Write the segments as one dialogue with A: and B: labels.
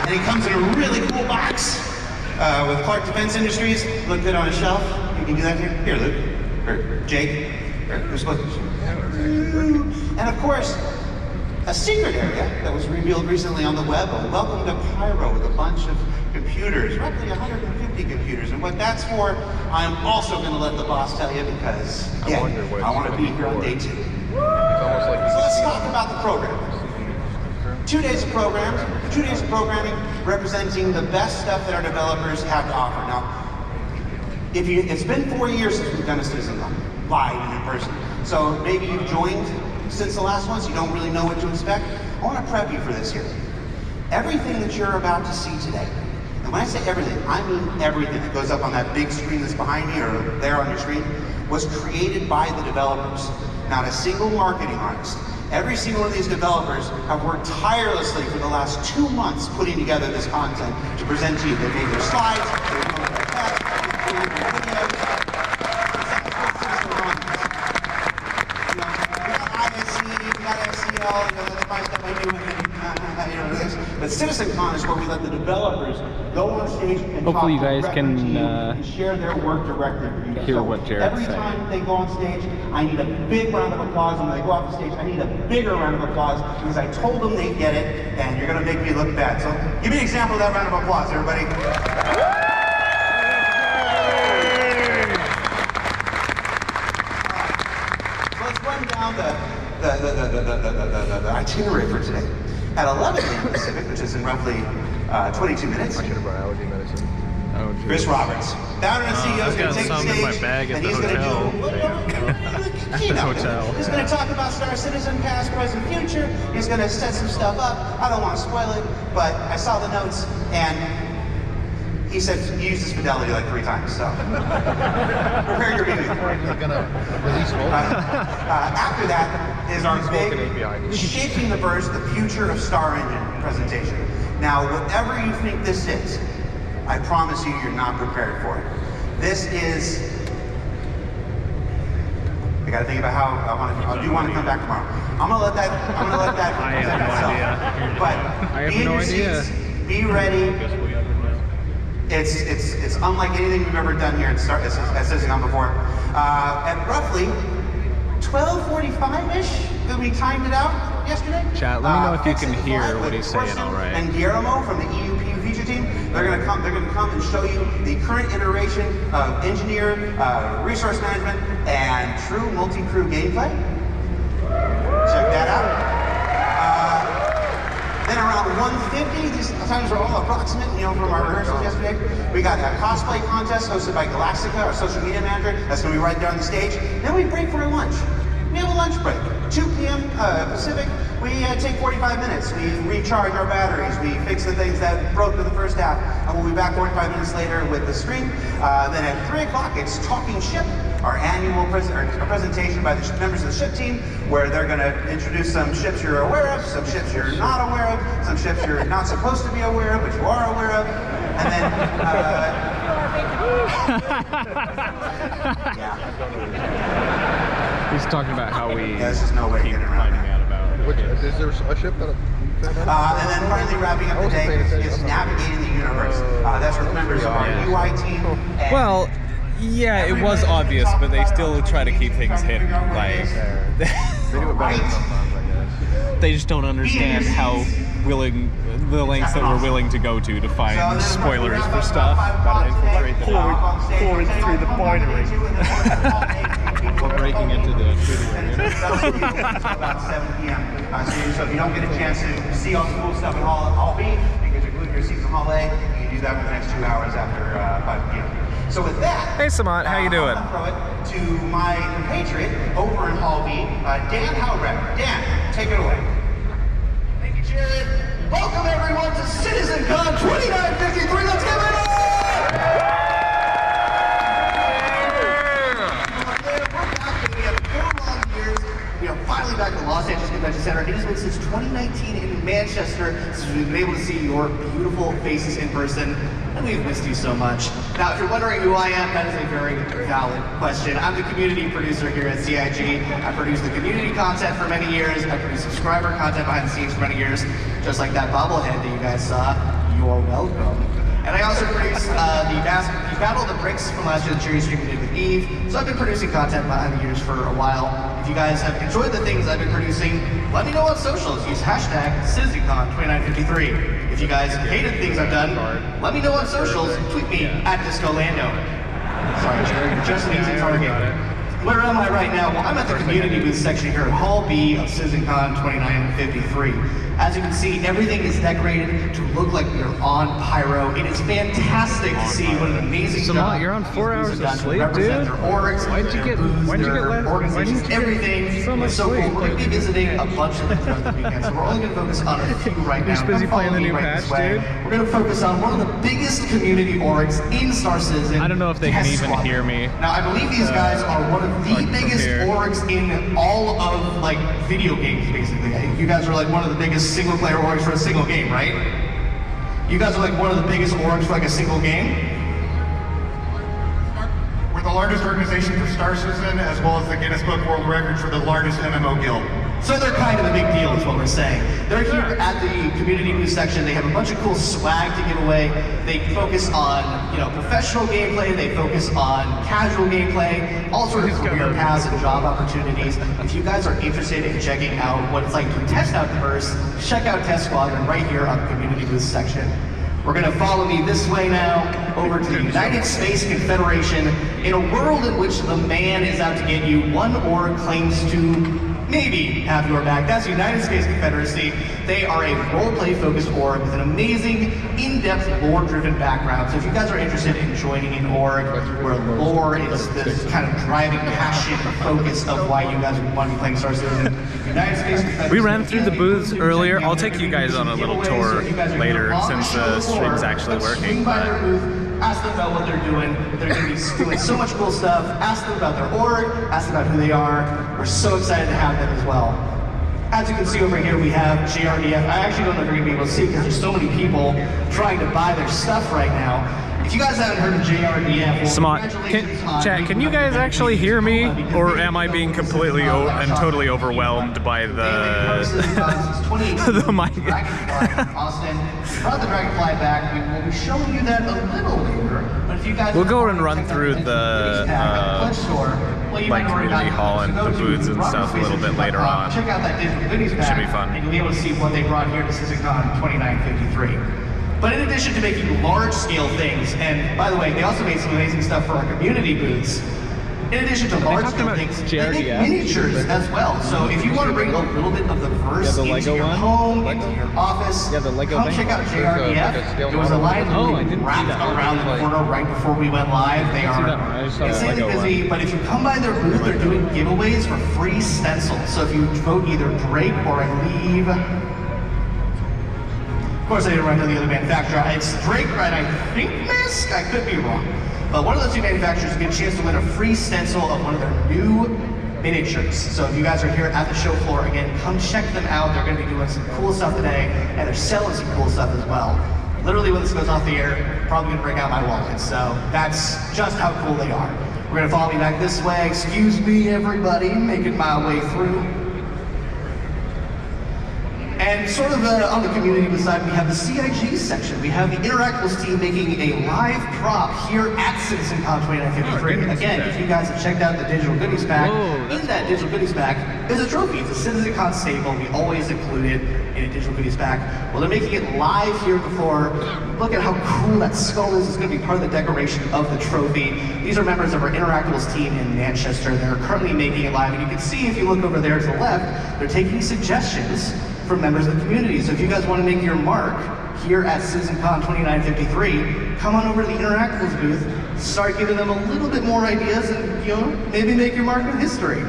A: And it comes in a really cool box with Clark Defense Industries. Look good on a shelf. You can do that here. Here, Luke. Or Jake. Or who's supposed to? And of course, a secret area that was revealed recently on the web. Welcome to Pyro with a bunch of computers, roughly 150 computers. And what that's for, I'm also going to let the boss tell you because, yeah, I want to be here on day 2. So let's talk about the program. 2 days of programs, 2 days of programming representing the best stuff that our developers have to offer. Now, it's been 4 years since we've done a CitizenCon, live and in person. So maybe you've joined since the last one, so you don't really know what to expect. I want to prep you for this here. Everything that you're about to see today, and when I say everything, I mean everything that goes up on that big screen that's behind me or there on your screen, was created by the developers, not a single marketing artist. Every single one of these developers have worked tirelessly for the last 2 months putting together this content to present to you. They made their slides, they wrote their text, they created their videos. But CitizenCon is where we let the developers go on stage and
B: hopefully you guys can
A: share their work directly with you.
B: hear what Jared's
A: every
B: saying.
A: time they go on stage, I need a big round of applause, and when they go off the stage, I need a bigger round of applause because I told them they'd get it, and you're going to make me look bad. So give me an example of that round of applause, everybody. So let's run down the itinerary for today. At 11 a.m. Pacific, which is in roughly 22 minutes,
C: I should have brought allergy medicine. Oh,
A: Chris Roberts, founder and CEO, is going to take the stage, and he's going to do the keynote. He's going to talk about Star Citizen, past, present, future. He's going to set some stuff up. I don't want to spoil it, but I saw the notes, and he said he used his fidelity like 3 times, so prepare your meeting.
C: They're going to release more.
A: After that is our big Shaping the Verse, the Future of Star Engine presentation. Now, whatever you think this is, I promise you, you're not prepared for it. This is, I gotta think about how I do want to come back tomorrow. I'm gonna let that
B: I have no idea.
A: But
B: I have
A: be in
B: no
A: your
B: idea.
A: seats, be ready. It's unlike anything we've ever done here at CitizenCon before. At roughly 12:45-ish, we timed it out yesterday.
B: Chat, let me know if you can hear what he's saying all right.
A: And Guillermo from the EUP feature team, they're going to come and show you the current iteration of engineer, resource management, and true multi-crew gameplay. Check that out. Then around 1:50, these times are all approximate, from our rehearsals yesterday. We got a cosplay contest hosted by Galactica, our social media manager. That's going to be right there on the stage. Then we break for a lunch. We have a lunch break. 2 p.m. Pacific, we take 45 minutes. We recharge our batteries. We fix the things that broke in the first half. And we'll be back 45 minutes later with the stream. Then at 3 o'clock, it's Talking Ship, our annual presentation by the members of the ship team, where they're going to introduce some ships you're aware of, some ships you're not aware of, some ships you're not supposed to be aware of, but you are aware of. And then, yeah.
B: He's talking about how we
A: there's just no way to
B: keep
A: get around
B: finding out about it.
C: Is there a ship that...
A: and then finally wrapping up the day is navigating the universe. That's with members of our UI team.
B: Well, yeah, it was obvious, but they still try to keep things hidden. Like,
C: They do it better sometimes, I guess.
B: they just don't understand how the lengths that we're willing to go to find spoilers for stuff.
C: Gotta infiltrate the
D: pouring through the binary.
B: We're breaking into the shooting room.
A: About 7 p.m. So if you don't get a chance to see all the cool stuff in Hall B, because you're glued to your seats in Hall A, you can do that for the next 2 hours after 5 p.m. So with that,
B: Hey Samant, how you doing?
A: I'll throw it to my compatriot over in Hall B, Dan Howbrett. Dan, take it away.
D: Thank you, Jared. Welcome everyone to CitizenCon 2953. Let's give it up! We are finally back at the Los Angeles Convention Center. It has been since 2019 in Manchester since we've been able to see your beautiful faces in person, and we've missed you so much. Now, if you're wondering who I am, that is a very valid question. I'm the community producer here at CIG. I produce the community content for many years. I produce subscriber content behind the scenes for many years, just like that bobblehead that you guys saw. you're welcome. And I also produced the Battle of the Bricks from last year's cherry stream we did with Eve. So I've been producing content behind the years for a while. If you guys have enjoyed the things I've been producing, let me know on socials. Use hashtag CitizenCon2953. If you guys hated things I've done, let me know on socials. Tweet me at DiscoLando. Sorry, just an easy target. Where am I right now? Well, I'm at the community booth section here at Hall B of CitizenCon 2953. As you can see, everything is decorated to look like we are on Pyro. It is fantastic to see what an amazing job.
B: You're on 4 hours of sleep,
D: represent
B: dude.
D: their orgs,
B: Why'd you get
D: organizations, everything. It's so cool. We're going to be visiting a bunch of them throughout the weekend, so we're only going to focus on a few right now.
B: You're just busy playing the new patch, dude.
D: We're going to focus on one of the biggest community orgs in Star Citizen.
B: I don't know if they can even hear me.
D: Now, I believe these guys are one of the biggest orgs in all of like video games, basically. You guys are like one of the biggest single player orgs for a single game, right? You guys are like one of the biggest orgs for like a single game?
E: We're the largest organization for Star Citizen, as well as the Guinness Book World Record for the largest MMO guild.
D: So they're kind of a big deal is what we're saying. They're here at the community booth section. They have a bunch of cool swag to give away. They focus on, professional gameplay. They focus on casual gameplay, all sorts of career paths and job opportunities. If you guys are interested in checking out what it's like to test out Diverse, check out Test Squadron right here on the community booth section. We're going to follow me this way now, over to the United Space Confederation. In a world in which the man is out to get you, one org claims to maybe have your back. That's the United Space Confederacy. They are a roleplay focused org with an amazing, in-depth, lore-driven background. So if you guys are interested in joining an org where lore is the kind of driving passion or focus of why you guys would want to be playing Star Citizen, United Space Confederacy.
B: We ran through the booths earlier. I'll take you guys on a little tour later since the stream's actually working.
D: Ask them about what they're doing. They're going to be doing so much cool stuff. Ask them about their org. Ask them about who they are. We're so excited to have them as well. As you can see over here, we have JRDF. I actually don't know if you're going to be able to see because there's so many people trying to buy their stuff right now. If you guys haven't heard of JRDF, well,
B: Smart. Chat, can you guys actually hear me? Or am I being completely and totally overwhelmed by the mic?
D: Austin, brought the Dragonfly back. We will be showing you that a little later. But if you guys
B: we'll go and run through the community hall and the booths and stuff a little bit later on.
D: Check out that digital goodies pack.
B: Should be fun.
D: And you'll be able to see what they brought here to CitizenCon 2953. But in addition to making large-scale things, and by the way, they also made some amazing stuff for our community booths. In addition to large-scale things, they make miniatures as well. So if you want to bring a little bit of the verse into your home, into your office, come check out JRDF. There was a line wrapped around the corner right before we went live. They are insanely busy, but if you come by their booth, they're doing giveaways for free stencils. So if you vote either Drake or I leave. Of course, I didn't write down the other manufacturer. It's Drake, right? I think Misk? I could be wrong. But one of those two manufacturers will get a chance to win a free stencil of one of their new miniatures. So if you guys are here at the show floor, again, come check them out. They're going to be doing some cool stuff today, and they're selling some cool stuff as well. Literally, when this goes off the air, probably going to break out my wallet. So that's just how cool they are. We're going to follow me back this way. Excuse me, everybody, making my way through. And sort of on the community side, we have the CIG section. We have the Interactables team making a live prop here at CitizenCon 2953. Again, if you guys have checked out the digital goodies pack, in that digital goodies pack is a trophy. It's a CitizenCon staple. We always include it in a digital goodies pack. Well, they're making it live here before. Look at how cool that skull is. It's going to be part of the decoration of the trophy. These are members of our Interactables team in Manchester. They're currently making it live. And you can see, if you look over there to the left, they're taking suggestions from members of the community. So if you guys want to make your mark here at CitizenCon 2953, come on over to the Interactables booth, start giving them a little bit more ideas, and maybe make your mark in history.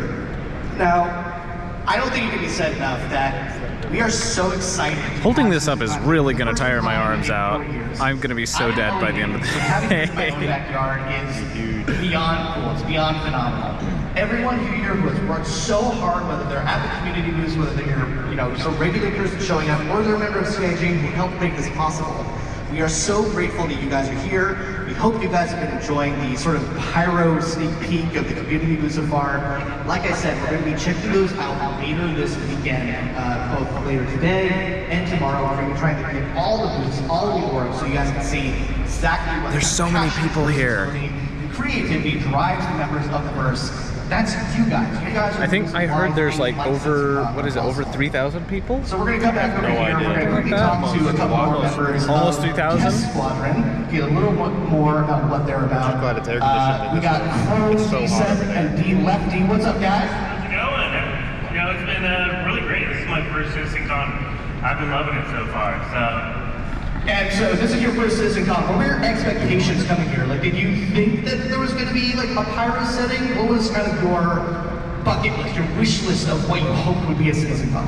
D: Now, I don't think it can be said enough that we are so excited.
B: Holding this up is really going to tire my arms out. I'm going to be so dead by the end of the day.
D: Having my own backyard is beyond cool. It's beyond phenomenal. Everyone here who has worked so hard, whether they're at the community booths, whether they're just a regular person showing up, or they're a member of CIG who helped make this possible. We are so grateful that you guys are here. We hope you guys have been enjoying the sort of pyro sneak peek of the community booth so far. Like I said, we're going to be checking those out later this weekend, both later today and tomorrow. tomorrow, we're going to be trying to get all the booths, all the orgs, so you guys can see exactly what
B: There's so many people here.
D: Creativity drives the members of the verse. That's you guys. You guys are
B: I think I heard there's like over, what is it, over 3,000 people?
D: So we're going to come back over here.
B: idea.
D: We're going to quickly talk to a couple more members
B: Almost
D: of
B: 3,000?
D: Squadron, get a little bit more about what they're about.
C: I'm glad it's air conditioned.
D: We got Crow,
C: It's so hot
D: D7,
C: over here.
D: and D Lefty. What's up, guys?
F: How's it going? You know, it's been really great. This is my first CitizenCon. I've been loving it so far.
D: And so this is your first CitizenCon. What were your expectations coming here? Like, did you think that there was going to be like a pyro setting? What was kind of your bucket list, your wish list of what you hoped would be a CitizenCon?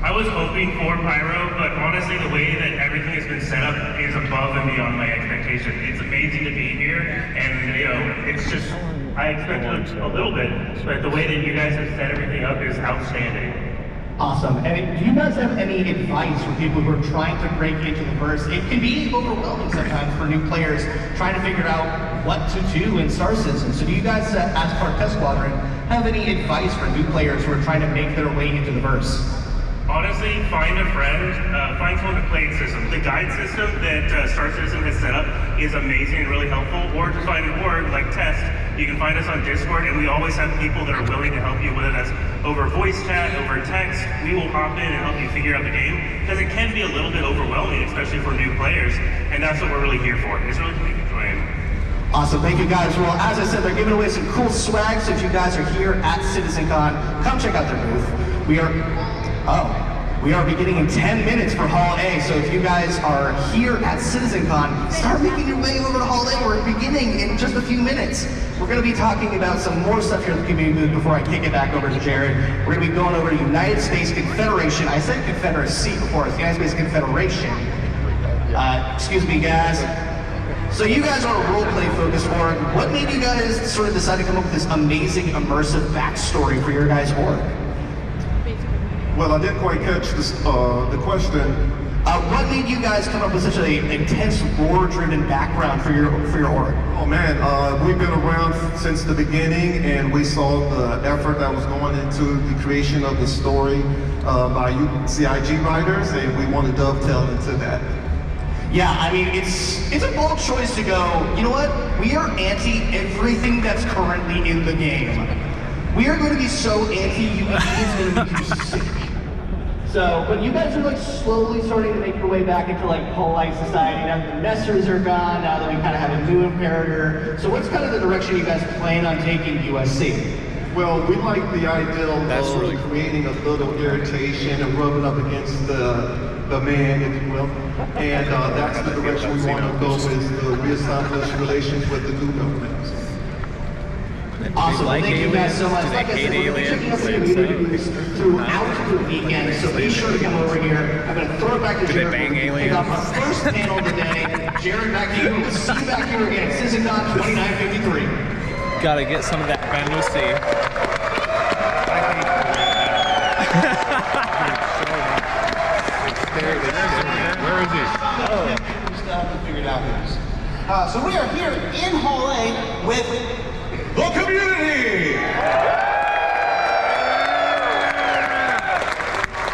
F: I was hoping for pyro, but honestly, the way that everything has been set up is above and beyond my expectation. It's amazing to be here, and you know, it's just I expected a little bit, but the way that you guys have set everything up is outstanding.
D: Awesome. And do you guys have any advice for people who are trying to break into the verse? It can be overwhelming sometimes for new players trying to figure out what to do in Star Citizen. So do you guys, as part of Test Squadron, have any advice for new players who are trying to make their way into the verse?
F: Honestly, find a friend, find someone to play the system. The guide system that Star Citizen has set up is amazing and really helpful. Or to find an org like Test, you can find us on Discord, and we always have people that are willing to help you, whether that's over voice chat, over text. We will hop in and help you figure out the game, because it can be a little bit overwhelming, especially for new players, and that's what we're really here for. It's really to make you join.
D: Awesome, thank you guys. Well, as I said, they're giving away some cool swag, so if you guys are here at CitizenCon, come check out their booth. We are beginning in 10 minutes for Hall A, so if you guys are here at CitizenCon, start making your way over to Hall A. We're beginning in just a few minutes. We're going to be talking about some more stuff here at the community booth before I kick it back over to Jared. We're going to be going over to United States Confederation. I said Confederacy before, it's United States Confederation. Excuse me, guys. So you guys are a role-play focused org. What made you guys sort of decide to come up with this amazing, immersive backstory for your guys' org?
C: Well, I didn't quite catch this, the question.
D: What made you guys come up with such an intense, lore-driven background for your org?
C: Oh man, we've been around since the beginning, and we saw the effort that was going into the creation of the story by CIG writers, and we want to dovetail into that.
D: Yeah, I mean, it's a bold choice to go, you know what? We are anti everything that's currently in the game. We are going to be so anti you it's going to be too sick. So, but you guys are like slowly starting to make your way back into like polite society. Now the messers are gone, now that we kind of have a new imperator. So what's kind of the direction you guys plan on taking USC?
C: Well, we like the ideal of creating a little irritation and rubbing up against the man, if you will. And that's the direction we want to go, is to reestablish relations with the new government.
D: Awesome,
B: like
D: thank you guys so much.
B: aliens?
D: Like I
B: Do
D: said,
B: they
D: we're
B: hate
D: checking out the
B: aliens?
D: community throughout the weekend, so be sure to come over here. I'm going to throw it back to
B: Do they
D: Jared.
B: bang
D: Kick
B: aliens?
D: off our first panel of the day. Jared, back to you. We'll see you back here again. CitizenCon 2953.
B: Gotta get some of that Lucy.
C: Where is he?
A: We still haven't figured out who's. So we are here in Hall A with the community!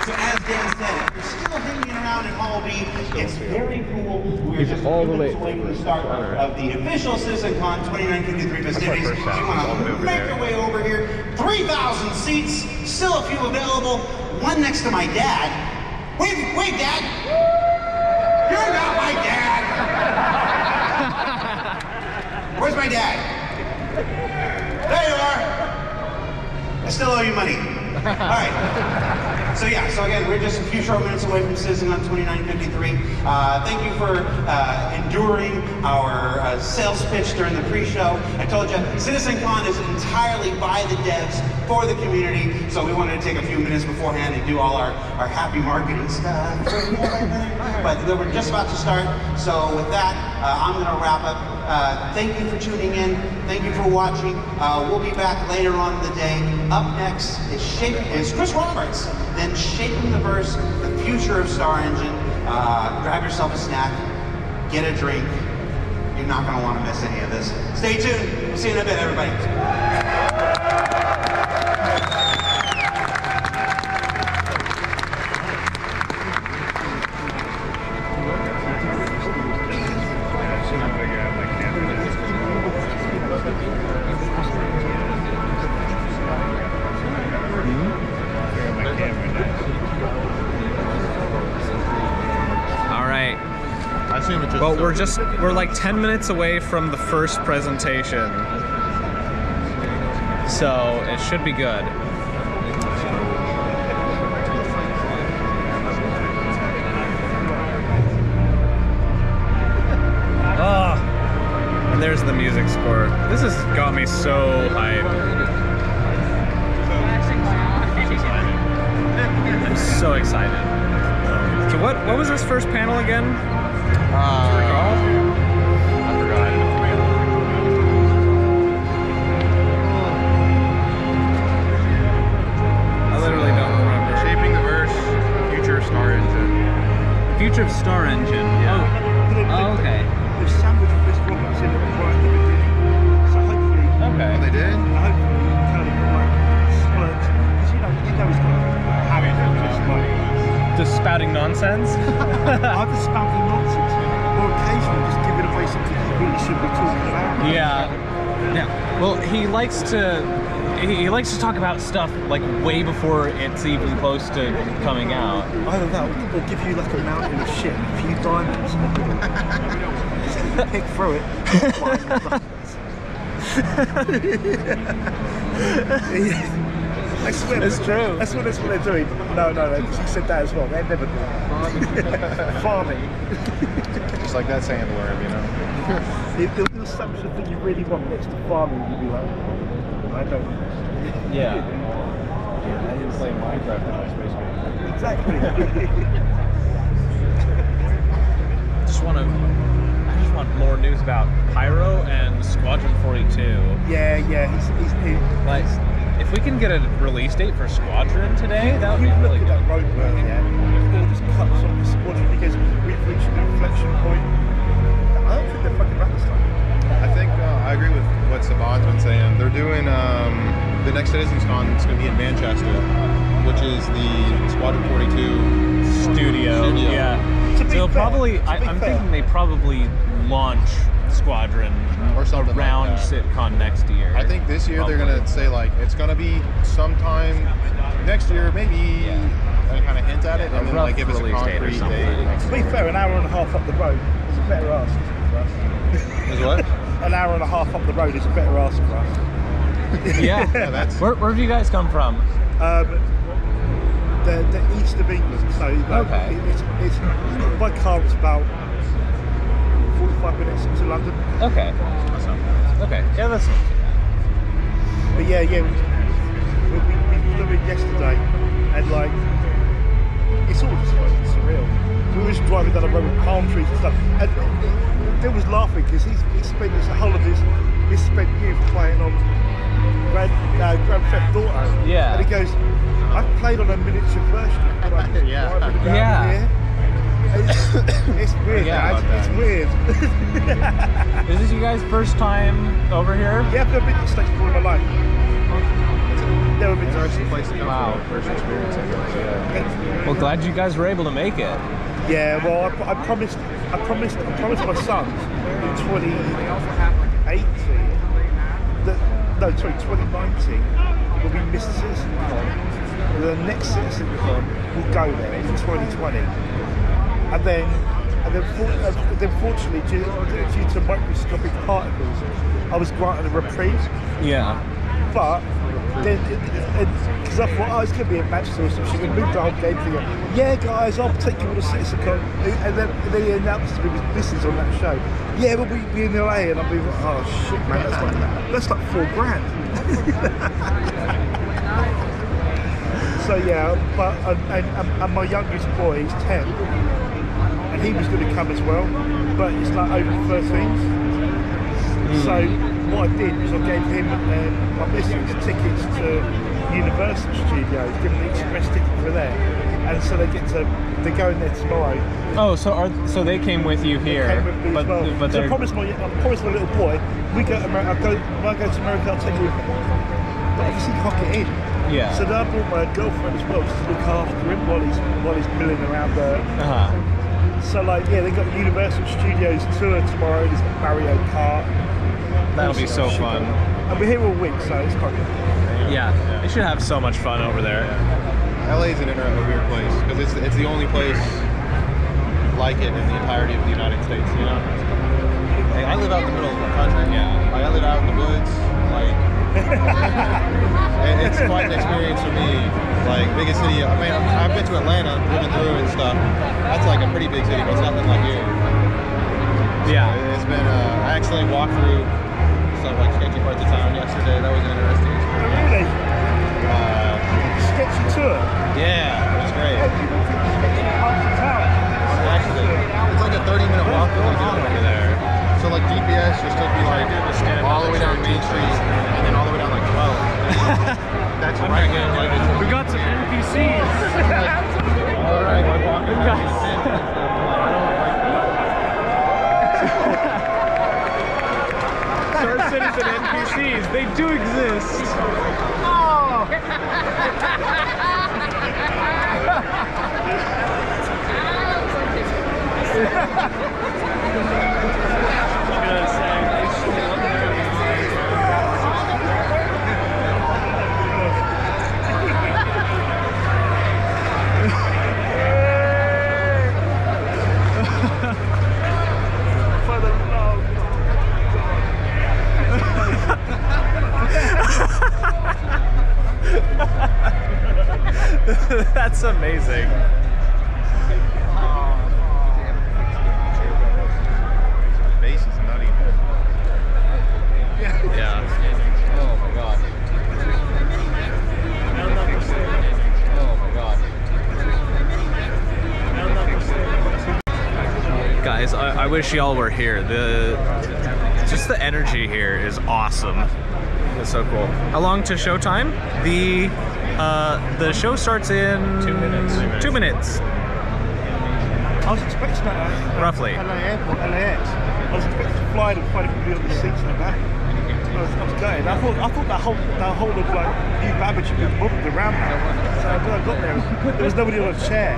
A: So as Dan said, if you're still hanging around in Hall B, it's very cool. We're just
C: all the
A: minutes
C: way
A: away from the start of the official CitizenCon 2953 festivities. So you want to make your way over here. 3,000 seats, still a few available. One next to my dad. Wait, Dad! You're not my dad! Where's my dad? There you are! I still owe you money. Alright. So again, we're just a few short minutes away from CitizenCon 2953. Thank you for enduring our sales pitch during the pre-show. I told you, CitizenCon is entirely by the devs, for the community, so we wanted to take a few minutes beforehand and do all our happy marketing stuff. But we're just about to start, so with that, I'm going to wrap up. Thank you for tuning in. Thank you for watching. We'll be back later on in the day. Up next is Chris Roberts, then Shaping the Verse, the future of Star Engine. Grab yourself a snack, get a drink. You're not going to want to miss any of this. Stay tuned. We'll see you in a bit, everybody.
B: Well, we're like 10 minutes away from the first presentation. So it should be good. Oh, and there's the music score. This has got me so hyped. I'm so excited. So what was this first panel again? Do you recall? I forgot. I literally don't remember.
G: Shaping the verse, future of Star Engine.
B: Future of Star Engine. Yeah. Oh, okay.
H: The sandwich of this Roberts in it right at the beginning. So hopefully,
B: Okay.
G: Oh, they did?
H: hopefully, kind of like splurge. Because you know he's got to have it just like
B: Just spouting nonsense?
H: either spouting nonsense or occasionally just giving away something he really should be talking about.
B: Yeah. Yeah. Well, he likes to talk about stuff like way before it's even close to coming out.
H: Either that or give you like a mountain of shit, a few diamonds. Pick through it. I swear.
B: It's true.
H: That's what they're doing. No, he said that as well. They're never doing it. Farming.
G: Just like that sandworm, you know?
H: If there was something that you really want next to farming, you'd be like, I don't know.
B: Yeah.
G: I didn't play Minecraft in my space game.
H: Exactly.
B: I just want more news about Pyro and Squadron 42.
H: Yeah, he's
B: Like, if we can get a release date for Squadron today, that would be
H: look
B: really
H: at
B: good.
H: that roadwork, yeah. All just cuts off the Squadron because we've reached an inflection point. I don't think they're fucking right this time.
G: I think I agree with what Saban's been saying. They're doing the next CitizenCon. It's going to be in Manchester, which is the Squadron 42
B: Studio. Yeah.
H: To be
B: So
H: fair,
B: probably,
H: to be
B: I'm
H: fair.
B: thinking they probably launch Squadron
G: or something
B: around
G: like that.
B: CitCon next year.
G: I think this year they're going to say like it's going to be sometime next year, maybe. And kind of hint at it, and then like give us a
B: release date or
G: concrete
B: something.
G: date.
H: To be fair, an hour and a half up the road is a better ask for us.
G: Is what?
H: An hour and a half up the road is a better ask for us.
B: Yeah.
G: Yeah, that's.
B: Where do you guys come from?
H: The east of England, so like,
B: Okay.
H: it's by car it's about 45 minutes to London.
B: Okay. Okay. Yeah, that's not too bad.
H: But yeah, we flew in yesterday, and like it's all just fucking surreal. We were just driving down the road with palm trees and stuff, and Phil was laughing because he spent the whole of his misspent youth playing on Grand Theft Auto.
B: Yeah.
H: And he goes, I played on a miniature version of what I did.
G: Yeah.
H: Driving around
B: Yeah.
H: here. It's weird,
B: Yeah,
H: Dad.
G: about
H: It's
G: that.
H: weird.
B: Is this you guys' first time over here?
H: Yeah, I've never been to the States before in my life. Never been to the
G: It's a
H: States.
G: place to come
B: Wow.
G: for first experience. I guess. Yeah.
B: Well, glad you guys were able to make it.
H: Yeah, well, I promised my sons in 2018 that 2019 when we missed CitizenCon, the next CitizenCon will go there in 2020, and then fortunately due to microscopic particles, I was granted a reprieve.
B: Yeah.
H: But then, because I thought, oh, it's going to be a Manchester or some shit, we moved the whole game thing up. Yeah, guys, I'll take you all to CitizenCon. And then he announced to me, this is on that show. Yeah, but we'll be in LA. And I'll be like, oh, shit, man, that's like $4,000. So, yeah, but, and my youngest boy, he's 10. And he was going to come as well. But it's like over 13s. So what I did was I gave him and my missus tickets to Universal Studios, give them the express ticket for there, and so they're going there tomorrow.
B: Oh, so they came with you here,
H: Came with me as well.
B: but
H: So I
B: they're
H: promised my little boy, we go to America. When I go to America, I'll take you with me. But obviously can't get in.
B: Yeah.
H: So then I brought my girlfriend as well, just to look after him while he's milling around there.
B: Uh-huh.
H: So like, yeah, they got the Universal Studios tour tomorrow. There's Mario Kart.
B: That'll be so fun.
H: And we're here all week, so it's quite good.
B: Yeah. They should have so much fun over there.
G: LA is a weird place because it's the only place like it in the entirety of the United States, you know? Like, I live out in the middle of the country. Yeah. Like, I live out in the woods. Like, and it's quite an experience for me. Like, biggest city. I mean, I've been to Atlanta, driven through and stuff. That's like a pretty big city, but it's nothing like here.
B: Yeah.
G: It's been, I actually walked through some like sketchy parts of town yesterday. That was an interesting experience.
H: Really? Sketchy tour?
G: Yeah, it was great.
H: Actually,
G: It's like a 30-minute walk that we do over there. So like GPS just took me like all the way down Main Street and then all the way down like 12. That's right.
B: We got some NPCs.
G: All right, we're walking.
B: Star Citizen NPCs, they do exist. That's amazing.
G: Base is nutty.
B: Yeah.
G: Oh my god. Oh my god.
B: Guys, I wish y'all were here. Just the energy here is awesome. It's so cool. How long to showtime? The show starts in 2 minutes. 2 minutes.
H: I was expecting that
B: Roughly.
H: LA Airport, LAX. I was expecting to fly and find people on the seats and that. I was gutted. I thought that whole of like New Babbage had been moved around now. So when I got there was nobody on a chair.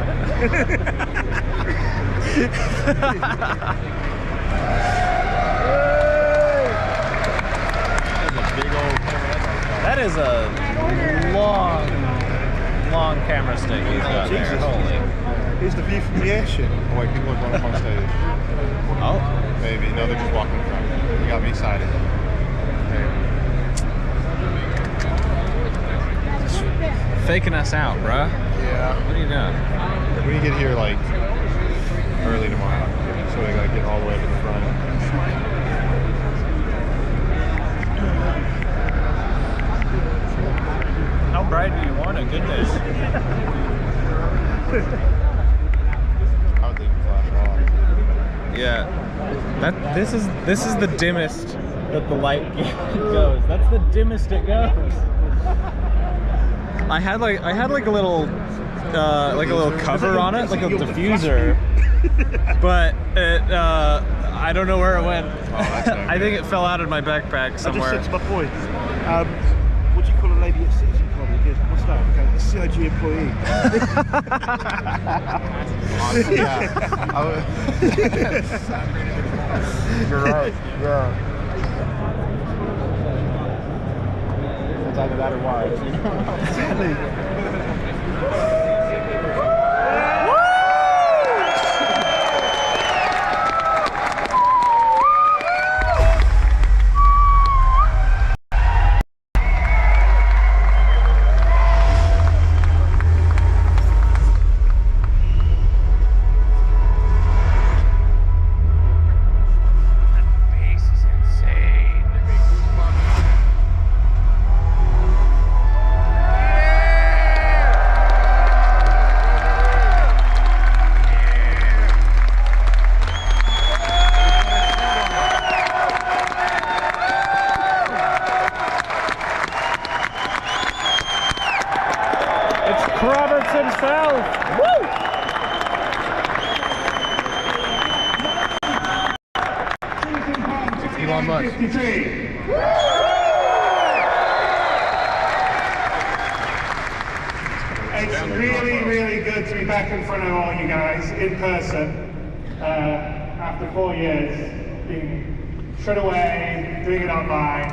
B: That is a long camera stick he's got there. Holy.
H: Here's the view from the airship.
G: Oh wait, people are going up on stage.
B: Oh.
G: Maybe. No, they're just walking in front. You got me excited.
B: Faking us out, bruh.
G: Yeah.
B: What are you doing?
G: We need to get here like early tomorrow. So we gotta get all the way to the front.
B: How bright do you want it? Goodness.
G: I would leave the flash off.
B: Yeah. This is the dimmest that the light goes. That's the dimmest it goes. I had like a little cover on it, like a diffuser. But it I don't know where it went. I think it fell out of my backpack somewhere.
H: I just said to my boy, what do you call a lady at CitizenCon? He goes, what's that? Okay, a CIG employee.
G: Yeah. You're right. Yeah. It's either that or why.
H: Exactly.
B: himself. Woo!
G: Elon Musk.
I: It's really, really good to be back in front of all you guys in person after 4 years being shut away, doing it online.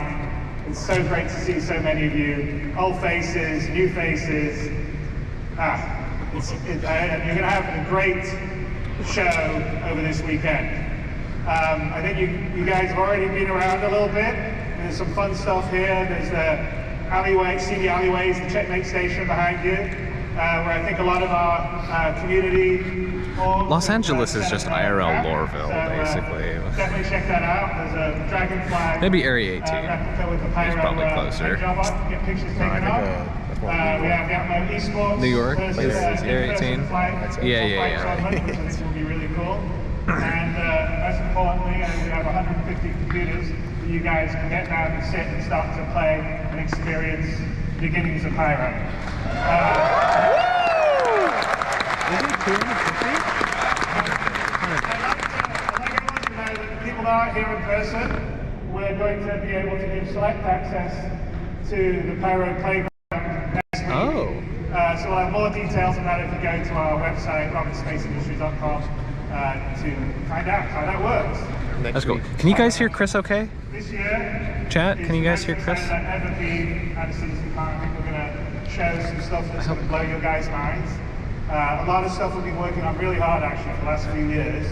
I: It's so great to see so many of you, old faces, new faces. And you're going to have a great show over this weekend. I think you guys have already been around a little bit. There's some fun stuff here. There's the alleyway, see the alleyways, the checkmate station behind you, where I think a lot of our community.
B: Los Angeles is just IRL Loreville, basically.
I: Definitely check that out. There's a dragonfly.
B: Maybe Area 18.
I: With the
B: It's probably closer.
I: Get pictures taken up. We have Yatmo Esports.
B: New York,
I: versus,
B: Area 18.
I: Yeah. Which will be really cool. And most importantly, we have 150 computers that you guys can get down and sit and start to play and experience the beginnings of Pyro. People that aren't here in person, we're going to be able to give select access to the Pyro Playground next week.
B: Oh.
I: So we'll have more details on that if you go to our website, robertspaceindustries.com, to find out how that works.
B: That's cool. Can you guys hear Chris okay?
I: This year,
B: Chat, can you guys hear Chris?
I: Ever be at a CitizenCon. I think we're going to show some stuff that's going to blow your guys' minds. A lot of stuff we've been working on really hard actually for the last few years.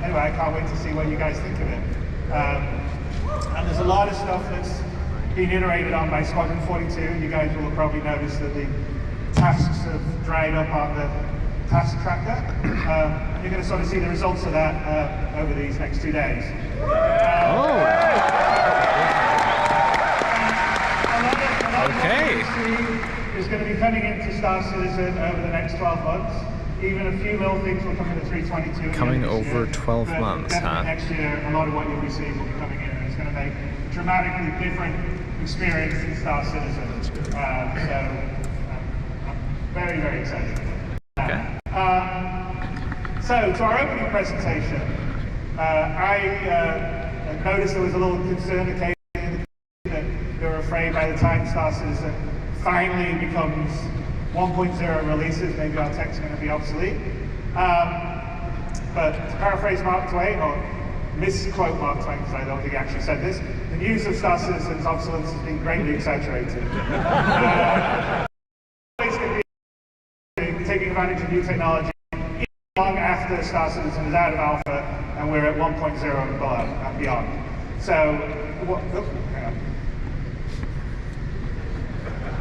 I: Anyway, I can't wait to see what you guys think of it. And there's a lot of stuff that's been iterated on by Squadron 42. You guys will have probably noticed that the tasks have dried up on the task tracker. You're going to sort of see the results of that over these next 2 days.
B: Okay.
I: Is going to be coming into Star Citizen over the next 12 months. Even a few little things will come into 322.
B: Coming over 12 months, huh?
I: Next year, a lot of what you'll be seeing will be coming in, and it's going to make a dramatically different experience in Star Citizen. So I'm very, very excited.
B: Okay.
I: So to our opening presentation, I noticed there was a little concern occasionally that they were afraid by the time Star Citizen finally becomes 1.0 releases, maybe our tech's going to be obsolete. But to paraphrase Mark Twain, or misquote Mark Twain, because I don't think he actually said this, the news of Star Citizen's obsolescence has been greatly exaggerated. Taking advantage of new technology long after Star Citizen is out of alpha and we're at 1.0 and beyond. So, hang on.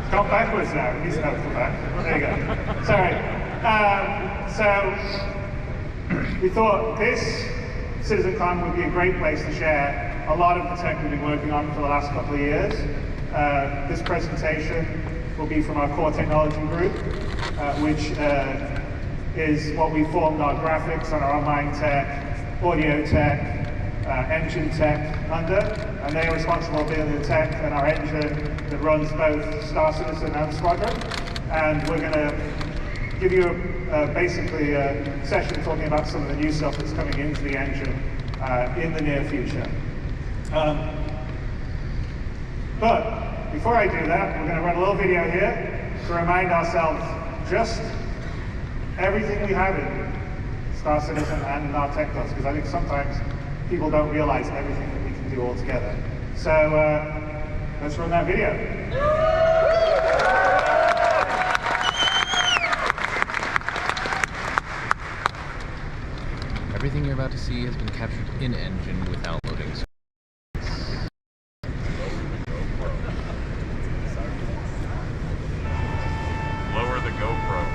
I: It's gone backwards now. It needs to go back. There you go. Sorry. So, we thought this CitizenCon would be a great place to share a lot of the tech we've been working on for the last couple of years. This presentation will be from our core technology group, which is what we formed our graphics and our online tech, audio tech, engine tech under, and they are responsible for building the tech and our engine that runs both Star Citizen and Squadron. And we're going to give you basically a session talking about some of the new stuff that's coming into the engine in the near future. But before I do that, we're going to run a little video here to remind ourselves just everything we have in Star Citizen and our tech does, because I think sometimes people don't realize everything that we can do all together. So let's run that video.
B: Everything you're about to see has been captured in engine without loading.
J: Lower the GoPro.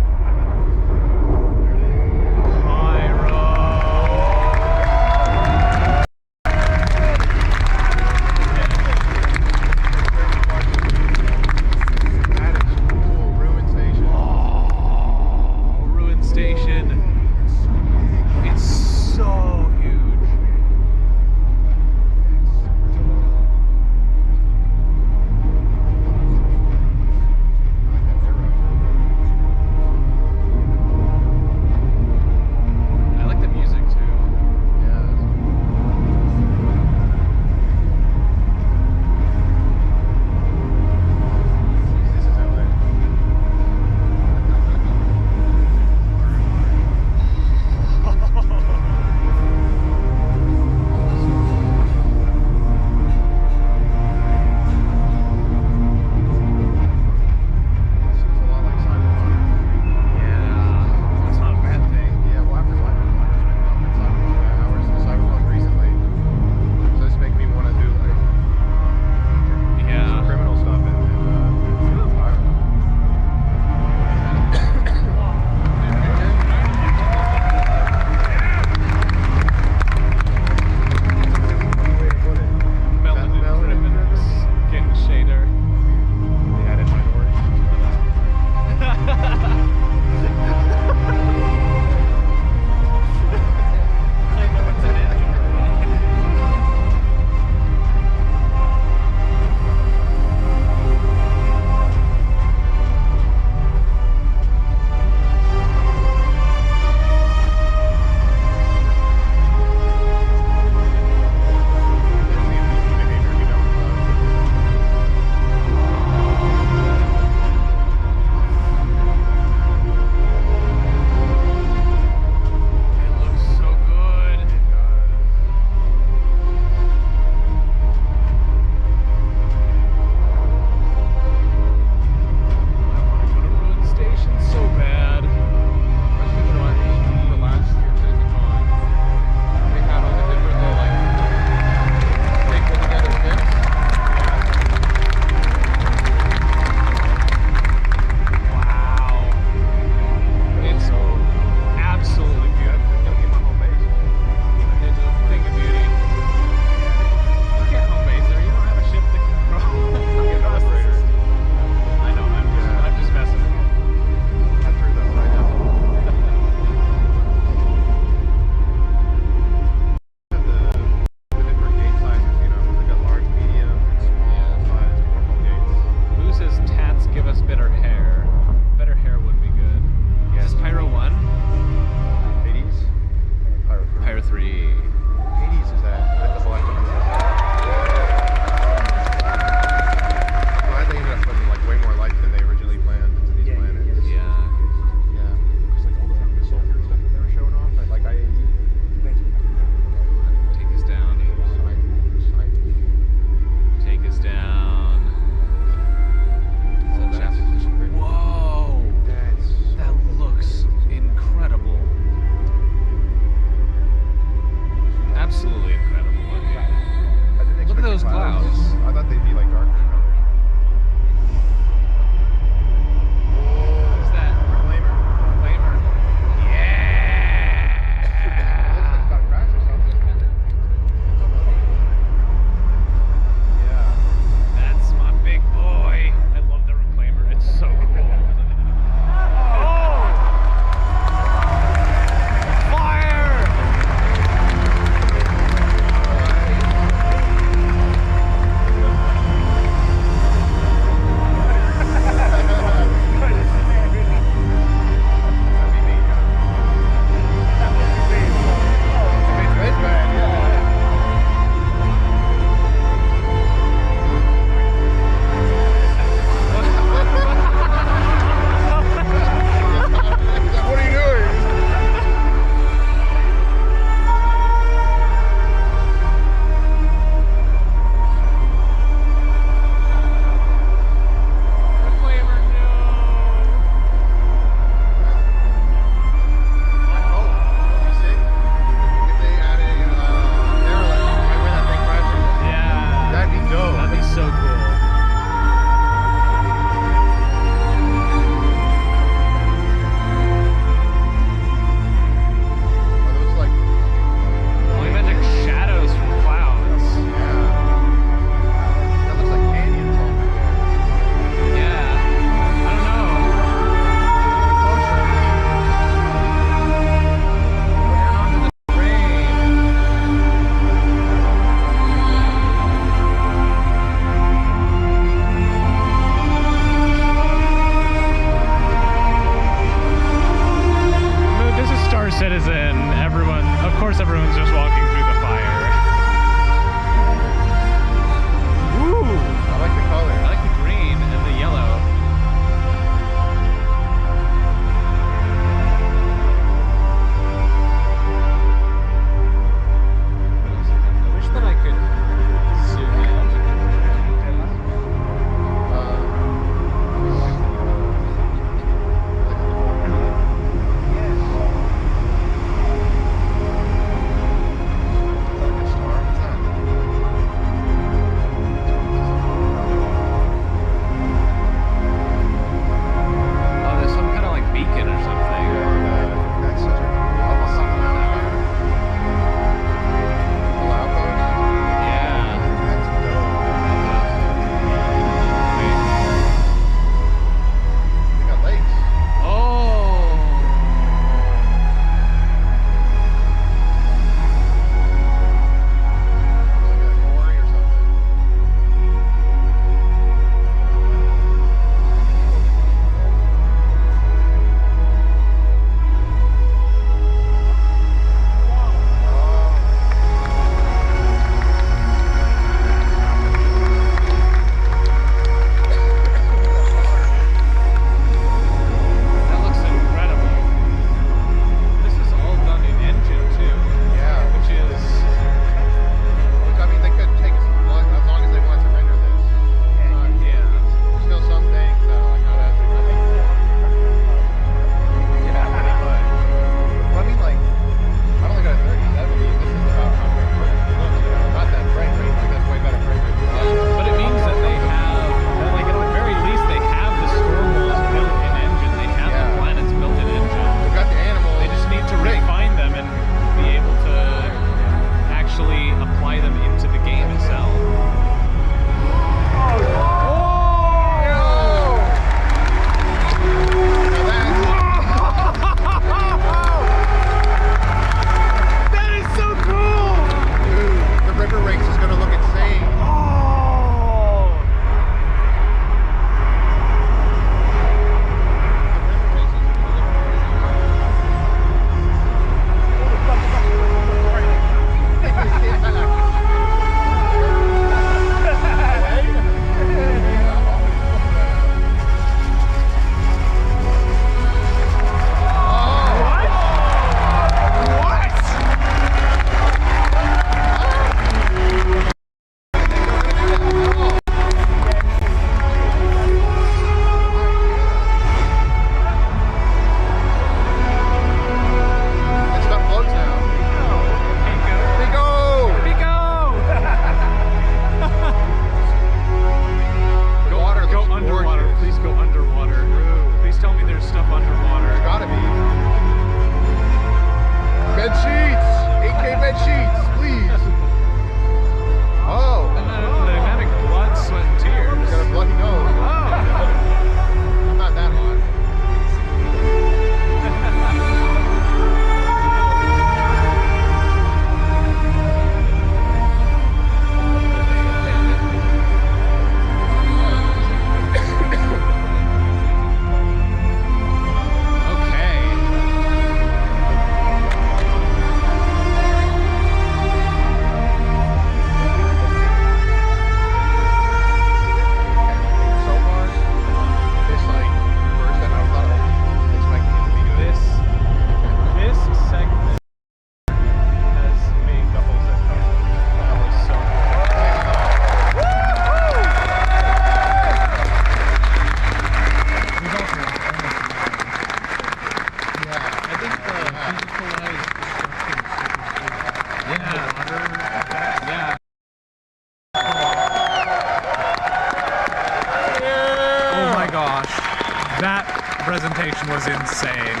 B: That presentation was insane.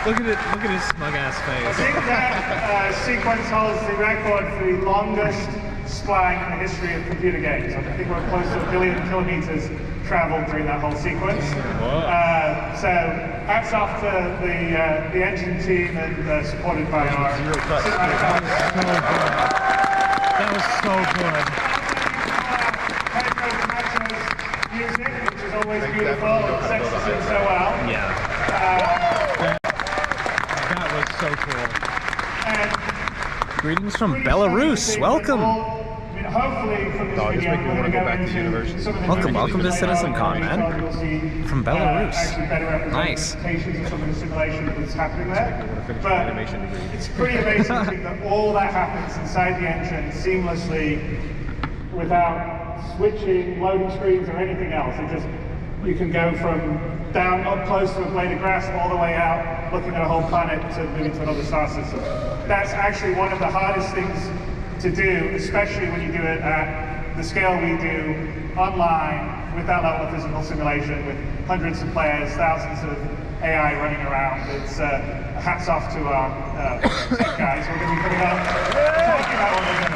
B: Look at his smug ass
I: I
B: face.
I: think that sequence holds the record for the longest spline in the history of computer games. I think we're close to 1 billion kilometers traveled during that whole sequence. So hats off to the engine team and supported by our
B: That was so good.
I: music, which is always beautiful. It sets us in so well.
B: Yeah. That was so cool.
I: And
B: greetings from Belarus. Welcome.
I: Hopefully from this video,
G: just make me want to go back to university.
B: Welcome to CitizenCon, man. From Belarus. Nice.
I: Of some of the simulation that's happening there. But it's pretty amazing to think that all that happens inside the engine seamlessly without switching, loading screens, or anything else. It just, you can go from down up close to a blade of grass all the way out, looking at a whole planet to moving to another star system. That's actually one of the hardest things to do, especially when you do it at the scale we do online with that level of physical simulation, with hundreds of players, thousands of AI running around. It's hats off to our tech guys who are going to be coming up talking about what they're going to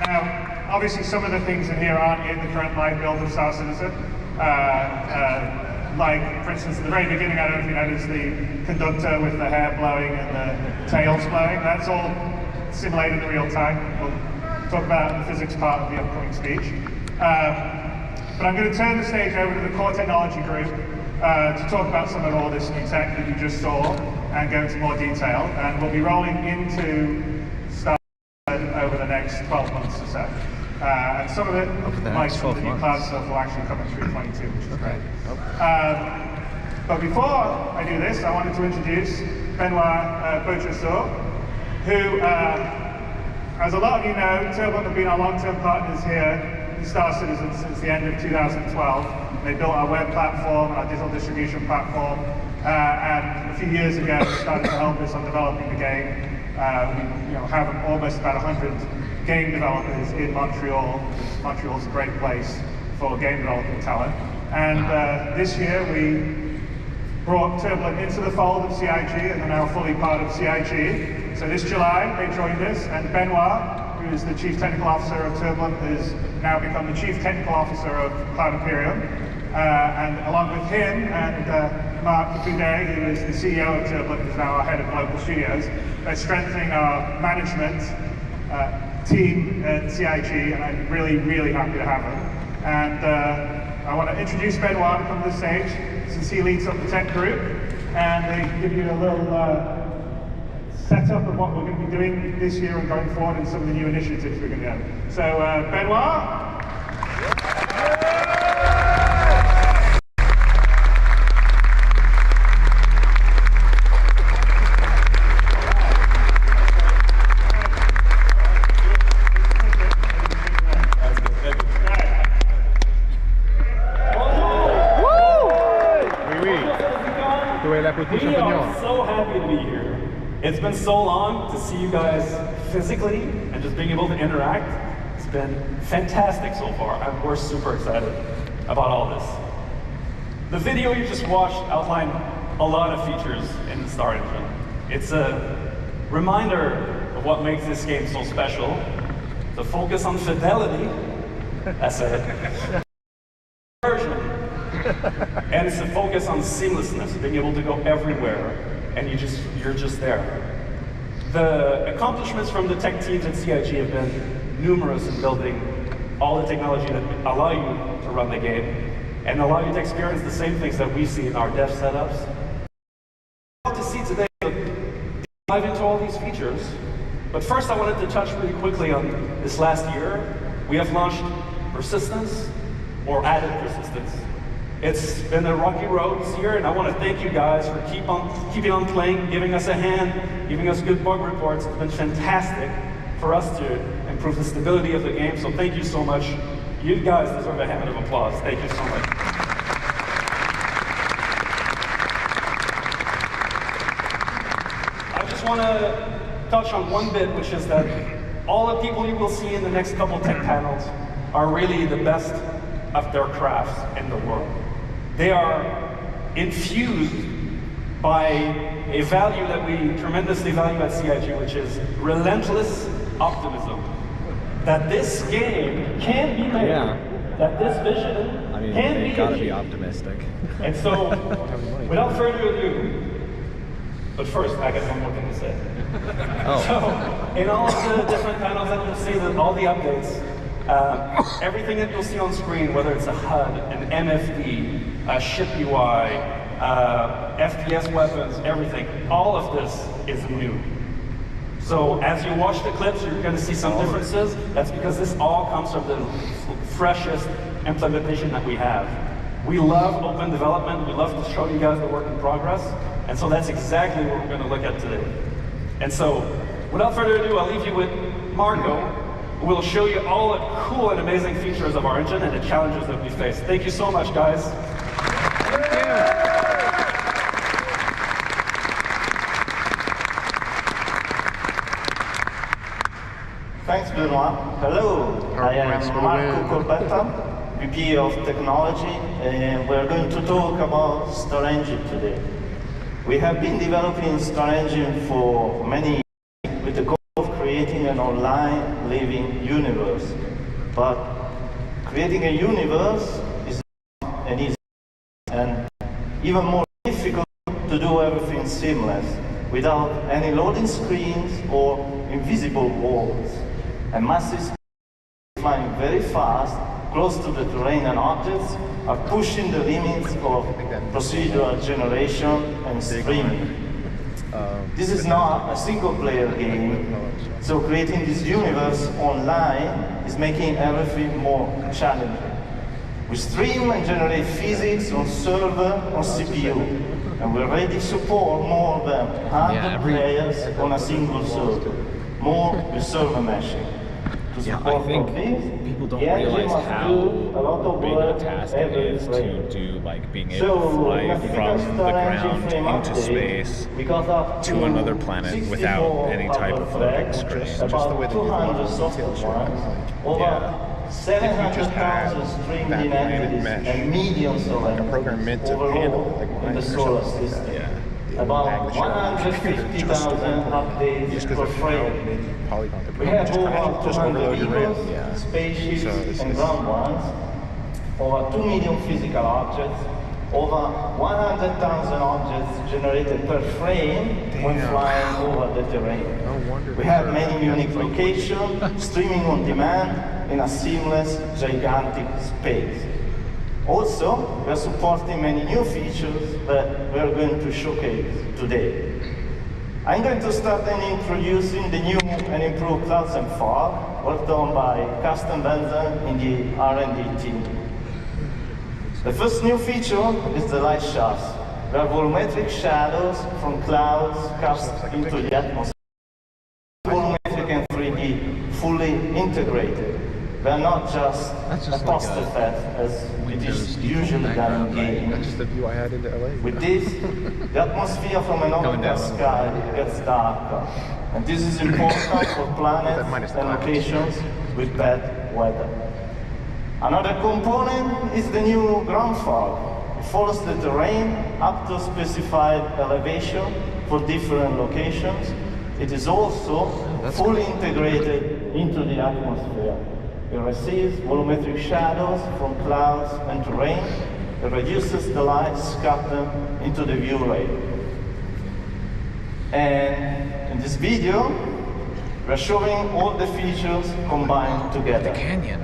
I: Now, obviously some of the things in here aren't in the current live build of Star Citizen. Like, for instance, at the very beginning, I don't know if you noticed the conductor with the hair blowing and the tails blowing. That's all simulated in real time. We'll talk about the physics part of the upcoming speech. But I'm going to turn the stage over to the core technology group to talk about some of all this new tech that you just saw and go into more detail. And we'll be rolling into Star over the next 12 months or so. And some of it, like some of the new cloud stuff, will actually come in 3.22, which is great. But before I do this, I wanted to introduce Benoit Beautresseau, who, as a lot of you know, Turbulent have been our long-term partners here in Star Citizen since the end of 2012. They built our web platform, our digital distribution platform, and a few years ago started to help us on developing the game. We have almost about 100 game developers in Montreal. Montreal's a great place for game development talent. And this year we brought Turbulent into the fold of CIG, and they're now fully part of CIG. So this July they joined us, and Benoit, who is the Chief Technical Officer of Turbulent, has now become the Chief Technical Officer of Cloud Imperium. And along with him and Mark Boudet, who is the CEO of Turbulent, who is now our head of global studios, they're strengthening our management team at CIG, and I'm really, really happy to have them. And I want to introduce Benoit to come to the stage, since he leads up the tech group, and they give you a little setup of what we're going to be doing this year and going forward, and some of the new initiatives we're going to do. So, Benoit.
K: We are so happy to be here. It's been so long to see you guys physically and just being able to interact. It's been fantastic so far, and we're super excited about all this. The video you just watched outlined a lot of features in the Star Engine. It's a reminder of what makes this game so special. The focus on fidelity, that's it. And it's a focus on seamlessness, being able to go everywhere, and you're just there. The accomplishments from the tech teams at CIG have been numerous in building all the technology that allow you to run the game and allow you to experience the same things that we see in our dev setups. To see today, dive into all these features. But first, I wanted to touch really quickly on this last year. We have launched Persistence, or added Persistence. It's been a rocky road this year, and I want to thank you guys for keeping on playing, giving us a hand, giving us good bug reports. It's been fantastic for us to improve the stability of the game, so thank you so much. You guys deserve a hand of applause. Thank you so much. I just want to touch on one bit, which is that all the people you will see in the next couple tech panels are really the best of their crafts in the world. They are infused by a value that we tremendously value at CIG, which is relentless optimism. That this game can be made, that this vision can be
B: gotta
K: achieved.
B: be optimistic.
K: And so, without further ado, but first, I got one more thing to say. So, in all of the different panels that you'll see, all the updates, everything that you'll see on screen, whether it's a HUD, an MFD, a ship UI, FTS weapons, everything, all of this is new. So as you watch the clips, you're going to see some differences. That's because this all comes from the freshest implementation that we have. We love open development. We love to show you guys the work in progress. And so that's exactly what we're going to look at today. And so, without further ado, I'll leave you with Marco, who will show you all the cool and amazing features of our engine and the challenges that we face. Thank you so much, guys.
L: Thanks, Benoit. Hello, I am Marco Corbetta, VP of Technology, and we're going to talk about Star Engine today. We have been developing Star Engine for many years with the goal of creating an online living universe. But creating a universe is not an easy and even more difficult to do everything seamless without any loading screens or invisible walls. And massive flying very fast, close to the terrain and objects, are pushing the limits of procedural generation and streaming. This is not a single-player game, so creating this universe online is making everything more challenging. We stream and generate physics on server on CPU, and we already support more than 100 players on a single server, more with server meshing.
B: I think people don't realize how big a task it is to do, like, being able to fly from the ground into space to another planet without any type of loading screen.
L: Just the way that you want over 700,000 streamed in entities and millions of them overall in the solar system. About 150,000 updates per frame. We have over 200 vehicles, spaceships, and ground ones, over 2 million physical objects, over 100,000 objects generated per frame when flying over the terrain. We have many unique locations, streaming on demand in a seamless, gigantic space. Also, we are supporting many new features that we are going to showcase today. I'm going to start then introducing the new and improved clouds and fog, worked on by Carsten Benson in the R&D team. The first new feature is the light shafts, where volumetric shadows from clouds cast into the atmosphere. Volumetric and 3D fully integrated. They are not just a post effect as it is usually done in games.
G: That's just the view I had into LA.
L: With this, the atmosphere from an orbital sky gets darker. And this is important for planets and locations with bad weather. Another component is the new ground fog. It follows the terrain up to a specified elevation for different locations. It is also fully integrated into the atmosphere. It receives volumetric shadows from clouds and terrain. It reduces the light scattered into the view ray. And in this video, we're showing all the features combined together.
B: The canyon.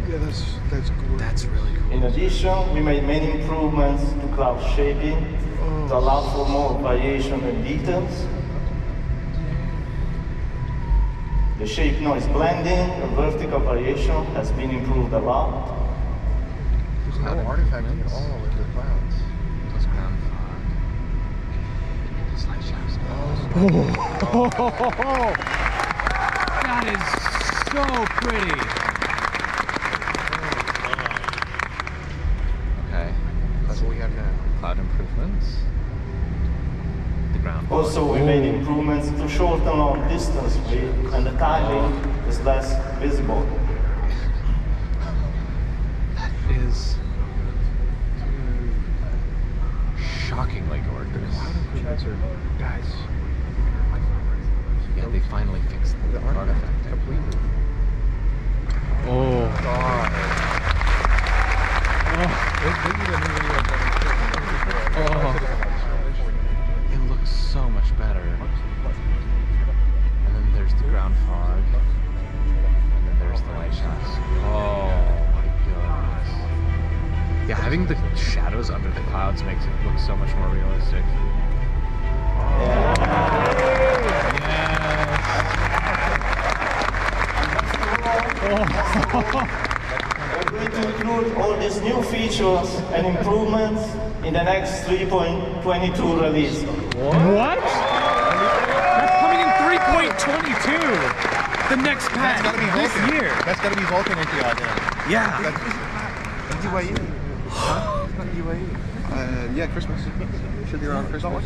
G: Yeah, that's cool.
B: That's really cool.
L: In addition, we made many improvements to cloud shaping to allow for more variation and details. The shape noise blending and vertical variation has been improved a lot.
G: There's no artifacting at all in the clouds.
B: Those ground fog. Those light shafts.
M: Oh. That is so pretty.
B: Okay.
G: That's what we have now.
B: Cloud improvements. The ground
L: Also, we made improvements to shorten long distance way, and the timing is less visible.
B: That is shockingly gorgeous.
N: Guys.
B: Yeah, they finally fixed the artifact completely. Oh god. Oh. It looks so much better. And then there's the ground fog. And then there's the light shots. Oh my goodness. Yeah, having the shadows under the clouds makes it look so much more realistic.
L: We're going to include all these new features and improvements in the next 3.22 release.
B: What? That's coming in 3.22. The next patch this year.
N: That's gotta be Vulcan NPR then.
B: Yeah.
N: That's UAE. Huh? It's not UAE. Yeah, Christmas. Should be around Christmas.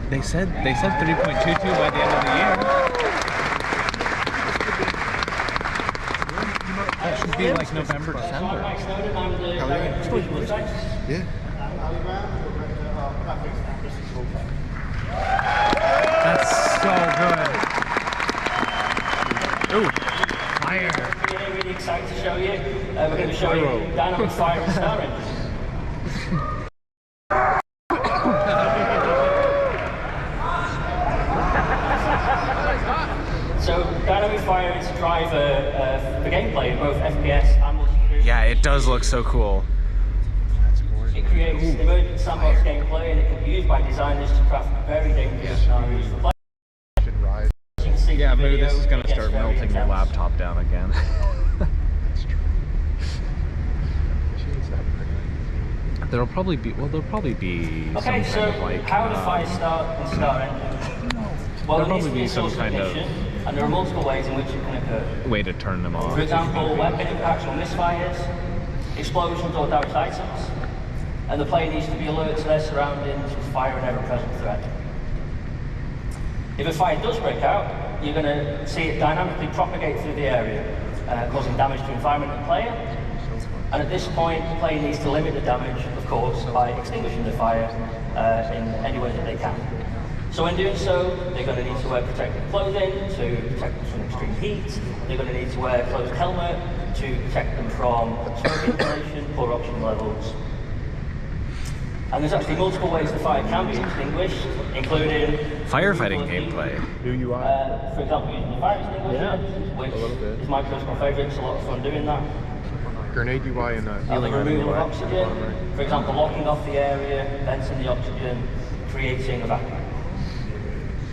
B: They said 3.22 by the end of the year. That should be like November, December.
N: Yeah.
B: That's so good. Ooh, fire.
O: Really excited to show you. We're going to show you dynamic fire and star engines. So dynamic fire is a driver for gameplay in both FPS and multiplayer.
B: Yeah, it does look so cool.
O: It creates emergent sandbox gameplay, and it can be used by designers to craft very dangerous scenarios for players.
B: Yeah, maybe this is going to start melting your laptop down again. There'll probably be some
O: okay, so
B: kind of like
O: how do fire start and star engines? Well,
B: there'll probably be some kind of
O: and there are multiple ways in which it can occur.
B: way to turn them off.
O: For example, weapon impacts or misfires, explosions or damaged items, and the player needs to be alert to their surroundings with fire and ever-present threat. If a fire does break out, you're going to see it dynamically propagate through the area, causing damage to environment and player. And at this point, the player needs to limit the damage, of course, by extinguishing the fire in any way that they can. So in doing so, they're going to need to wear protective clothing to protect them from extreme heat. They're going to need to wear a closed helmet to protect them from smoke inhalation, poor oxygen levels. And there's actually multiple ways the fire can be extinguished, including
B: firefighting gameplay.
O: For example, using the fire extinguisher, which is my personal favourite. It's a lot of fun doing that.
N: Grenade UI and
O: The
N: healing
O: removal of oxygen, for example, locking off the area, venting the oxygen, creating a vacuum.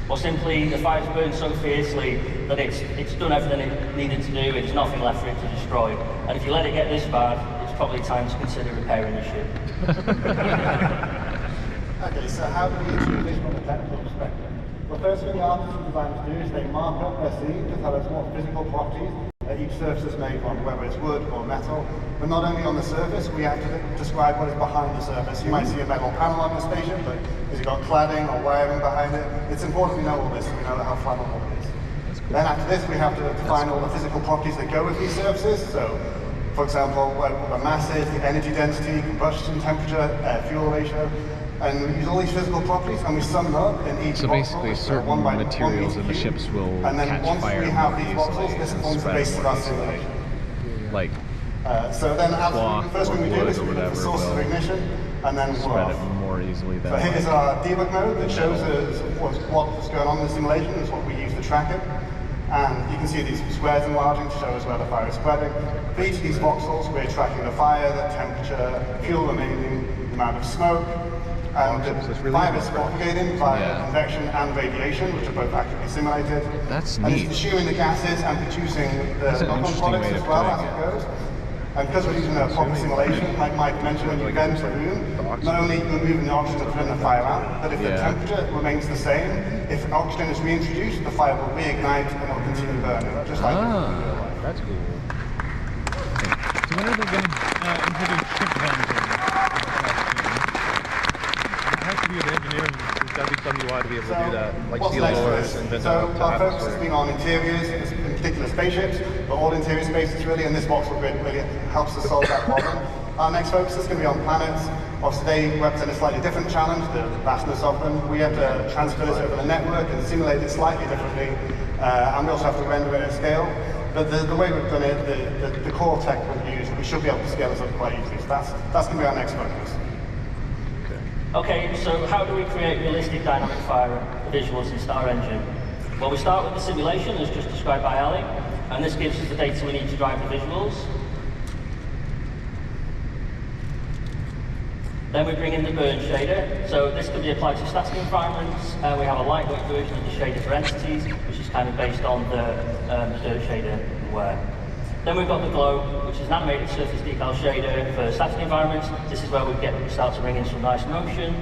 O: Or simply, the fire's burned so fiercely that it's done everything it needed to do, there's nothing left for it to destroy. And if you let it get this bad, it's probably time to consider repairing the ship.
P: Okay, so how do we achieve this from a technical perspective? The first thing the artists and designers do is they mark up their scene to tell us what physical properties each surface is made from, whether it's wood or metal. But not only on the surface, we have to describe what is behind the surface. You might see a metal panel on your station, but has it got cladding or wiring behind it? It's important we know all this so we know how flammable it is. Then after this, we have to define all the physical properties that go with these surfaces. So, for example, what the mass is, the energy density, combustion temperature, fuel ratio. And we use all these physical properties and we sum them up in each
B: So basically, certain materials in the ships will catch fire more easily and spread more easily. Like
P: so then
B: cloth
P: first
B: or
P: thing we do
B: wood
P: is
B: or
P: we look at
B: whatever
P: the source of
B: will
P: ignition and then
B: spread it more easily than
P: so here's our debug mode that shows us what's going on in the simulation. Is what we use to track it. And you can see these squares enlarging to show us where the fire is spreading. For each of these voxels, we're tracking the fire, the temperature, fuel remaining, the amount of smoke, and the fire is propagating via convection and radiation, which are both actively simulated.
B: That's
P: and
B: neat.
P: it's consuming the gases and producing the knock-on products as well as it goes. And because we're using a proper simulation, like Mike mentioned, when you vent the room, not only are you removing the oxygen to turn the fire out, but if the temperature remains the same, if oxygen is reintroduced, the fire will reignite and it will continue burning, just like in real life.
B: That's cool. So when are they going to introduce ship venting?
N: It has to be an engineering decision. gotta be some UI to be able to do that. Like
P: what's
N: seal
P: next for
N: doors
P: us?
N: and then
P: So our focus has been on interiors, in particular spaceships, but all interior spaces really, and this voxel grid really helps us solve that problem. Our next focus is going to be on planets. Obviously, they represent a slightly different challenge, the vastness of them. We have to transfer this over the network and simulate it slightly differently, and we also have to render it at scale. But the way we've done it, the core tech we've used, we should be able to scale this up quite easily. So that's going to be our next focus.
O: Okay, so how do we create realistic dynamic fire visuals in Star Engine? Well, we start with the simulation, as just described by Ali, and this gives us the data we need to drive the visuals. Then we bring in the burn shader. So this can be applied to static environments. We have a lightweight version of the shader for entities, which is kind of based on the dirt shader where. Then we've got the glow, which is an animated surface decal shader for static environments. This is where we start to bring in some nice motion.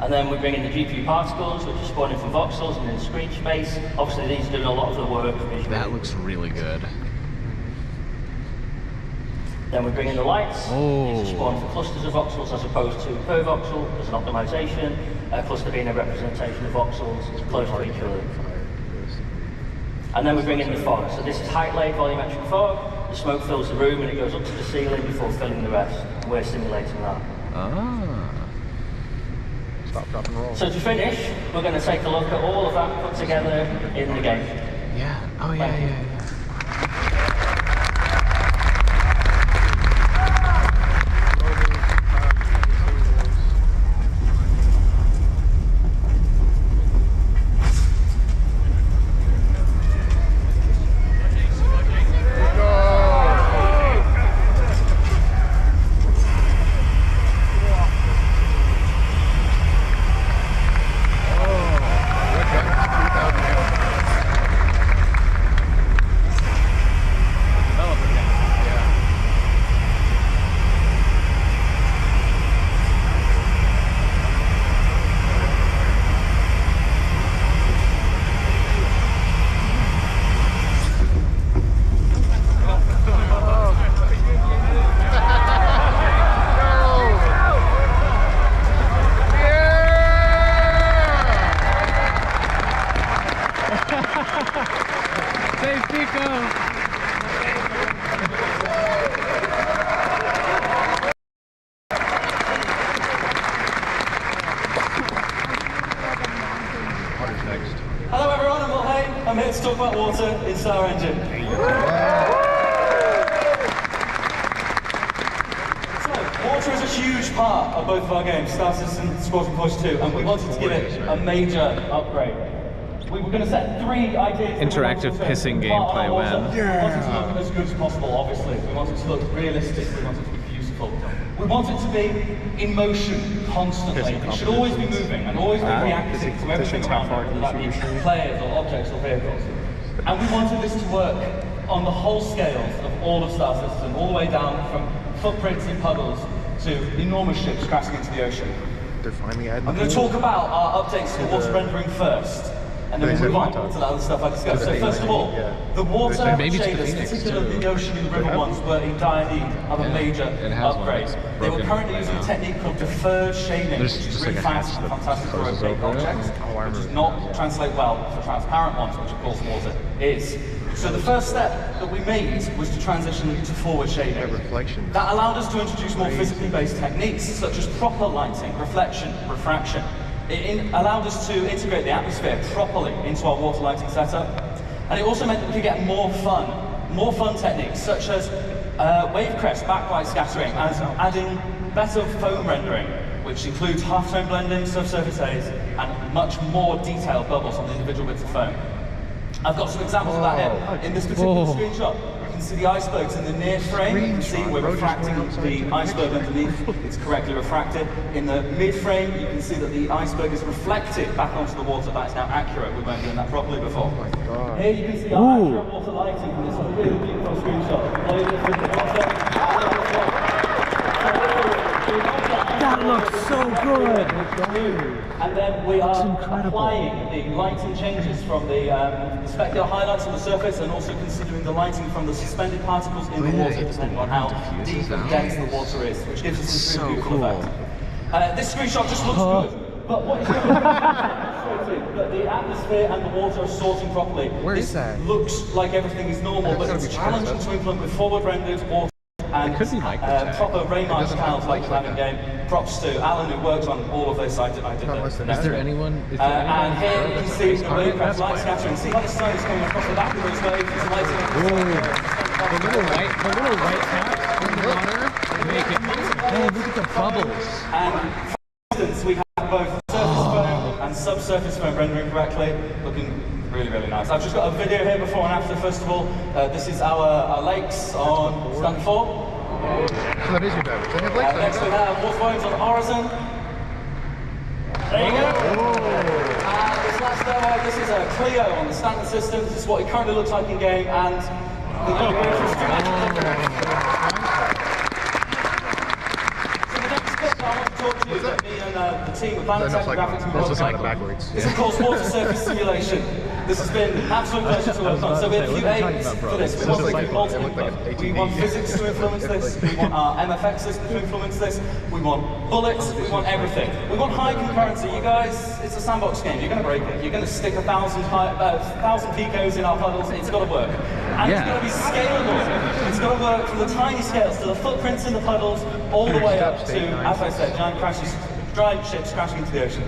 O: And then we bring in the GPU particles, which are spawning from voxels and in screen space. Obviously, these are doing a lot of the work visually.
B: That looks really good.
O: Then we bring in the lights. These are spawned for clusters of voxels as opposed to per voxel as an optimization. A cluster being a representation of voxels close to each other. And then we bring in the fog. So this is height-laid volumetric fog. The smoke fills the room and it goes up to the ceiling before filling the rest. We're simulating that.
N: Ah. Stop, drop, and roll.
O: So to finish, we're going to take a look at all of that put together in the game.
B: Yeah. Oh yeah, yeah.
K: Hello everyone, I'm Will Hay. I'm here to talk about water in Star Engine. So, water is a huge part of both of our games, Star Citizen and Squadron Push 2, and we wanted to give it a major upgrade. We were going to set 3 ideas.
B: Interactive pissing gameplay, man.
K: We wanted to look as good as possible, obviously. We wanted to look realistic, we wanted to be beautiful. We want it to be in motion constantly. It should always be moving and always be reacting to everything around it, whether that be players or objects or vehicles. And we wanted this to work on the whole scales of all of Star Citizen, all the way down from footprints in puddles to enormous ships crashing into the ocean.
N: They're finally adding.
K: I'm going to talk about our updates to water rendering first, and then we'll move on to the other stuff I discussed. So first of all, the water shaders, particularly the ocean and the river ones, were in dire need of a major upgrade. They were currently using a technique called deferred shading, which is really fast and fantastic for opaque objects, which does not translate well for transparent ones, which of course water is. So the first step that we made was to transition to forward shading. That allowed us to introduce more physically based techniques, such as proper lighting, reflection, refraction. It allowed us to integrate the atmosphere properly into our water lighting setup. And it also meant that we could get more fun techniques, such as wave crest backlight scattering, and adding better foam rendering, which includes halftone blending, subsurface haze, and much more detailed bubbles on the individual bits of foam. I've got some examples of that here. In this particular screenshot, you can see the icebergs in the near frame. You can see we're refracting the iceberg underneath. It's correctly refracted. In the mid frame, you can see that the iceberg is reflected back onto the water. That is now accurate. We weren't doing that properly before. Here you can see our accurate water lighting from this really beautiful screenshot.
B: That looks so good!
K: And then we are applying the lighting changes from the specular highlights on the surface, and also considering the lighting from the suspended particles in the water, depending on how deep and dense the water is, which gives us this really beautiful effect. This screenshot just looks good, but what is going to demonstrating that the atmosphere and the water are sorting properly.
N: Where is that?
K: Looks like everything is normal, but it's challenging to implement with forward rendered water and proper Raymarsh tiles like you have in game. Props to Alan who worked on all of this. I did
B: Is there anyone?
K: and here you can see the wavecraft light scattering. See how the sun is coming across the back of those waves. It's lighting.
B: The little white caps in the water make it. Oh, look at the bubbles.
K: And for instance, we have both surface foam and subsurface foam rendering correctly, looking really, really nice. I've just got a video here before and after. First of all, this is our lakes on Stand 4.
N: So that is your damage. They have lakes
K: Next we have water volumes on Horizon. There you go. This last demo, this is a Clio on the standard system. This is what it currently looks like in game, and the graphics talk to you that me and the team of Planet Tech Graphics we work
N: backwards.
K: It's of course water surface simulation. This has been an absolute pleasure to work on. So we have a few aims for this. We want multiple input. We want physics to influence this. We want our MFX system to influence this. We want bullets. We want everything. We want high concurrency. You guys, it's a sandbox game. You're going to break it. You're going to stick 1,000 picos in our puddles. It's got to work. And it's going to be scalable. It's got to work from the tiny scales to the footprints in the puddles all the way up to, as I said, giant ships crashing into the ocean.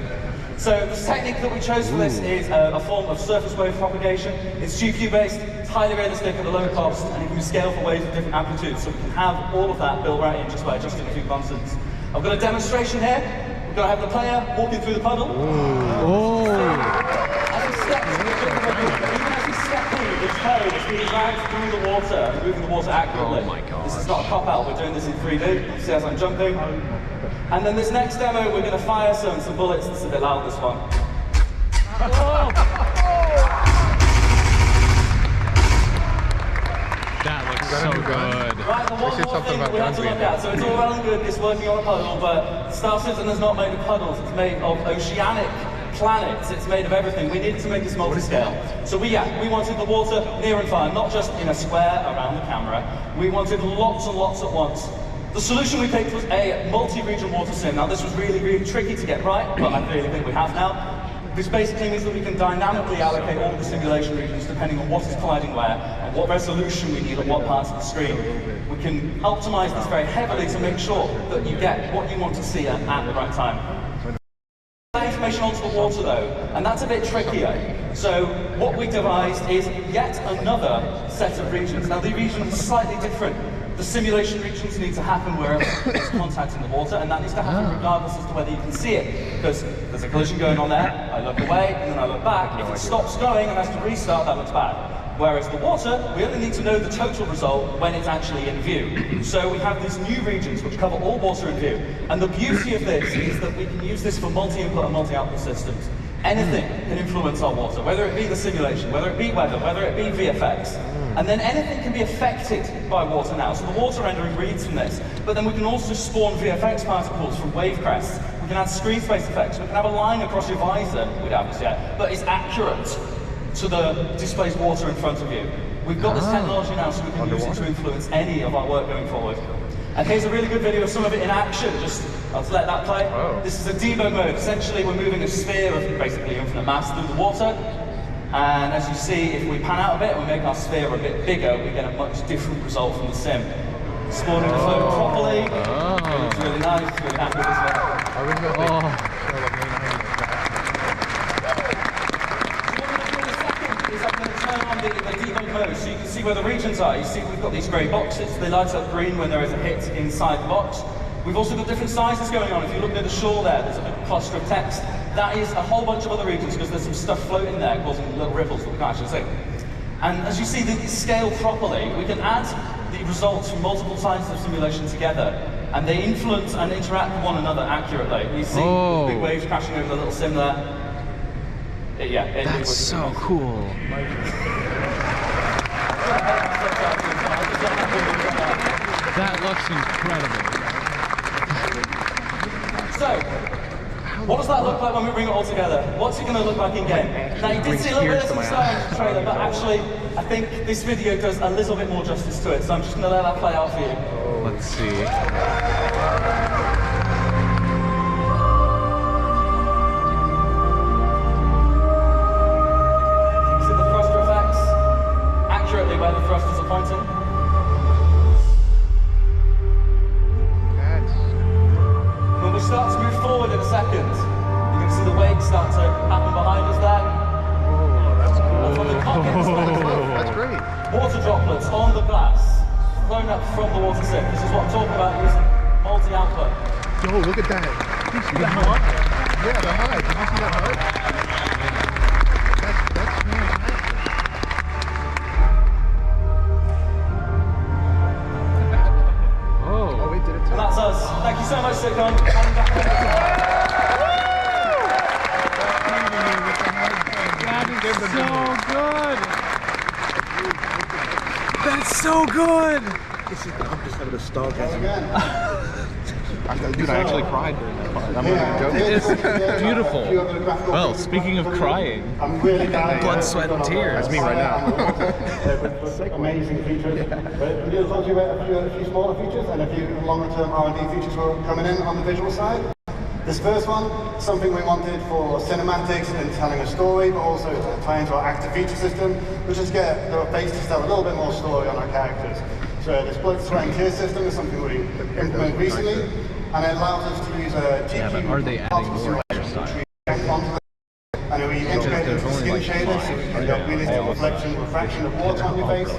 K: So the technique that we chose for this is a form of surface wave propagation. It's GPU based, it's highly realistic at a low cost, and it can be scaled for waves of different amplitudes. So we can have all of that built right in just by adjusting a few constants. I've got a demonstration here. We're going to have the player walking through the puddle. As he steps through, the code is being dragged through the water, moving the water accurately. Oh my God. This is not a cop-out, we're doing this in 3D. See as I'm jumping. And then this next demo, we're going to fire some bullets. It's a bit loud, this one.
B: That looks so good.
K: Right, the one more thing that we have to look at. So it's all well and good, this working on a puddle, but Star Citizen is not made of puddles. It's made of oceanic planets. It's made of everything. We needed to make this multi-scale. So we wanted the water near and far, not just in a square around the camera. We wanted lots and lots at once. The solution we picked was a multi-region water sim. Now this was really, really tricky to get right, but I really think we have now. This basically means that we can dynamically allocate all of the simulation regions depending on what is colliding where and what resolution we need on what parts of the screen. We can optimize this very heavily to make sure that you get what you want to see at the right time. Information onto the water though, and that's a bit trickier. So what we devised is yet another set of regions. Now the regions are slightly different. The simulation regions need to happen wherever it's contacting the water, and that needs to happen regardless as to whether you can see it. Because there's a collision going on there, I look away, and then I look back. If it stops going and has to restart, that looks bad. Whereas the water, we only need to know the total result when it's actually in view. So we have these new regions which cover all water in view. And the beauty of this is that we can use this for multi-input and multi-output systems. Anything can influence our water, whether it be the simulation, whether it be weather, whether it be VFX. And then anything can be affected by water now. So the water rendering reads from this. But then we can also spawn VFX particles from wave crests. We can add screen space effects. We can have a line across your visor, we don't have this yet, but it's accurate to the displaced water in front of you. We've got this technology now so we can use it to influence any of our work going forward. And here's a really good video of some of it in action. I'll just let that play. This is a debug mode. Essentially, we're moving a sphere of basically infinite mass through the water. And as you see, if we pan out a bit and we make our sphere a bit bigger, we get a much different result from the sim. Spawning the flow properly. It's really nice. Really happy with this one. The debug mode, so you can see where the regions are. You see we've got these grey boxes, they light up green when there is a hit inside the box. We've also got different sizes going on. If you look near the shore there's a big cluster of text. That is a whole bunch of other regions because there's some stuff floating there causing little ripples that we can't actually see. And as you see, these scale properly. We can add the results from multiple sizes of simulation together, and they influence and interact with one another accurately. You see the big waves crashing over the little sim there.
B: That's so cool. That looks incredible.
K: So, what does that look like when we bring it all together? What's it going to look like in game? Now, you did see a little bit of some style in the trailer, but actually, I think this video does a little bit more justice to it, so I'm just going to let that play out for you.
B: Let's see.
O: starting to happen behind us there. That's what the cockpit
N: That's great.
O: Water droplets on the glass, thrown up from the water sip. This is what I'm talking about using multi-output.
N: Yo, look at that. Did you see the HUD? Yeah, the HUD. Did you see that HUD? That's fantastic. Oh, we did it too.
O: That's us. Thank you so much, CitizenCon.
B: That's so good!
N: I'm just having a stargasm. Dude, I actually cried during that part. I'm not joking.
B: It is beautiful. Well, speaking of crying, blood, sweat, and tears.
N: That's me right now.
P: Amazing features. But we'll talk to you about a few smaller features and a few longer-term R&D features were coming in on the visual side. This first one, something we wanted for cinematics and telling a story, but also to tie into our active feature system, which is get the base to tell a little bit more story on our characters. So this blood, sweat, and tears system is something we implemented recently, and it allows us to use a GPU.
B: Yeah, but are they adding more exercise?
P: And we integrated the skin shaders, so we can get realistic refraction of water on your face.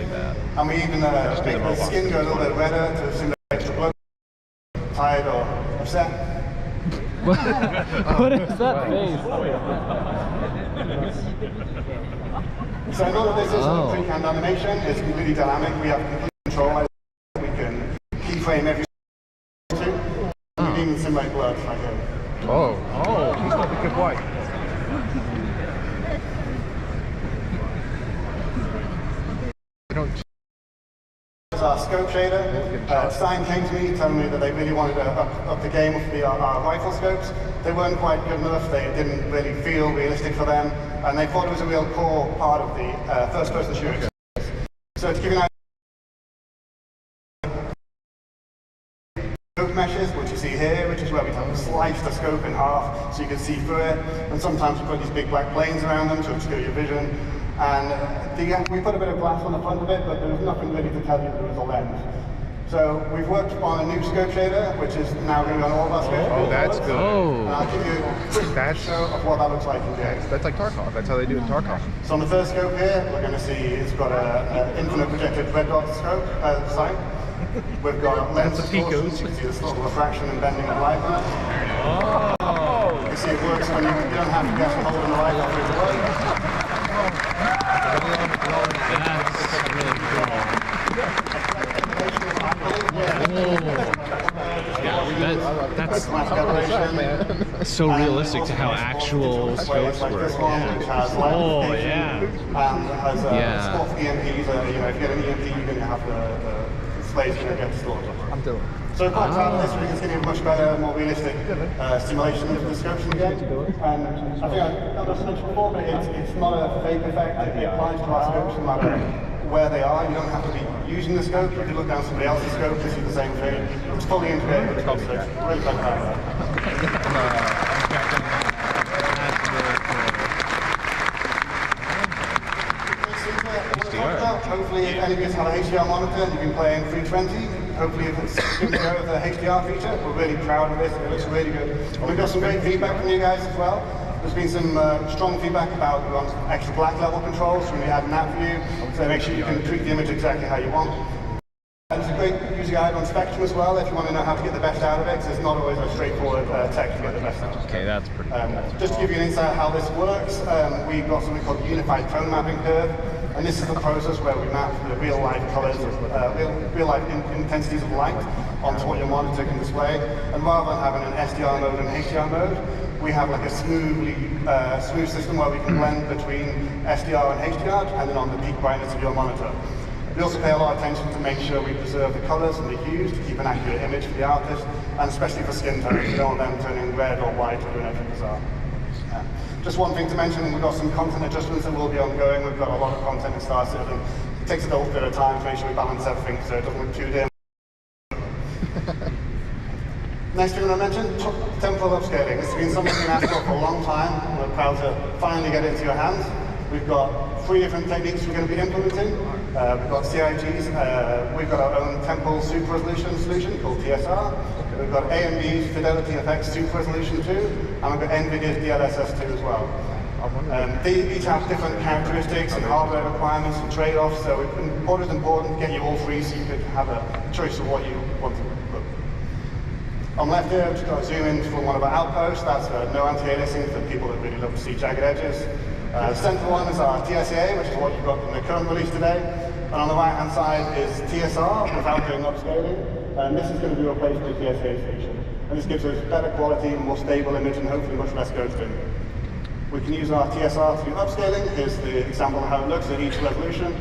P: And we even make the skin go a little bit redder to simulate extra blood, tired or upset.
B: What is that face?
P: So none of this is pre-canned animation, it's completely dynamic. We have complete control. We can keyframe every two. We can even simulate blood like that.
N: Oh, he's not a good boy.
P: Our scope shader. Stein came to me telling me that they really wanted to up the game of our rifle scopes. They weren't quite good enough, they didn't really feel realistic for them, and they thought it was a real core part of the first-person shooter. So to give you an idea, scope meshes, which you see here, which is where we can slice the scope in half so you can see through it, and sometimes we put these big black planes around them to obscure your vision. And we put a bit of glass on the front of it, but there was nothing really to tell you there was a lens. So we've worked on a new scope shader, which is now going to be on all of our scopes.
N: Oh, that's good.
P: And I'll give you a quick show of what that looks like in game.
N: That's like Tarkov. That's how they do it in Tarkov.
P: So on the first scope here, we're going to see it's got an infinite projected red dot scope sight. We've got lens distortions. You can see the sort of refraction and bending of light on it. Oh! You can see it works when you don't have to guess the hole in the light for it to work.
B: That's so realistic to how actual scopes work. Oh yeah.
P: Has spot for EMPs. If you get an EMP, you're going to have the displays going to get distorted.
N: I'm doing.
P: So quite proud of this, we can see a much better, more realistic simulation of the scopes in the game. And I think I've mentioned before, but it's not a fake effect. It applies to our scopes no matter where they are. You don't have to be using the scope. You can look down somebody else's scope and see the same thing. It's fully integrated with the scope, so it's really quite proud of that. Hopefully, if any of you have a HDR monitor, you can play in 320. Hopefully, if it's good to go with the HDR feature, we're really proud of this. It looks really good. And we've got some great feedback from you guys as well. There's been some strong feedback about we want extra black level controls, so we add that for you. So make sure you can treat the image exactly how you want. There's a great user guide on Spectrum as well if you want to know how to get the best out of it, because it's not always a straightforward text to get the best out of it.
B: Okay, that's pretty cool.
P: Just to give you an insight how this works, we've got something called Unified Tone Mapping Curve, and this is the process where we map the real-life colors, real-life intensities of light onto what your monitor can display. And rather than having an SDR mode and HDR mode, we have like a smooth system where we can blend between SDR and HDR, depending on the peak brightness of your monitor. We also pay a lot of attention to make sure we preserve the colors and the hues to keep an accurate image for the artist, and especially for skin tones. We don't want them turning red or white or doing anything bizarre. Just one thing to mention, we've got some content adjustments that will be ongoing. We've got a lot of content in Star Citizen. It takes a little bit of time to make sure we balance everything so it doesn't look too dim. Next thing I want to mention, temporal upscaling. This has been something we've been asked for a long time. We're proud to finally get it into your hands. We've got 3 different techniques we're going to be implementing. We've got CIGs, we've got our own temporal super resolution solution called TSR, We've got AMD's Fidelity FX Super Resolution 2, and we've got NVIDIA's DLSS 2 as well. They each have different characteristics and hardware requirements and trade-offs, so what is important to get you all three so you could have a choice of what you want to look. On the left here, I've just got to zoom in from one of our outposts. That's no anti-aliasing for people that really love to see jagged edges. The center one is our TSA, which is what you've got in the current release today. And on the right-hand side is TSR, without doing upscaling. And this is going to be replaced with the TSA station. And this gives us better quality, more stable image, and hopefully much less ghosting. We can use our TSR to do upscaling. Here's the example of how it looks at each resolution.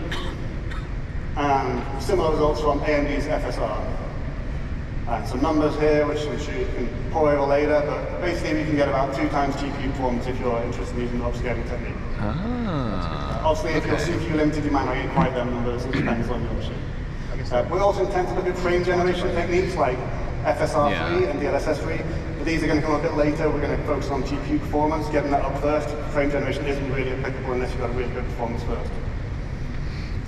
P: And similar results from AMD's FSR. And some numbers here, which I'm sure you can pour over later, but basically we can get about 2 times GPU performance if you're interested in using the upscaling technique. Obviously, if you're CPU limited, you might not get quite them numbers. It depends on your machine. We also intend to look at frame generation techniques like FSR3 and DLSS3. But these are going to come a bit later. We're going to focus on GPU performance, getting that up first. Frame generation isn't really applicable unless you've got a really good performance first.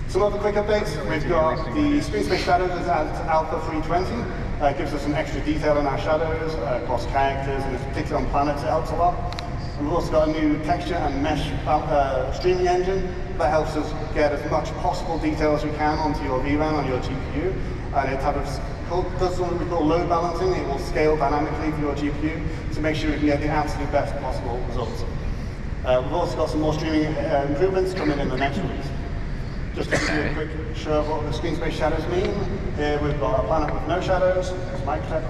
P: Some other quick updates. We've got the screen space shadows is at Alpha 320. It gives us some extra detail in our shadows across characters, and particularly on planets, it helps a lot. And we've also got a new texture and mesh streaming engine that helps us get as much possible detail as we can onto your VRAM on your GPU. And it does something we call load balancing. It will scale dynamically for your GPU to make sure we can get the absolute best possible results. We've also got some more streaming improvements coming in the next release. Just to give you a quick show of what the screen space shadows mean. Here we've got a planet with no shadows. It's Microtech.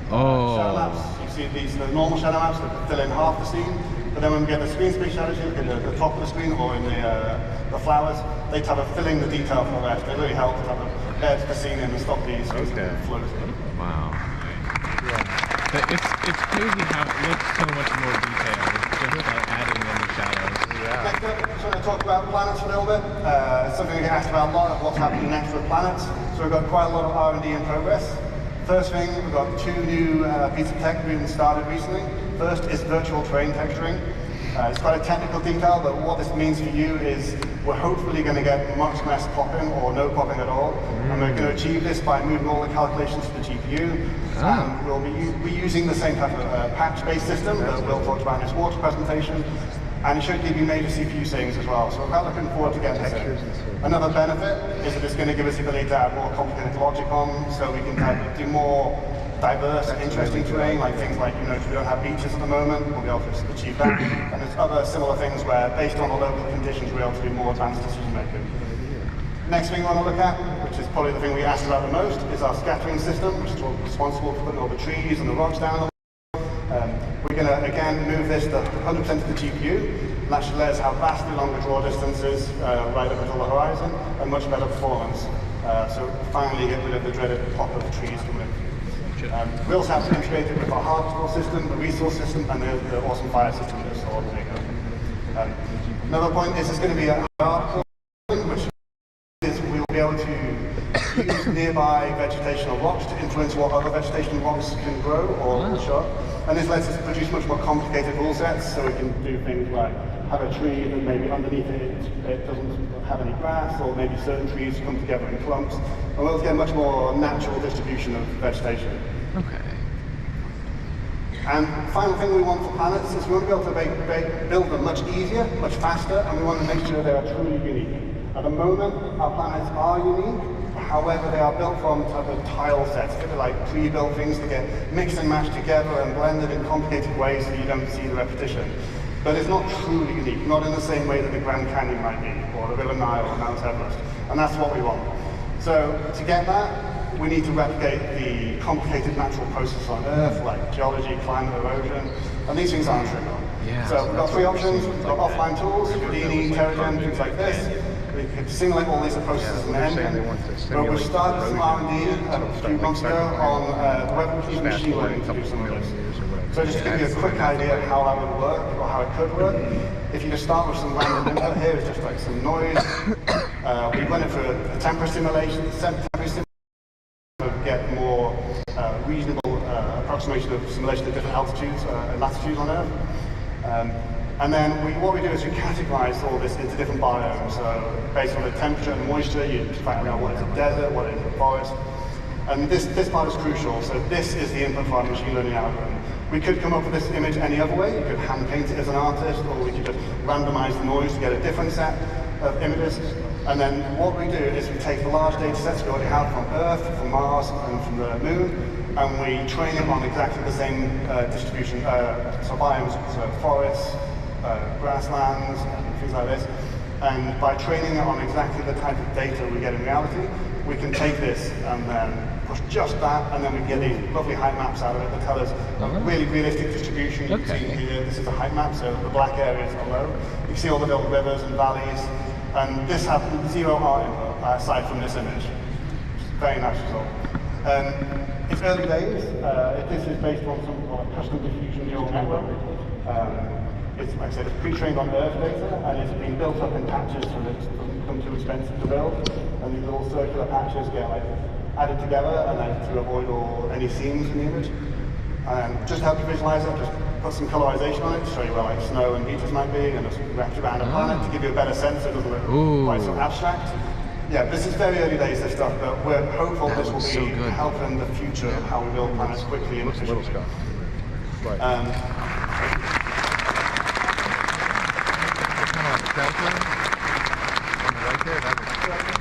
P: Shadow maps. You see these the normal shadow maps that fill in half the scene. But then when we get the screen space shadows, you look at the top of the screen or in the flowers, they have a filling the detail for the rest. They really help to have a edge the scene in and stop these floating.
B: Wow. It's crazy how it looks so much more detailed just by adding in the shadows.
P: Next up, I'm going to talk about planets a little bit. It's something we get asked about a lot of what's happening next with planets. So we've got quite a lot of R&D in progress. First thing, we've got 2 new pieces of tech being started recently. First is virtual terrain texturing. It's quite a technical detail, but what this means for you is we're hopefully going to get much less popping or no popping at all. And we're going to achieve this by moving all the calculations to the GPU. And we'll be using the same type of patch-based system that Will talked about in his water presentation. And it should give you major CPU savings as well. So we're quite looking forward to getting this in. Another benefit is that it's going to give us the ability to add more complicated logic on, so we can do more diverse and interesting terrain, like things like, if we don't have beaches at the moment, we'll be able to achieve that. And there's other similar things where, based on the local conditions, we're able to do more advanced decision making. Next thing we want to look at, which is probably the thing we asked about the most, is our scattering system, which is responsible for putting all the trees and the rocks down. We're going to, again, move this to 100% of the GPU, and that should let us have vastly longer draw distances right up until the horizon, and much better performance. So finally get rid of the dreaded pop of the trees coming in. We also have to integrate it with our harvestable system, the resource system, and the awesome fire system that's all taken. Another point is it's going to be a hard which is we'll be able to use nearby vegetational rocks to influence what other vegetational rocks can grow or show. And this lets us produce much more complicated rule sets, so we can do things like have a tree that maybe underneath it doesn't have any grass, or maybe certain trees come together in clumps. And we'll get a much more natural distribution of vegetation.
B: Okay.
P: And final thing we want for planets is we want to be able to build them much easier, much faster, and we want to make sure they are truly unique. At the moment, our planets are unique. However, they are built from type of tile sets, like pre-built things that get mixed and matched together and blended in complicated ways so you don't see the repetition. But it's not truly unique, not in the same way that the Grand Canyon might be, or the River Nile or Mount Everest. And that's what we want. So to get that, we need to replicate the complicated natural processes on Earth, like geology, climate, erosion, and these things aren't trivial. So we've got 3 options. We've got offline tools, Houdini, Terragen, things like this. We could simulate all these processes in the engine. But we started some R&D a few months ago on whether using machine learning to do some of this. So just to give you a quick idea of how that would work, or how it could work, if you just start with some random input here, it's just like some noise. We run it through a temperature simulation, to get more reasonable approximation of simulation of different altitudes and latitudes on Earth. And then what we do is we categorize all this into different biomes. So based on the temperature and moisture, you find out what is a desert, what is a forest. And this part is crucial. So this is the input for our machine learning algorithm. We could come up with this image any other way. You could hand paint it as an artist, or we could just randomize the noise to get a different set of images. And then what we do is we take the large data sets we already have from Earth, from Mars, and from the Moon, and we train them on exactly the same distribution, so biomes, so forests, grasslands, and things like this. And by training it on exactly the type of data we get in reality, we can take this and then push just that, and then we get these lovely height maps out of it that tell us a really realistic distribution. You can see here, this is a height map, so the black areas are low. You can see all the little rivers and valleys, and this has 0 art input aside from this image. Very nice result. It's early days. This is based on something called a custom diffusion neural network. It's, like I said, it's pre-trained on Earth data, and it's been built up in patches so that it doesn't become too expensive to build. And these little circular patches get added together, and then to avoid any seams in the image. Just to help you visualize it, just put some colorization on it to show you where snow and beaches might be, and just wrapped around a planet to give you a better sense so it doesn't look quite so abstract. Yeah, this is very early days, this stuff, but we're hopeful this will be helping the future of how we build planets quickly and efficiently. The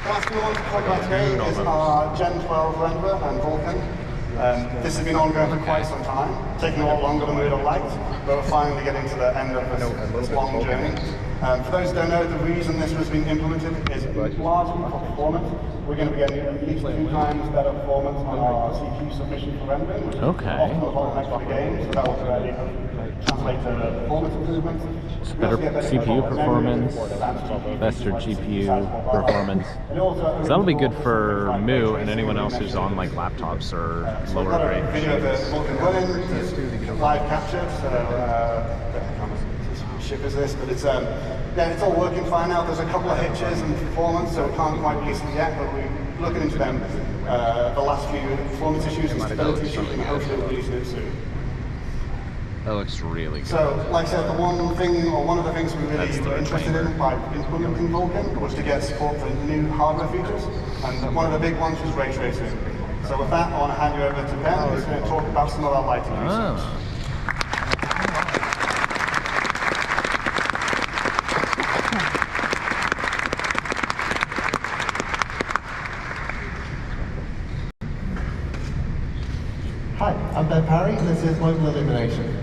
P: last thing I want to talk about today is our Gen 12 renderer and Vulkan. This has been ongoing for quite some time, taking a lot longer than we would have liked, but we're finally getting to the end of this long journey. For those who don't know, the reason this was being implemented is largely for performance. We're going to be getting at least 2 times better performance on our CPU submission for rendering, which is often the bottleneck for the game, so that will translate to performance improvements.
B: Better CPU performance, faster GPU performance. So that'll be good for Moo and anyone else who's on like laptops or lower grade machines.
P: Live capture, ship is this, but it's it's all working fine now. There's a couple of hitches in performance, so we can't quite release them yet, but we're looking into them. The last few performance issues and stability issues, and hopefully we'll release it soon.
B: That looks really good.
P: So, like I said, one of the things we really were interested in by implementing Vulkan was to get support for new hardware features, and one of the big ones was ray tracing. So with that, I want to hand you over to Ben, who's going to talk about some of our lighting research.
Q: Hi, I'm Ben Parry, and this is Mobile Illumination.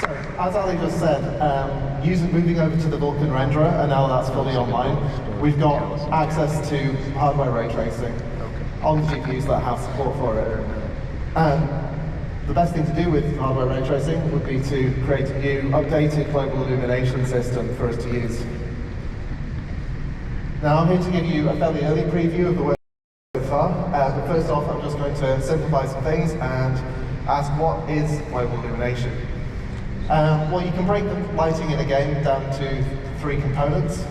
Q: So, as Ali just said, moving over to the Vulkan renderer, and now that's fully online, we've got access to hardware ray tracing on GPUs that have support for it. The best thing to do with hardware ray tracing would be to create a new, updated global illumination system for us to use. Now I'm here to give you a fairly early preview of the work so far, but first off I'm just going to simplify some things and ask what is global illumination. Well, you can break the lighting in a game down to 3 components.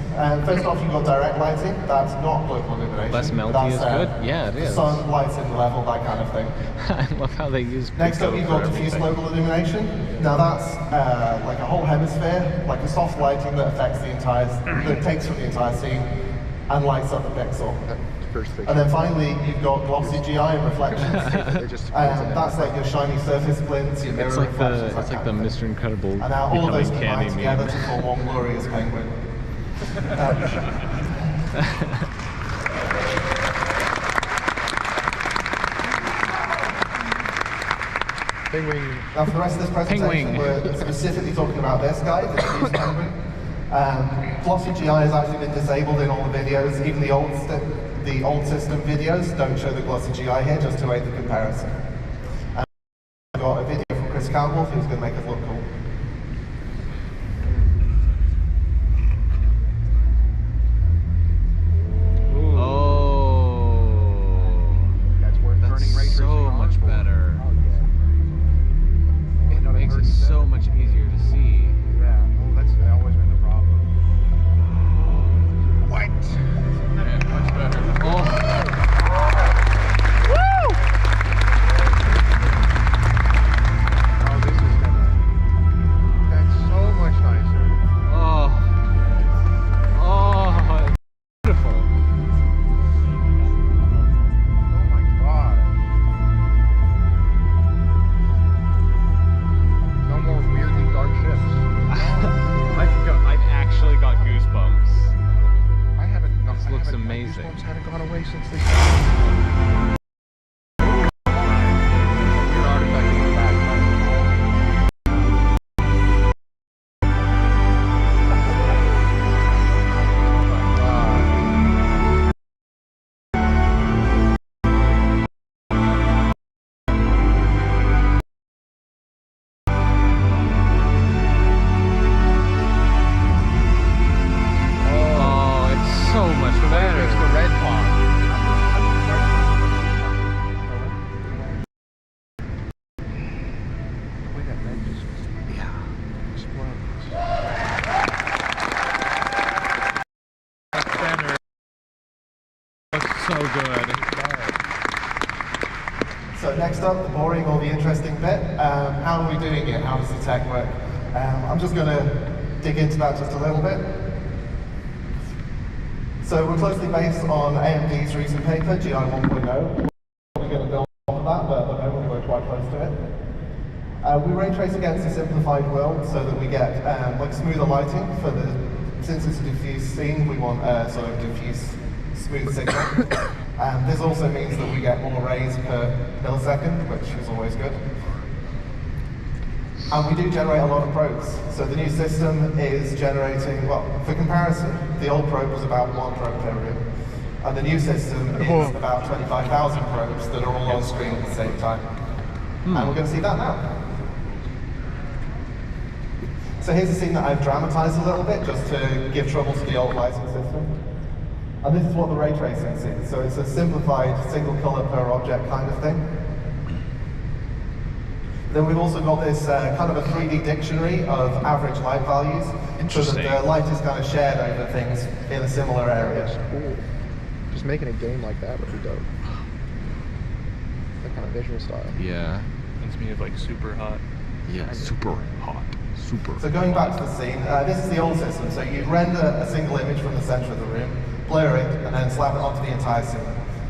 Q: First off, you've got direct lighting. That's not global illumination.
B: Less melty is good? Yeah, it is.
Q: Sun, lights in the level, that kind of thing.
B: I love how they use
Q: Next up, you've got diffuse global illumination. Now that's like a whole hemisphere, like a soft lighting that affects the entire, that takes from the entire scene and lights up the pixel. And then finally, you've got glossy GI and reflections. That's like your shiny surface glints, your mirror reflections.
B: It's like the Mr. Incredible
Q: and now all of those
B: becoming
Q: combine
B: candy
Q: together
B: meme.
Q: to form one glorious penguin.
N: Penguin.
Q: Now for the rest of this presentation, we're specifically talking about this guy, the diffuse penguin. Glossy GI has actually been disabled in all the videos, even the old system videos don't show the glossy GI here, just to aid the comparison. I've got a video from Chris Campbell who's going to make us look cool.
N: That's worth burning ray tracing
B: so much better. It makes it so much easier to see.
N: Yeah, that's always been the problem.
B: What? Yeah, much better. Oh. good.
Q: So next up, the boring or the interesting bit. How are we doing it? How does the tech work? I'm just going to dig into that just a little bit. So we're closely based on AMD's recent paper, GI 1.0. We're going to build on that, but at the moment we're quite close to it. We ray trace against a simplified world so that we get like smoother lighting for the, since it's a diffuse scene, we want sort of diffuse, smooth signal. This also means that we get more rays per millisecond, which is always good. And we do generate a lot of probes. So the new system is generating, well, for comparison, the old probe was about 1 probe per room. And the new system is about 25,000 probes that are all on screen at the same time. And we're going to see that now. So here's a scene that I've dramatized a little bit just to give trouble to the old lighting system. And this is what the ray tracing sees. So it's a simplified single color per object kind of thing. Then we've also got this kind of a 3D dictionary of average light values. So that the light is kind of shared over things in a similar area.
N: Cool. Just making a game like that would be dope. That kind of visual style.
B: Yeah. Reminds me of like Super Hot. Yeah, Super Hot. Super.
Q: So going back to the scene, this is the old system. So you'd render a single image from the center of the room, blur it, and then slap it onto the entire scene.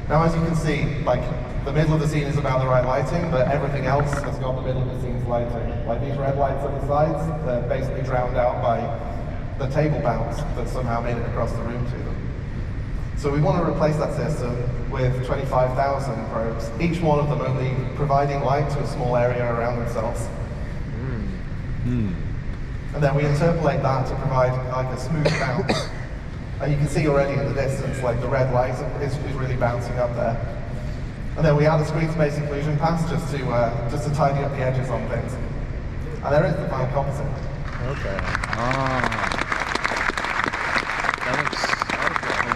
Q: Now as you can see, like the middle of the scene is about the right lighting, but everything else has got the middle of the scene's lighting. Like these red lights on the sides, they're basically drowned out by the table bounce that somehow made it across the room to them. So we want to replace that system with 25,000 probes, each one of them only providing light to a small area around themselves. And then we interpolate that to provide like a smooth bounce. And you can see already in the distance, like the red light is really bouncing up there. And then we add a screen space occlusion pass just to tidy up the edges on things. And there is the final composite.
N: Okay.
B: That looks a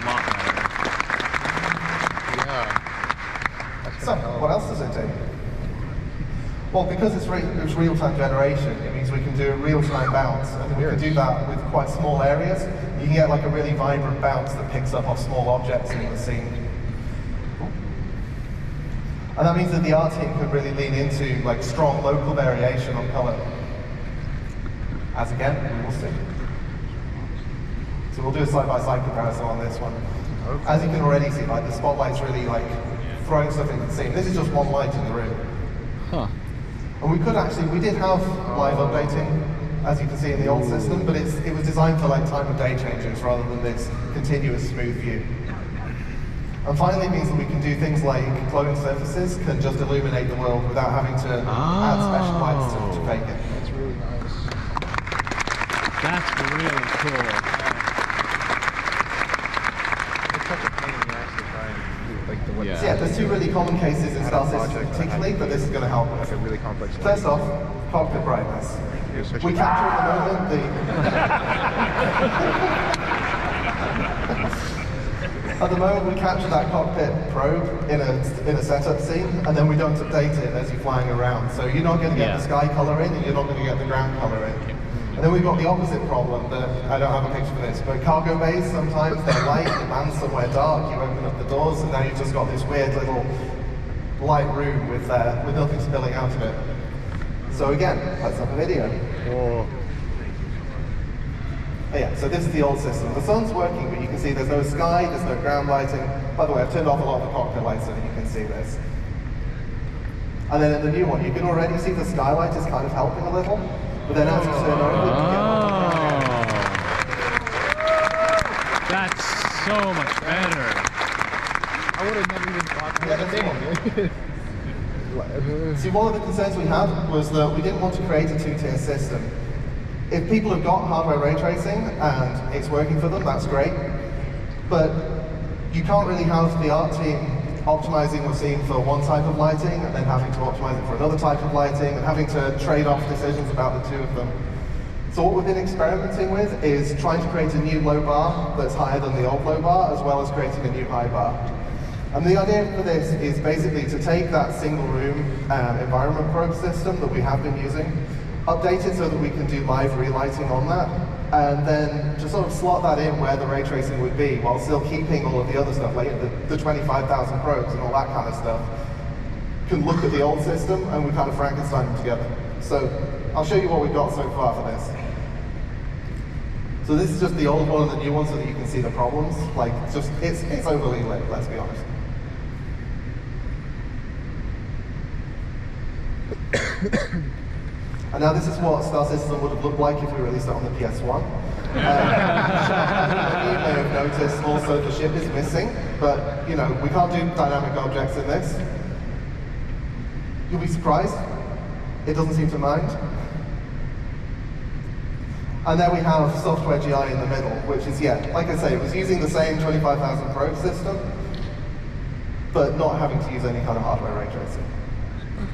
B: lot better.
N: Yeah.
Q: So, what else does it do? Well, because it's real-time generation, it means we can do a real-time bounce, and we can do that with quite small areas. You can get like a really vibrant bounce that picks up off small objects in the scene. And that means that the art team can really lean into like strong local variation on color. As again, we will see. So we'll do a side-by-side comparison on this one. As you can already see, like the spotlight's really like throwing stuff into the scene. This is just one light in the room.
B: Huh.
Q: And we did have live updating, as you can see in the old system, but it was designed for like time of day changes rather than this continuous smooth view. And finally, it means that we can do things like glowing surfaces can just illuminate the world without having to add special lights to fake it.
N: That's really nice.
B: That's really cool.
N: It's such a pain in the ass to try and do like the way.
Q: So yeah, there's two really common cases in Star Citizen particularly, but this is going to help us.
N: Like a really complex.
Q: First off, cockpit brightness. We capture at the moment At the moment, we capture that cockpit probe in a setup scene, and then we don't update it as you're flying around. So you're not going to get the sky color in, and you're not going to get the ground color in. And then we've got the opposite problem that I don't have a picture for this, but cargo bays, sometimes they're light, the man's somewhere dark, you open up the doors, and now you've just got this weird little light room with nothing spilling out of it. So again, let's have a video. Oh yeah, so this is the old system. The sun's working, but you can see there's no sky, there's no ground lighting. By the way, I've turned off a lot of the cockpit lights so that you can see this. And then in the new one, you can already see the skylight is kind of helping a little, but then as you turn over, you get
B: That's so much better.
N: I would have never even thought of
Q: that. See, one of the concerns we had was that we didn't want to create a two-tier system. If people have got hardware ray tracing and it's working for them, that's great. But you can't really have the art team optimizing the scene for one type of lighting and then having to optimize it for another type of lighting and having to trade off decisions about the two of them. So what we've been experimenting with is trying to create a new low bar that's higher than the old low bar, as well as creating a new high bar. And the idea for this is basically to take that single room environment probe system that we have been using, update it so that we can do live relighting on that, and then to sort of slot that in where the ray tracing would be while still keeping all of the other stuff, like the 25,000 probes and all that kind of stuff, can look at the old system and we kind of Frankenstein them together. So I'll show you what we've got so far for this. So this is just the old one and the new one so that you can see the problems. Like, just, it's overly lit, let's be honest. And now this is what Star Citizen would have looked like if we released it on the PS1. You may have noticed also the ship is missing, but you know, we can't do dynamic objects in this. You'll be surprised, it doesn't seem to mind. And then we have software GI in the middle, which is, yeah, like I say, it was using the same 25,000 probe system, but not having to use any kind of hardware ray tracing.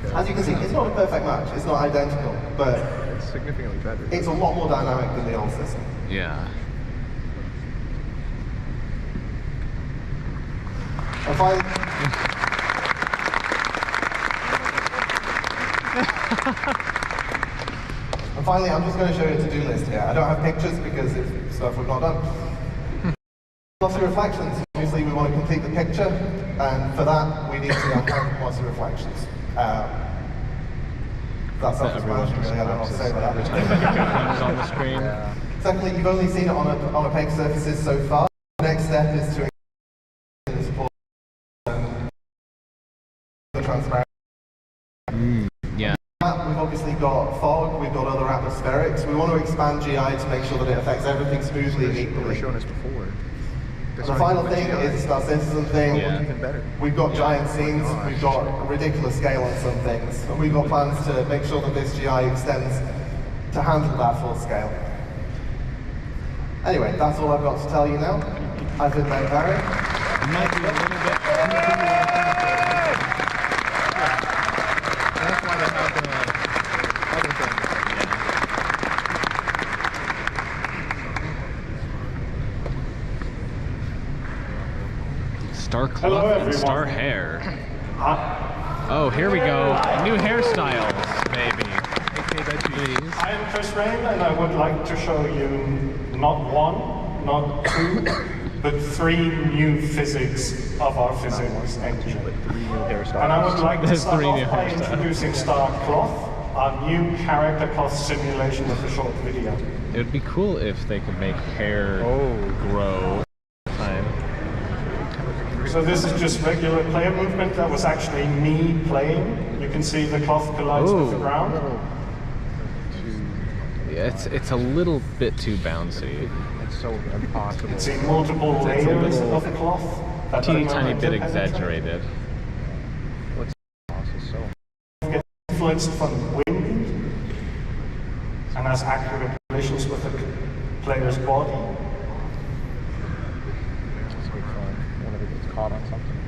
Q: Okay. As you can see, it's not a perfect match, it's not identical, but
N: it's significantly better.
Q: It's a lot more dynamic than the old system.
B: Yeah.
Q: And finally, I'm just going to show you a to-do list here. I don't have pictures because it's stuff we've not done. Glossy reflections. Obviously, we want to complete the picture, and for that, we need to have glossy reflections. That's self-explanatory, really. I don't know what to say about that.
B: On the screen.
Q: Yeah. Secondly, you've only seen it on opaque surfaces so far. The next step is to support the transparent.
B: Yeah.
Q: We've obviously got fog, we've got other atmospherics. We want to expand GI to make sure that it affects everything smoothly and equally.
N: We've shown us before.
Q: The final thing is the Star Citizen thing.
N: Yeah. Even better.
Q: We've got giant scenes, we've got a ridiculous scale on some things, and we've got plans to make sure that this GI extends to handle that full scale. Anyway, that's all I've got to tell you now. I've been Ben Barry.
B: Might be a little bit.
N: That's why they have the other things.
B: Star cloth and star hair. Oh, here we go. New hairstyles, maybe.
K: I am Chris Rain, and I would like to show you not one, not two, but 3 new physics of our physics engine. And I would like to start off by introducing Star Cloth, our new character cloth simulation of the short video.
B: It would be cool if they could make hair grow.
K: So this is just regular player movement. That was actually me playing. You can see the cloth collides with the ground.
B: Yeah, it's a little bit too bouncy.
N: It's so impossible.
K: You can see multiple layers of cloth.
B: Teeny tiny bit exaggerated.
K: Get influenced from wind and has accurate collisions with the player's body.
N: Caught on something.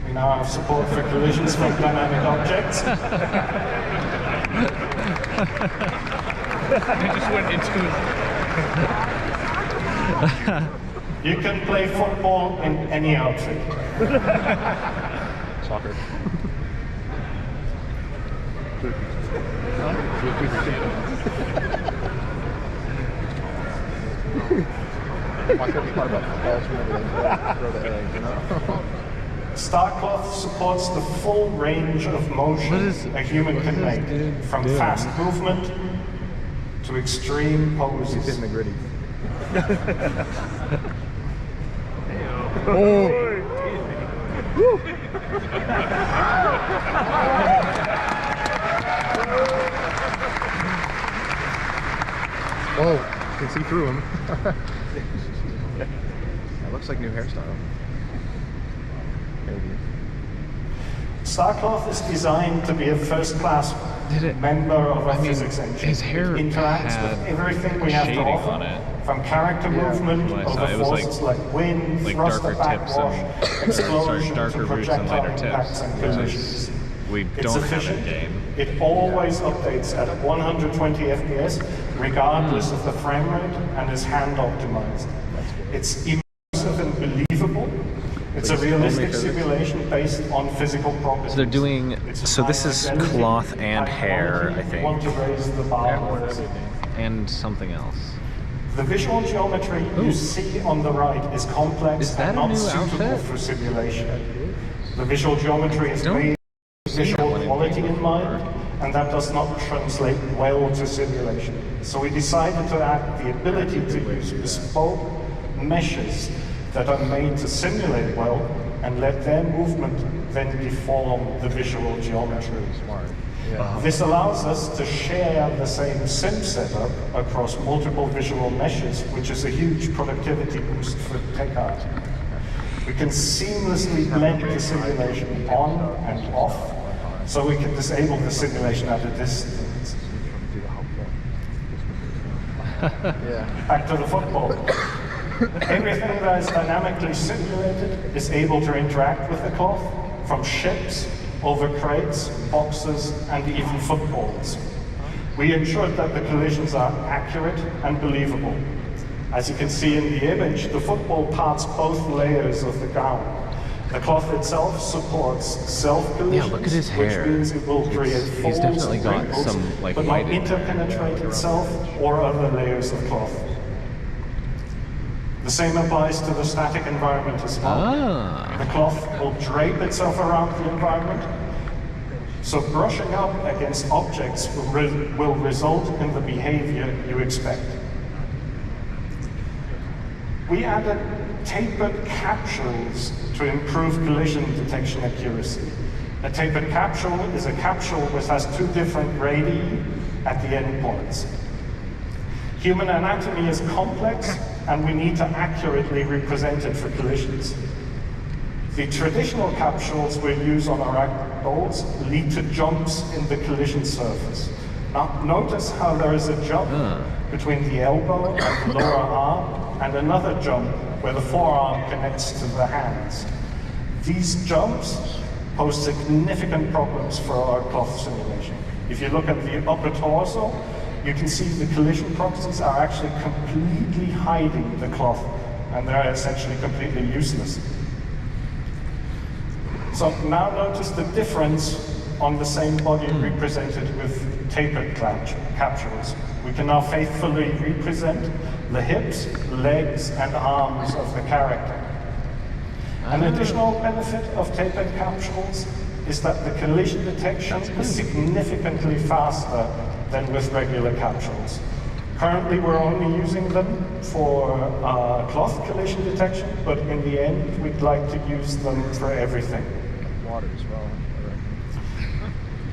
K: We now have support for collisions from dynamic objects.
B: They just went into it.
K: You can play football in any outfit.
N: Soccer.
K: Starcloth supports the full range of motion a human can make, from fast movement to extreme poses.
N: He's in the gritty. Whoa, you can see through him. That looks like new hairstyle. Maybe.
K: Starcloth is designed to be a first-class member of our physics engine.
B: His hair
K: it interacts with everything we have to offer, from character movement over forces like wind, thruster backwash, explosions, and projectile impacts and collisions.
B: We
K: It's
B: don't have
K: efficient.
B: a game.
K: It always updates at 120 FPS, regardless of the frame rate, and is hand optimized. It's immersive and believable. It's a realistic simulation based on physical properties.
B: So they're doing, so this is cloth and hair, I think.
K: Want to raise the bar
B: and something else.
K: The visual geometry you see on the right is complex and not suitable for simulation. The visual geometry is made with visual quality in mind, and that does not translate well to simulation. So we decided to add the ability to use bespoke meshes that are made to simulate well and let their movement then deform the visual geometry. This allows us to share the same sim setup across multiple visual meshes, which is a huge productivity boost for tech art. We can seamlessly blend the simulation on and off, so we can disable the simulation at a distance. Back to the football. Everything that is dynamically simulated is able to interact with the cloth, from ships, over crates, boxes, and even footballs. We ensured that the collisions are accurate and believable. As you can see in the image, the football parts both layers of the ground. The cloth itself supports self-collisions,
B: look at his hair.
K: which means it will create folds
B: definitely
K: and
B: got
K: wrinkles,
B: some, like,
K: but
B: white
K: not
B: in there.
K: interpenetrate itself or other layers of cloth. The same applies to the static environment as well. The cloth will drape itself around the environment, so brushing up against objects will result in the behavior you expect. We added tapered capsules to improve collision detection accuracy. A tapered capsule is a capsule which has two different radii at the endpoints. Human anatomy is complex, and we need to accurately represent it for collisions. The traditional capsules we use on our bolts lead to jumps in the collision surface. Now, notice how there is a jump between the elbow and the lower arm, and another jump where the forearm connects to the hands. These jumps pose significant problems for our cloth simulation. If you look at the upper torso, you can see the collision proxies are actually completely hiding the cloth, and they're essentially completely useless. So now notice the difference on the same body represented with tapered capsules. We can now faithfully represent the hips, legs, and arms of the character. An additional benefit of tapered capsules is that the collision detection is significantly faster than with regular capsules. Currently, we're only using them for cloth collision detection, but in the end, we'd like to use them for everything.
N: Water as well.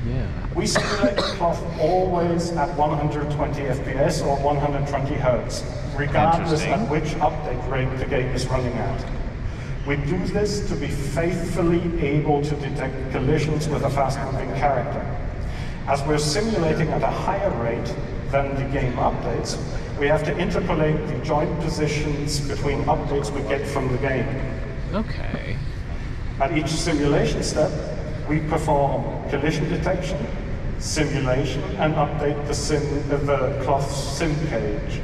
B: Yeah.
K: We simulate the cloth always at 120 FPS or 120 Hertz, regardless at which update rate the game is running at. We do this to be faithfully able to detect collisions with a fast-moving character. As we're simulating at a higher rate than the game updates, we have to interpolate the joint positions between updates we get from the game.
B: Okay.
K: At each simulation step, we perform collision detection, simulation, and update the cloth sim cage.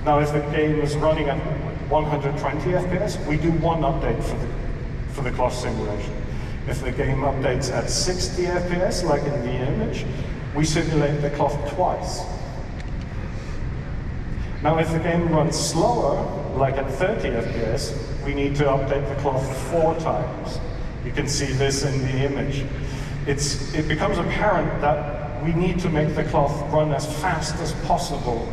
K: Now, if the game is running at 120 FPS, we do one update for the cloth simulation. If the game updates at 60 FPS, like in the image, we simulate the cloth twice. Now, if the game runs slower, like at 30 FPS, we need to update the cloth 4 times. You can see this in the image. It becomes apparent that we need to make the cloth run as fast as possible,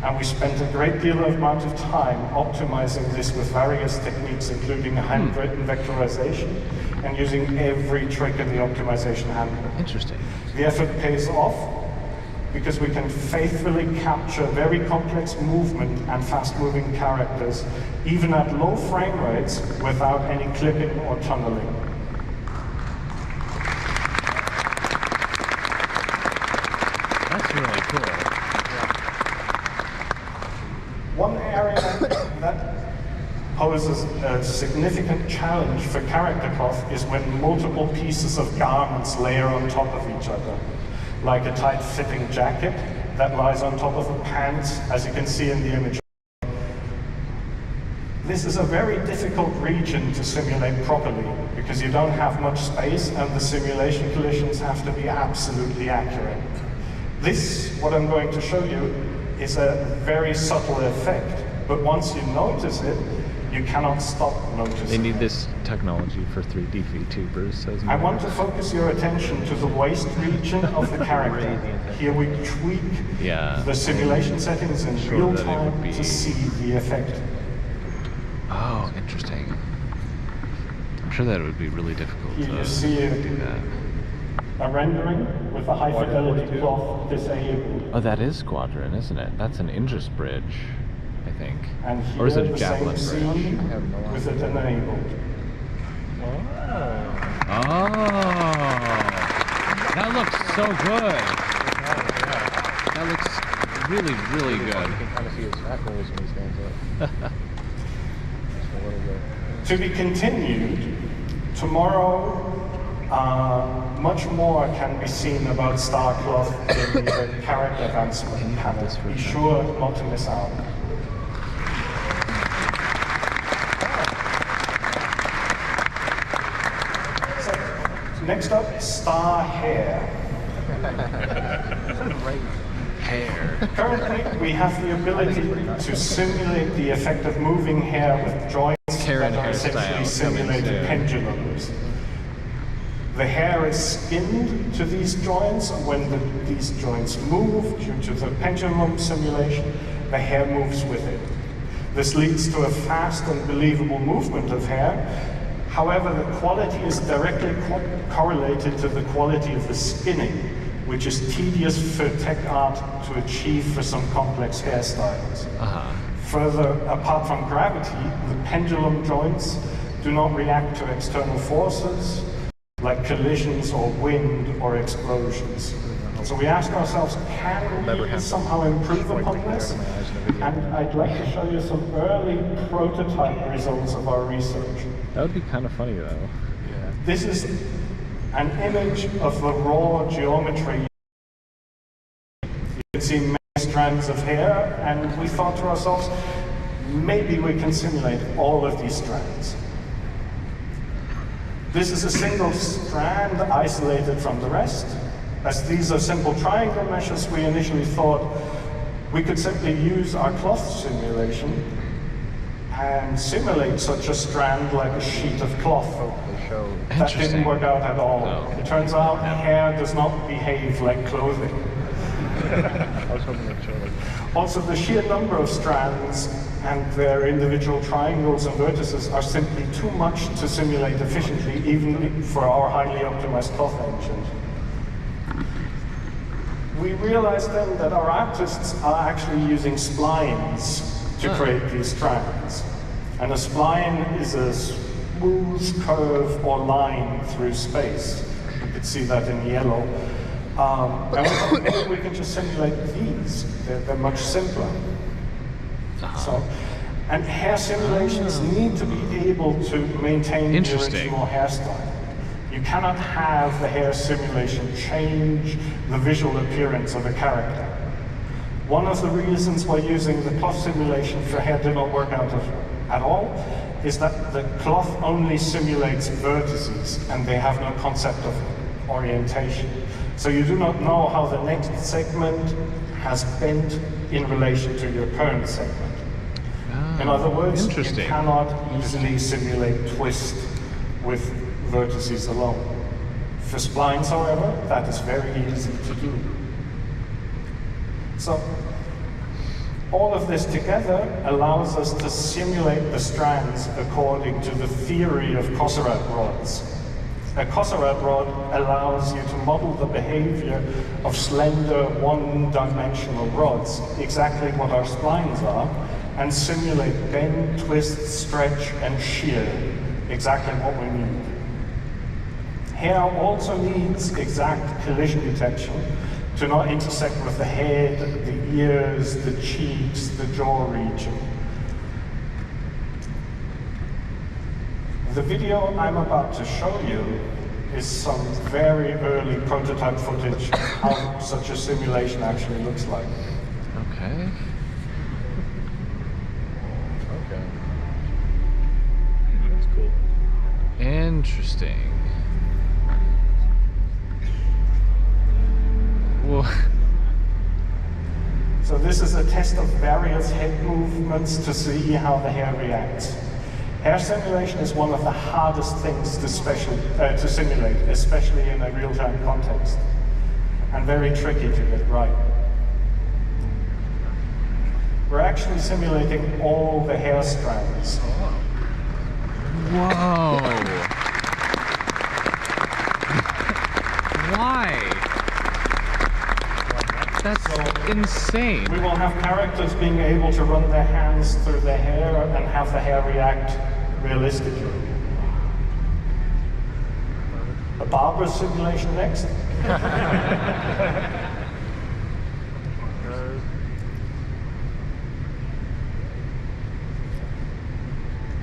K: and we spent a great deal of amount of time optimizing this with various techniques, including handwritten vectorization and using every trick in the optimization handbook.
B: Interesting.
K: The effort pays off because we can faithfully capture very complex movement and fast-moving characters, even at low frame rates, without any clipping or tunneling.
B: That's really cool.
K: One area that poses a significant challenge for character cloth is when multiple pieces of garments layer on top of each other, like a tight-fitting jacket that lies on top of the pants, as you can see in the image. This is a very difficult region to simulate properly because you don't have much space and the simulation collisions have to be absolutely accurate. This, what I'm going to show you, is a very subtle effect, but once you notice it, you cannot stop noticing.
B: They need this technology for 3D VTubers, says
K: I want to focus your attention to the waist region of the character. Here we tweak the simulation settings in real time to see the effect.
B: Oh, interesting. I'm sure that it would be really difficult
K: Here you
B: to
K: see
B: do that.
K: a rendering with a high fidelity cloth disabled.
B: Oh, that is Squadron, isn't it? That's an Injus bridge, I think.
K: And here
B: Or is it a
K: the
B: Javelin
K: same
B: bridge?
K: scene with it enabled.
B: Oh, that looks so good. That looks really, really good.
N: You can kind of see his echoes when he stands up.
K: To be continued, tomorrow much more can be seen about Starcloth in the character advancement panel. Be sure not to miss out. So, next up, Star Hair.
B: Hair.
K: Currently, we have the ability to simulate the effect of moving hair with joints that are essentially simulated pendulums. The hair is skinned to these joints, and when these joints move due to the pendulum simulation, the hair moves with it. This leads to a fast and believable movement of hair. However, the quality is directly correlated to the quality of the skinning, which is tedious for tech art to achieve for some complex hairstyles. Further, apart from gravity, the pendulum joints do not react to external forces, like collisions or wind or explosions. So we ask ourselves, can we somehow improve upon this? And I'd like to show you some early prototype results of our research.
B: That would be kind of funny, though.
K: This is an image of the raw geometry. You can see many strands of hair, and we thought to ourselves, maybe we can simulate all of these strands. This is a single strand isolated from the rest. As these are simple triangle meshes, we initially thought we could simply use our cloth simulation and simulate such a strand like a sheet of cloth. That didn't work out at all. It turns out hair does not behave like clothing.
N: I was hoping to show it.
K: Also, the sheer number of strands and their individual triangles and vertices are simply too much to simulate efficiently, even for our highly optimized cloth engine. We realized then that our artists are actually using splines to create these strands. And a spline is a smooth curve or line through space. You can see that in yellow. And we can just simulate these. They're much simpler. And hair simulations need to be able to maintain the original hairstyle. You cannot have the hair simulation change the visual appearance of a character. One of the reasons why using the cloth simulation for hair did not work out at all is that the cloth only simulates vertices and they have no concept of orientation. So you do not know how the next segment has bent in relation to your current segment. In other words, you cannot easily simulate twist with vertices alone. For splines, however, that is very easy to do. So, all of this together allows us to simulate the strands according to the theory of Cosserat rods. A Cosserat rod allows you to model the behavior of slender, one-dimensional rods, exactly what our splines are, and simulate bend, twist, stretch, and shear, exactly what we need. Hair also needs exact collision detection to not intersect with the head, the ears, the cheeks, the jaw region. The video I'm about to show you is some very early prototype footage of how such a simulation actually looks like.
B: Okay. cool. Interesting. Whoa.
K: So this is a test of various head movements to see how the hair reacts. Hair simulation is one of the hardest things to simulate, especially in a real-time context, and very tricky to get right. We're actually simulating all the hair strands.
B: Whoa! Why? That's insane.
K: We will have characters being able to run their hands through their hair and have the hair react realistically. A barber simulation next.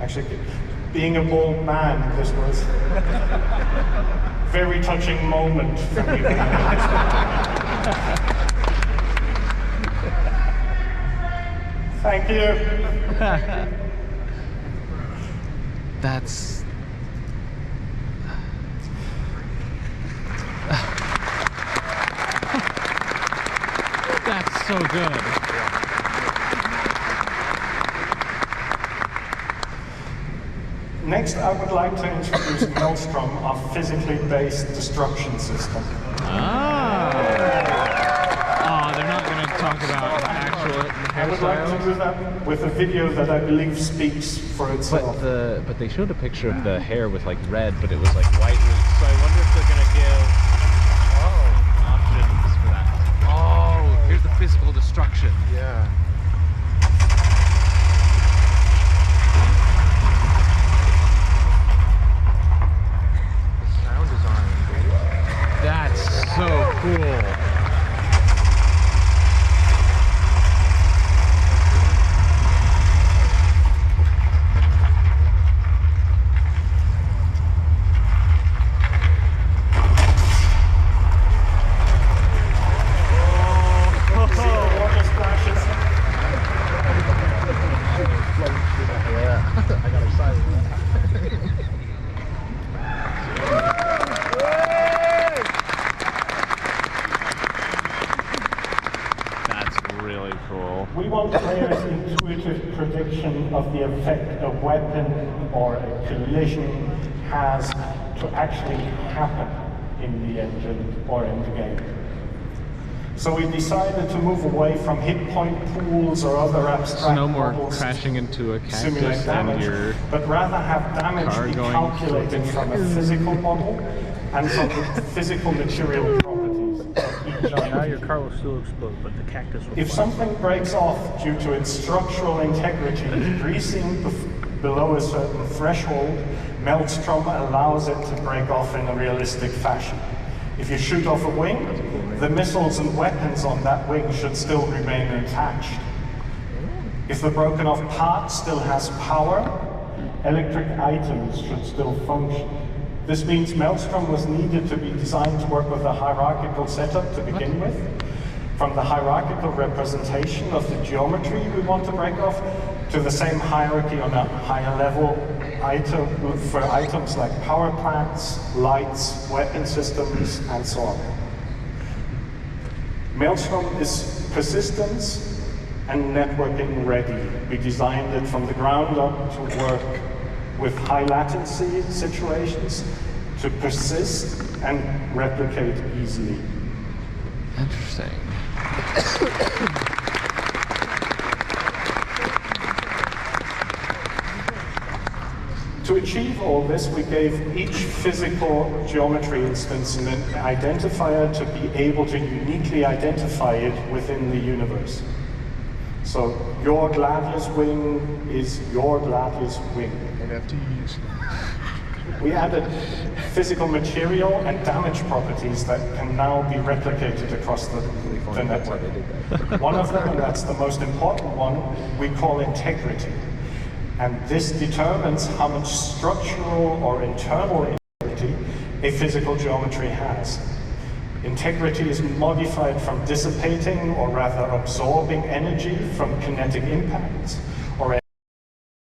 K: Actually, being a bald man, this was a very touching moment for me. Thank you.
B: That's... That's so good.
K: Next, I would like to introduce Maelstrom, our physically based destruction system.
B: Ah. Oh, they're not going to talk about actual
K: I would like to do that with a video that I believe speaks for itself.
B: But they showed a picture of the hair with like red, but it was like white roots. So I wonder if they're going to give options for that. Oh, here's the physical destruction.
N: Yeah.
B: That's so cool.
K: We want players' intuitive prediction of the effect a weapon or a collision has to actually happen in the engine or in the game. So we decided to move away from hit point pools or other abstract
B: so no more
K: models
B: crashing into a
K: simulate
B: cactus
K: damage,
B: and your
K: but rather have damage
B: car
K: be
B: going
K: calculated from a physical model and from the physical material properties of each
H: No, now your car will still explode, but the cactus will
K: If
H: fly.
K: something breaks off due to its structural integrity decreasing below a certain threshold, Maelstrom allows it to break off in a realistic fashion. If you shoot off a wing, the missiles and weapons on that wing should still remain attached. If the broken off part still has power, electric items should still function. This means Maelstrom was needed to be designed to work with a hierarchical setup to begin with. From the hierarchical representation of the geometry we want to break off, to the same hierarchy on a higher level item for items like power plants, lights, weapon systems, and so on. Maelstrom is persistence and networking ready. We designed it from the ground up to work with high latency situations, to persist and replicate easily.
B: Interesting.
K: To achieve all this, we gave each physical geometry instance an identifier to be able to uniquely identify it within the universe. So your Gladius wing is your Gladius wing.
N: NFTs.
K: We added physical material and damage properties that can now be replicated across the network. One of them, and that's the most important one, we call integrity. And this determines how much structural or internal integrity a physical geometry has. Integrity is modified from dissipating, or rather absorbing energy from kinetic impacts,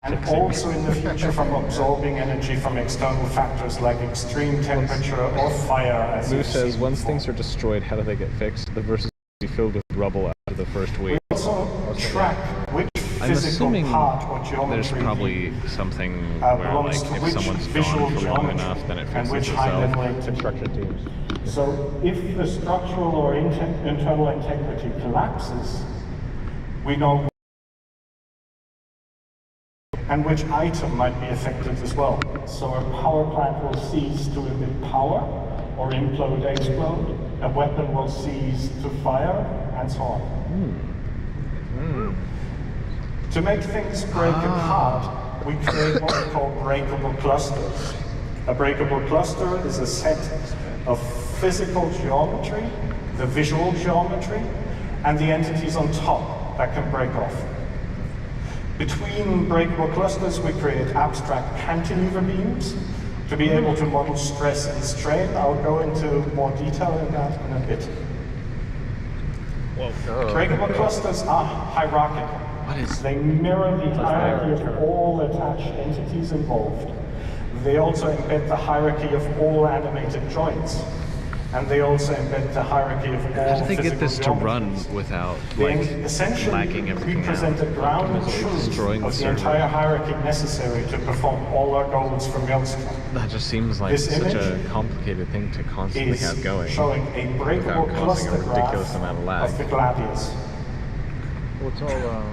K: and
B: tactics.
K: also in the future from absorbing energy from external factors like extreme temperature or fire. As
B: Lou says, once things are destroyed, how do they get fixed? The verse is filled with rubble after the first week.
K: We also track which
B: I'm
K: physical
B: assuming
K: part or geometry
B: there's probably something where, like, if someone's gone for long enough, then it fixes itself. Construction teams.
K: So if the structural or internal integrity collapses, we know and which item might be affected as well. So a power plant will cease to emit power or implode, explode. A weapon will cease to fire, and so on. To make things break apart, we create what we call breakable clusters. A breakable cluster is a set of physical geometry, the visual geometry, and the entities on top that can break off. Between breakable clusters, we create abstract cantilever beams to be able to model stress and strain. I'll go into more detail in that in a bit. Breakable clusters are hierarchical. They mirror the hierarchy of all attached entities involved. They also embed the hierarchy of all animated joints. And they also embed the hierarchy of all
B: How do they get this to run without, like, lacking everything out?
K: Represent the ground truth of the entire hierarchy necessary to perform all our goals from Maelstrom.
B: That just seems like such a complicated thing to constantly have going
K: showing a breakable
B: without causing a
K: cluster
B: ridiculous amount of lag.
K: of the gladius.
N: Well, it's all,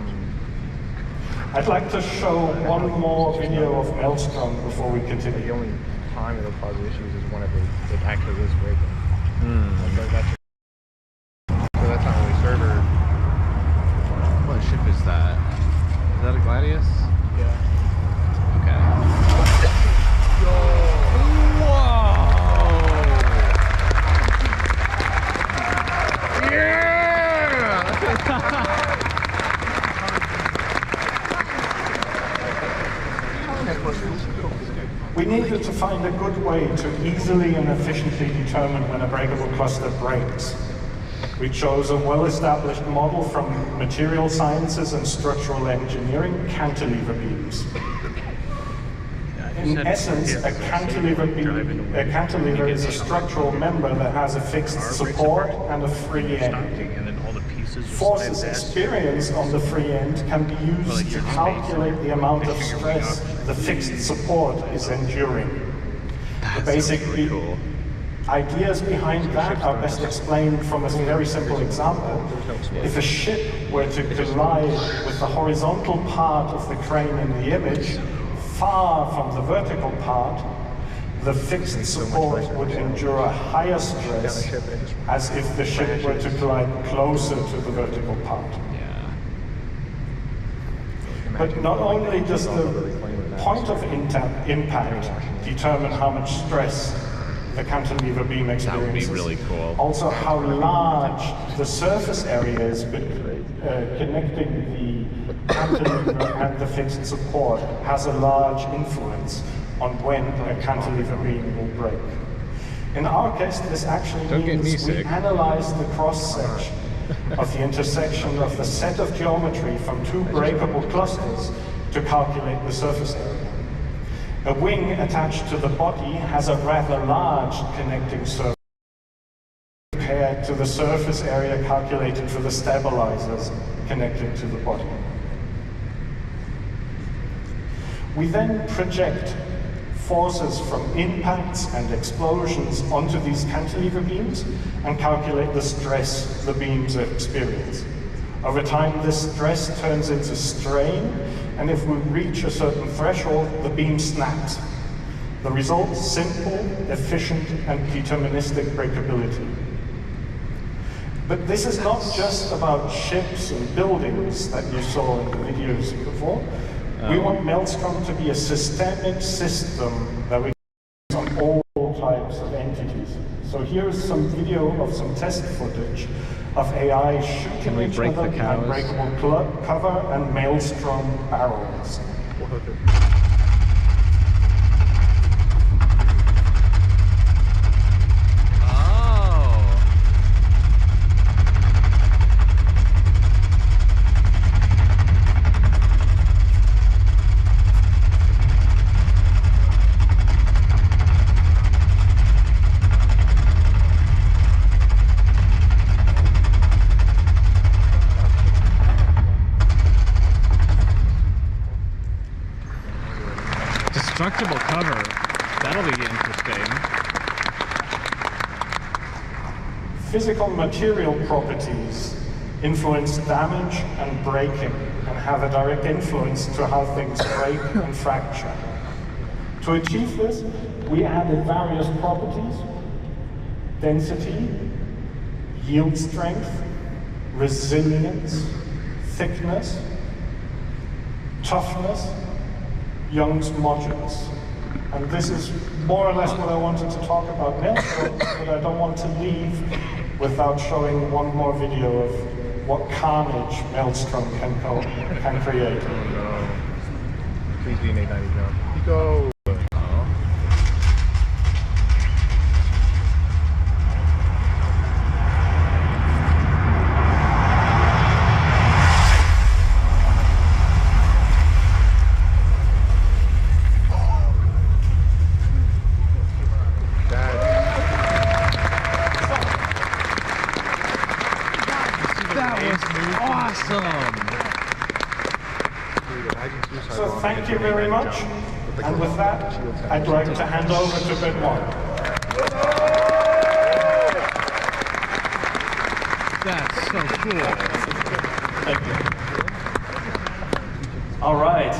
K: I'd like to show one more video of Maelstrom before we continue.
N: The only time it'll cause issues is whenever it actually is breaking. So that's not really server.
B: What ship is that? Is that a Gladius?
N: Yeah.
B: Okay. Whoa! Yeah!
K: We needed to find a good way to easily and efficiently determine when a breakable cluster breaks. We chose a well-established model from material sciences and structural engineering, cantilever beams. In essence, a cantilever is a structural member that has a fixed support and a free end. Forces experienced on the free end can be used to calculate the amount of stress the fixed support is enduring. The basic ideas behind that are best explained from a very simple example. If a ship were to collide with the horizontal part of the crane in the image, far from the vertical part, the fixed support would endure a higher stress as if the ship were to collide closer to the vertical part. But not only does the point of impact determine how much stress the cantilever beam experiences,
B: that would be really cool.
K: Also how large the surface area is connecting the cantilever and the fixed support has a large influence on when a cantilever beam will break. In our case, this actually means we analyze the cross-section of the intersection of the set of geometry from two breakable clusters to calculate the surface area. A wing attached to the body has a rather large connecting surface compared to the surface area calculated for the stabilizers connected to the body. We then project forces from impacts and explosions onto these cantilever beams and calculate the stress the beams experience. Over time, this stress turns into strain, and if we reach a certain threshold, the beam snaps. The result, simple, efficient, and deterministic breakability. But this is not just about ships and buildings that you saw in the videos before. We want Maelstrom to be a systemic system that we use on all types of entities. So here's some video of some test footage of AI shooting each other behind breakable cover and Maelstrom barrels.
B: indestructible cover. That'll be interesting.
K: Physical material properties influence damage and breaking and have a direct influence to how things break and fracture. To achieve this, we added various properties: density, yield strength, resilience, thickness, toughness, Young's modulus. And this is more or less what I wanted to talk about next, but I don't want to leave without showing one more video of what carnage Maelstrom can create.
N: Oh no. Please be an 890 jump. Go!
K: So thank you very much. And with that, I'd like to hand over to Benoit.
M: That's so cool.
K: Thank you. All right.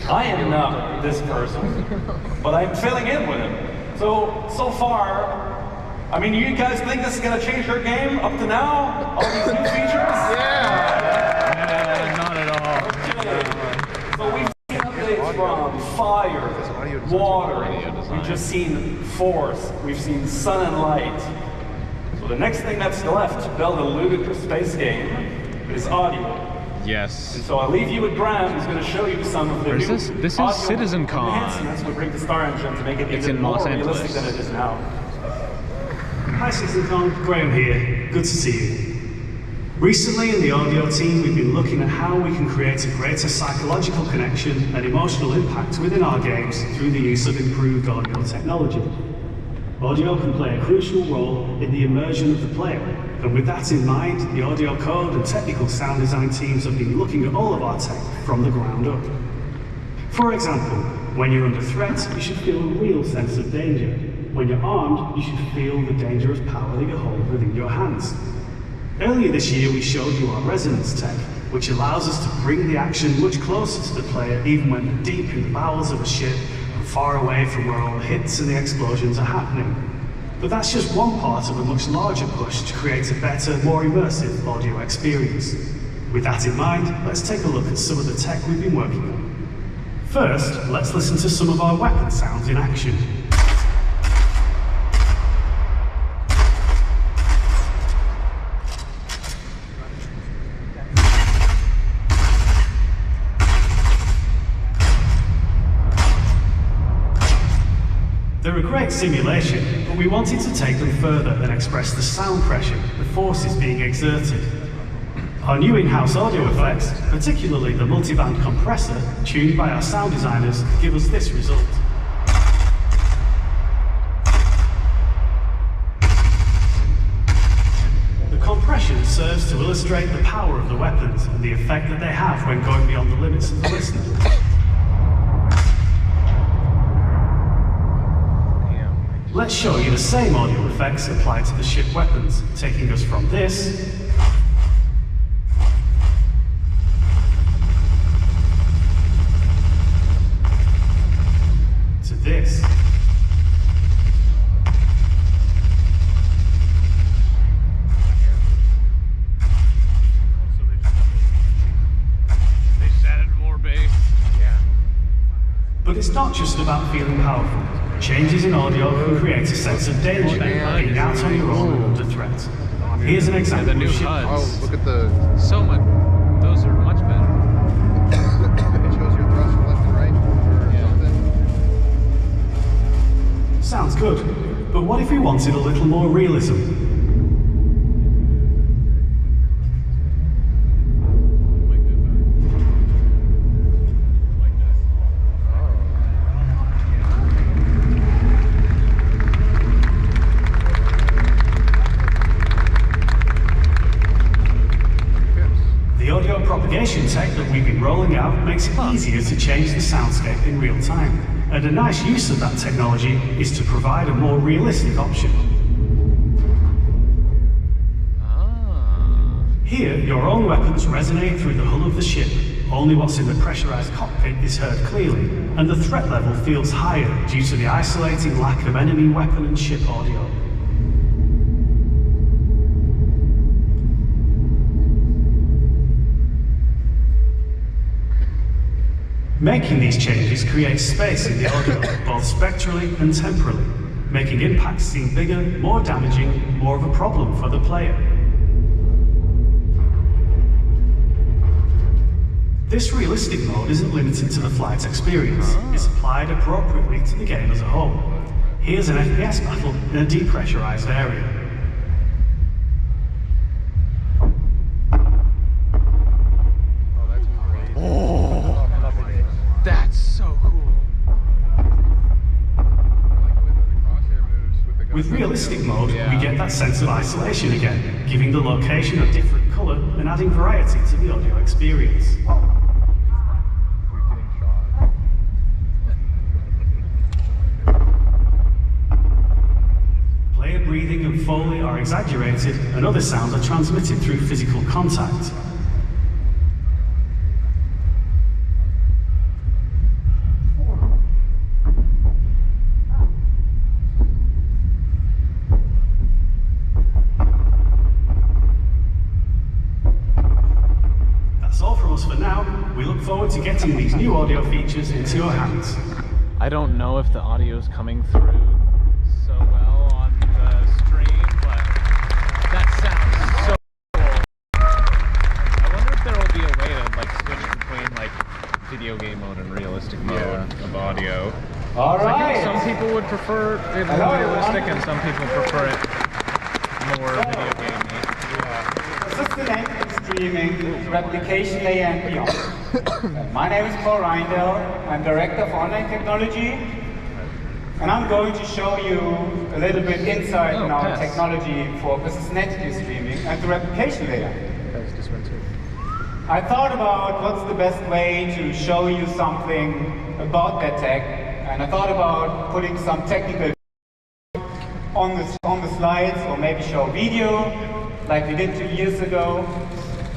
K: I am not this person, but I'm filling in with him. So far, I mean, you guys think this is going to change your game up to now? All these new features?
B: Yeah, not at all.
K: Okay. So we've seen updates from fire, water, we've just seen force, we've seen sun and light. So the next thing that's left to build a ludicrous space game is audio.
B: Yes.
K: And so I'll leave you with Graham, who's going to show you some of the new
B: This is
K: audio
B: CitizenCon.
K: enhancements we bring to Star Engine to make it
B: It's
K: even
B: in
K: more
B: Los
K: realistic
B: Angeles.
K: than it is now.
R: Hi CitizenCon, Graham here. Good to see you. Recently in the audio team, we've been looking at how we can create a greater psychological connection and emotional impact within our games through the use of improved audio technology. Audio can play a crucial role in the immersion of the player, and with that in mind, the audio code and technical sound design teams have been looking at all of our tech from the ground up. For example, when you're under threat, you should feel a real sense of danger. When you're armed, you should feel the dangerous power that you hold within your hands. Earlier this year, we showed you our resonance tech, which allows us to bring the action much closer to the player, even when they're deep in the bowels of a ship and far away from where all the hits and the explosions are happening. But that's just one part of a much larger push to create a better, more immersive audio experience. With that in mind, let's take a look at some of the tech we've been working on. First, let's listen to some of our weapon sounds in action. They're a great simulation, but we wanted to take them further and express the sound pressure, the forces being exerted. Our new in-house audio effects, particularly the multiband compressor, tuned by our sound designers, give us this result. The compression serves to illustrate the power of the weapons and the effect that they have when going beyond the limits of the listener. Let's show you the same audio effects applied to the ship weapons, taking us from this to this.
M: They just added more bass. Yeah.
R: But it's not just about feeling powerful. Changes in audio can create a sense of danger, being out on your own and under threat. Here's an example
B: the new
R: of ship.
B: HUDs.
N: Oh, look at the...
B: So much. Those are much better.
N: It shows your thrust left and right or something.
R: Sounds good, but what if we wanted a little more realism? propagation tech that we've been rolling out makes it easier to change the soundscape in real time. And a nice use of that technology is to provide a more realistic option. Here, your own weapons resonate through the hull of the ship. Only what's in the pressurized cockpit is heard clearly, and the threat level feels higher due to the isolating lack of enemy weapon and ship audio. Making these changes creates space in the audio, both spectrally and temporally, making impacts seem bigger, more damaging, more of a problem for the player. This realistic mode isn't limited to the flight experience. It's applied appropriately to the game as a whole. Here's an FPS battle in a depressurized area.
M: Oh, that's so cool.
R: With realistic mode, we get that sense of isolation again, giving the location a different colour and adding variety to the audio experience. Player breathing and foley are exaggerated, and other sounds are transmitted through physical contact. For now, we look forward to getting these new audio features into your hands.
B: I don't know if the audio is coming through so well on the stream, but that sounds so cool. I wonder if there will be a way to like switch between like video game mode and realistic mode of audio.
S: All right.
B: I think some people would prefer it more realistic, and some people prefer it more video gamey.
S: Persistent streaming, replication layer and beyond. My name is Paul Reindel. I'm Director of Online Technology, and I'm going to show you a little bit insight in our technology for persistent entity streaming and the replication layer. I thought about what's the best way to show you something about that tech, and I thought about putting some technical on the slides, or maybe show video like we did 2 years ago.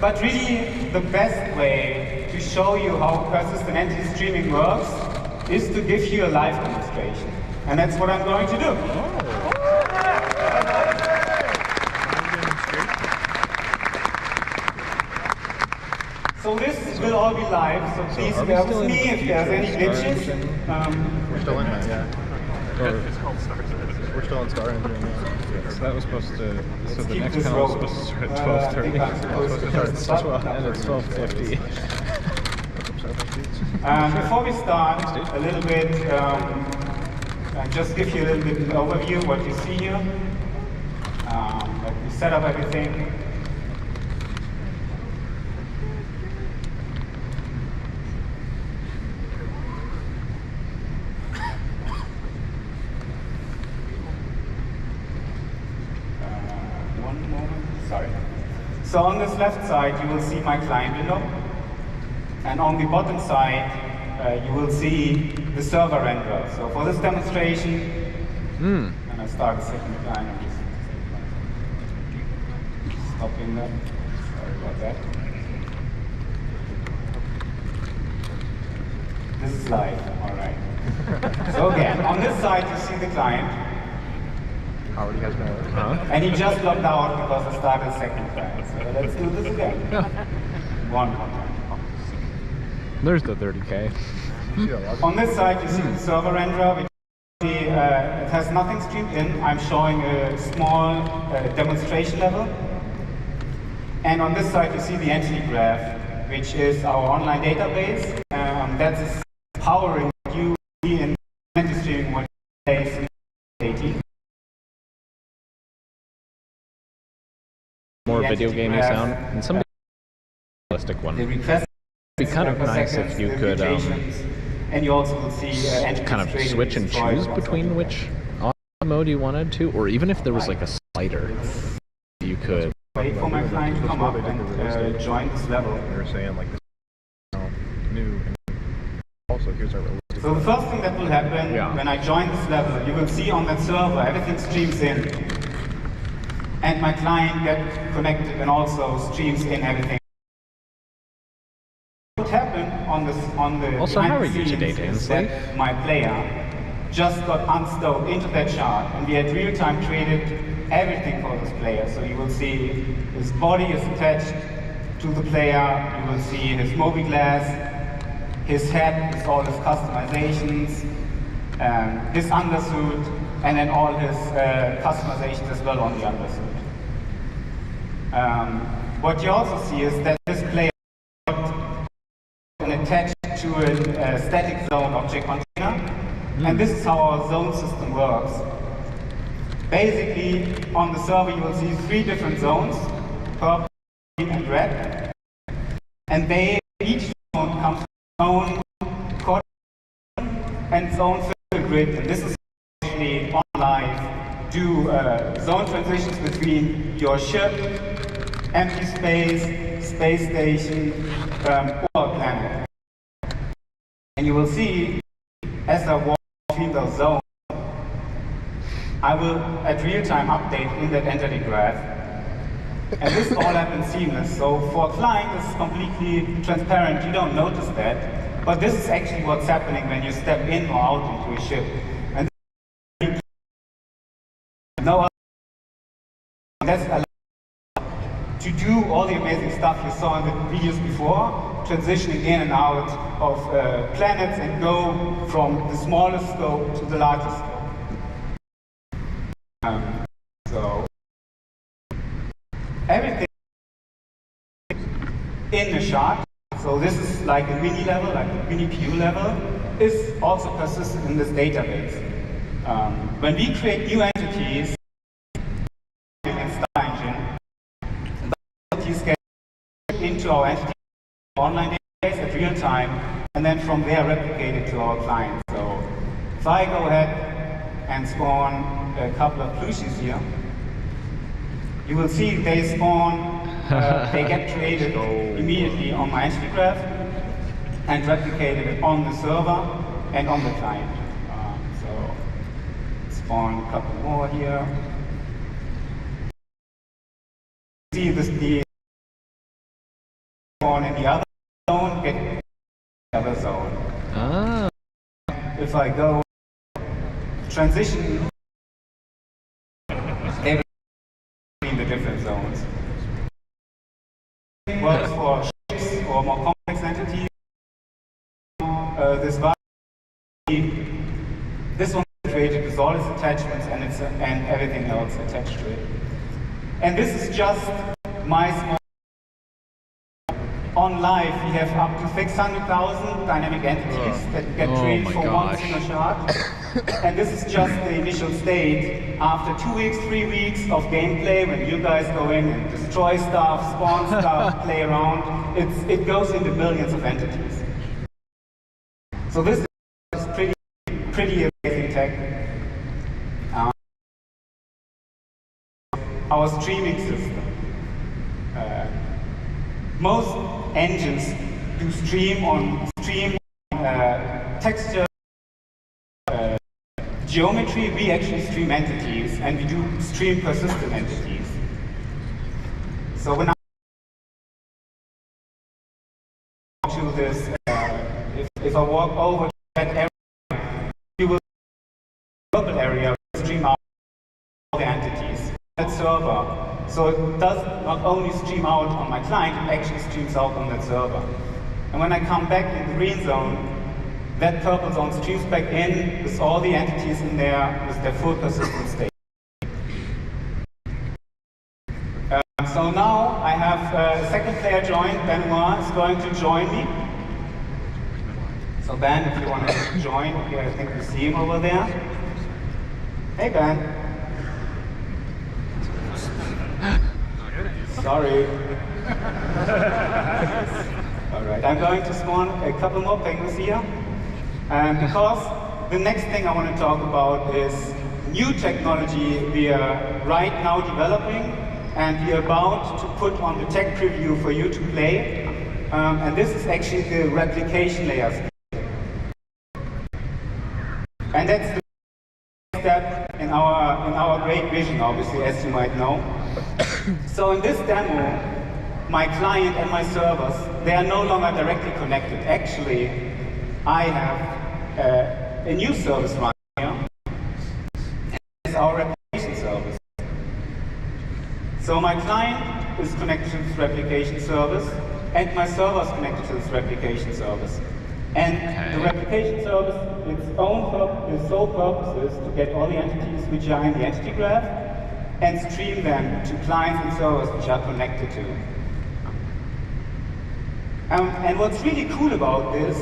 S: But really, the best way to show you how persistent entity streaming works is to give you a live demonstration. And that's what I'm going to do. So this will all be live, so please bear with me if there's any glitches.
N: We're still in that, yeah. We're still in Star Engine.
B: So that was supposed to. So the next
S: this
B: panel was
S: rolling.
B: supposed to start at 12:30.
S: It's supposed to start
B: And it's 12:50.
S: Before we start, a little bit, just give you a little bit of an overview of what you see here. Like we set up everything. So on this left side, you will see my client window. And on the bottom side, you will see the server renderer. So for this demonstration, and I start a second client, I'm just stopping that. Sorry about that. This is live, all right. So again, on this side, you see the client.
N: How are you guys going to work?
S: And he just logged out because I started a second client. So let's do this again. One more time.
B: There's the 30K.
S: On this side, you see the server renderer, which it has nothing streamed in. I'm showing a small demonstration level. And on this side, you see the entity graph, which is our online database. That's powering you in entity streaming what takes 18.
B: More video gaming sound, and some realistic one. It'd be kind of nice if you could
S: and you also will see
B: kind of switch and choose between which audio mode you wanted to, or even if there was like a slider, you could
S: wait for my client to come up and join this level.
N: They were saying like this new. Also, here's our realistic.
S: So the first thing that will happen when I join this level, you will see on that server everything streams in, and my client gets connected and also streams in everything. What happened on the
B: also, how are you
S: scenes
B: today, Dan
S: is that my player just got unstowed into that shard, and we had real-time created everything for this player. So you will see his body is attached to the player, you will see his mobi-glass, his head with all his customizations, his undersuit, and then all his customizations as well on the undersuit. What you also see is that this player got attached to a static zone object container, and this is how our zone system works. Basically, on the server you will see 3 different zones, purple, green, and red, and each zone comes with its own coordinate and its own physical grid, and this is actually on live. Do zone transitions between your ship, empty space, space station, or planet. And you will see, as I walk between those zones, I will, at real-time, update in that entity graph. And this all happens seamless. So for a client, this is completely transparent. You don't notice that. But this is actually what's happening when you step in or out into a ship. And that's allowed to do all the amazing stuff you saw in the videos before, transitioning in and out of planets and go from the smallest scope to the largest scope. So everything in the shard, so this is like a mini level, like a mini PU level, is also persisted in this database. When we create new entities in Star Engine, the entities get into our entity online database at real time, and then from there replicated to our client. So if I go ahead and spawn a couple of plushies here, you will see they spawn, they get created immediately on my entity graph and replicated on the server and on the client. So spawn a couple more here. See this, the spawn in the other zone, get the other zone.
B: Ah.
S: If I go transition between the different zones. Works for ships or more complex entities. This one is created with all its attachments and everything else attached to it. And this is just my small. On live, we have up to 600,000 dynamic entities that get trained for one single shard. And this is just the initial state. After 2 weeks, 3 weeks of gameplay, when you guys go in and destroy stuff, spawn stuff, play around, it goes into millions of entities. So this is pretty amazing tech. Our streaming system. Most engines do stream on texture, geometry. We actually stream entities, and we do stream persistent entities. So when I to this, if I walk over to that area, you will purple area stream out all the entities. That server. So it does not only stream out on my client, it actually streams out on that server. And when I come back in the green zone, that purple zone streams back in with all the entities in there with their full persistent state. So now I have a second player joined. Benoit is going to join me. So Ben, if you want to join, okay, I think we see him over there. Hey Ben. Sorry. Alright, I'm going to spawn a couple more penguins here. Because the next thing I want to talk about is new technology we are right now developing and we're about to put on the tech preview for you to play. And this is actually the replication layer scheme. And that's the step in our great vision, obviously, as you might know. So in this demo, my client and my servers, they are no longer directly connected. Actually, I have a new service running here. It's our replication service. So my client is connected to this replication service, and my server is connected to this replication service. And the replication service, its sole purpose is to get all the entities which are in the entity graph and stream them to clients and servers which are connected to. And what's really cool about this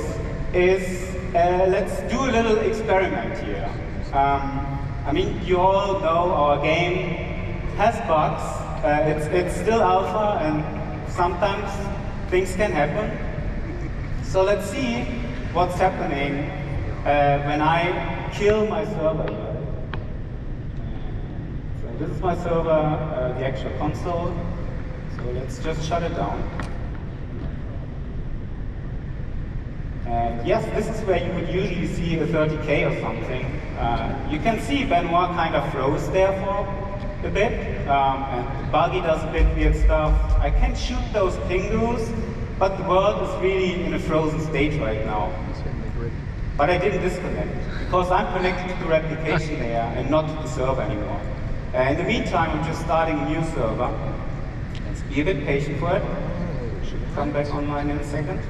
S: is, let's do a little experiment here. I mean, you all know our game has bugs. It's still alpha, and sometimes things can happen. So let's see what's happening when I kill my server here. So this is my server, the actual console. So let's just shut it down. And yes, this is where you would usually see a 30K or something. You can see Benoit kind of froze there for a bit, and Buggy does a bit weird stuff. I can shoot those pingus, but the world is really in a frozen state right now. But I didn't disconnect, because I'm connected to the replication layer and not to the server anymore. In the meantime, I'm just starting a new server. Let's be a bit patient for it. Should come back online in a second.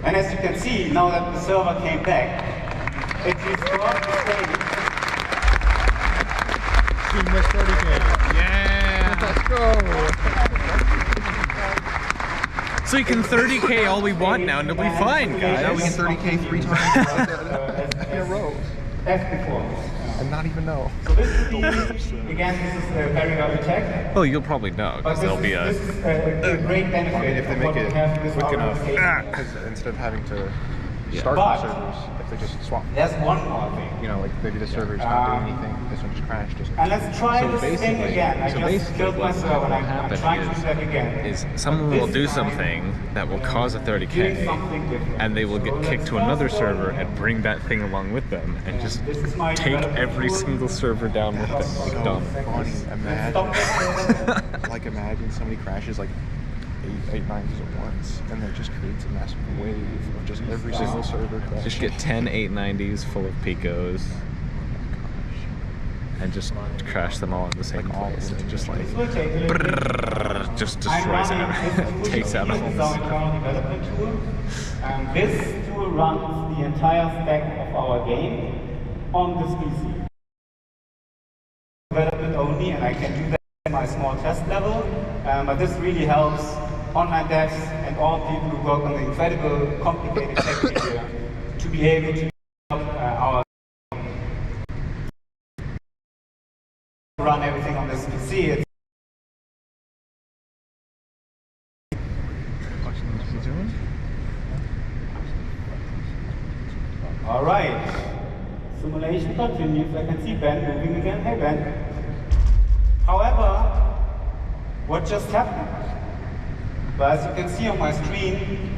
S: And as you can see, now that the server came back, it restored the state.
B: Yeah!
N: Let's go!
B: So you can 30K all we want now and it'll be fine, guys.
N: Now we can 30K 3 times in a row.
S: As before.
N: And not even know.
S: So this is again, this is a very early tech.
B: Well, you'll probably know, because there'll be
S: This is a great benefit.
N: I mean, if they make it quick enough, because instead of having to start the servers, if they just swap.
S: There's one more thing.
N: You know, like maybe the server's not doing anything, this one just crashed.
S: And let's try this thing again. I just killed my server and I'm trying to do that again.
B: Is someone will do something that will cause a 30K, and they will get kicked to another server and bring that thing along with them, and just take every single server down with them. Like dumb.
N: Funny. Imagine, like imagine somebody crashes like 8 9s at once, and that just creates a massive wave of just every single server crashing.
B: Just get 10 890s full of picos, and just crash them all in the same place, and just like just destroys it, takes out homes.
S: This tool runs the entire stack of our game on this PC. Development only, and I can do that in my small test level, but this really helps online devs and all people who work on the incredible complicated tech area to be able to our run everything on this PC. All right, simulation continues. I can see Ben moving again. Hey Ben. However, what just happened? Well, as you can see on my screen,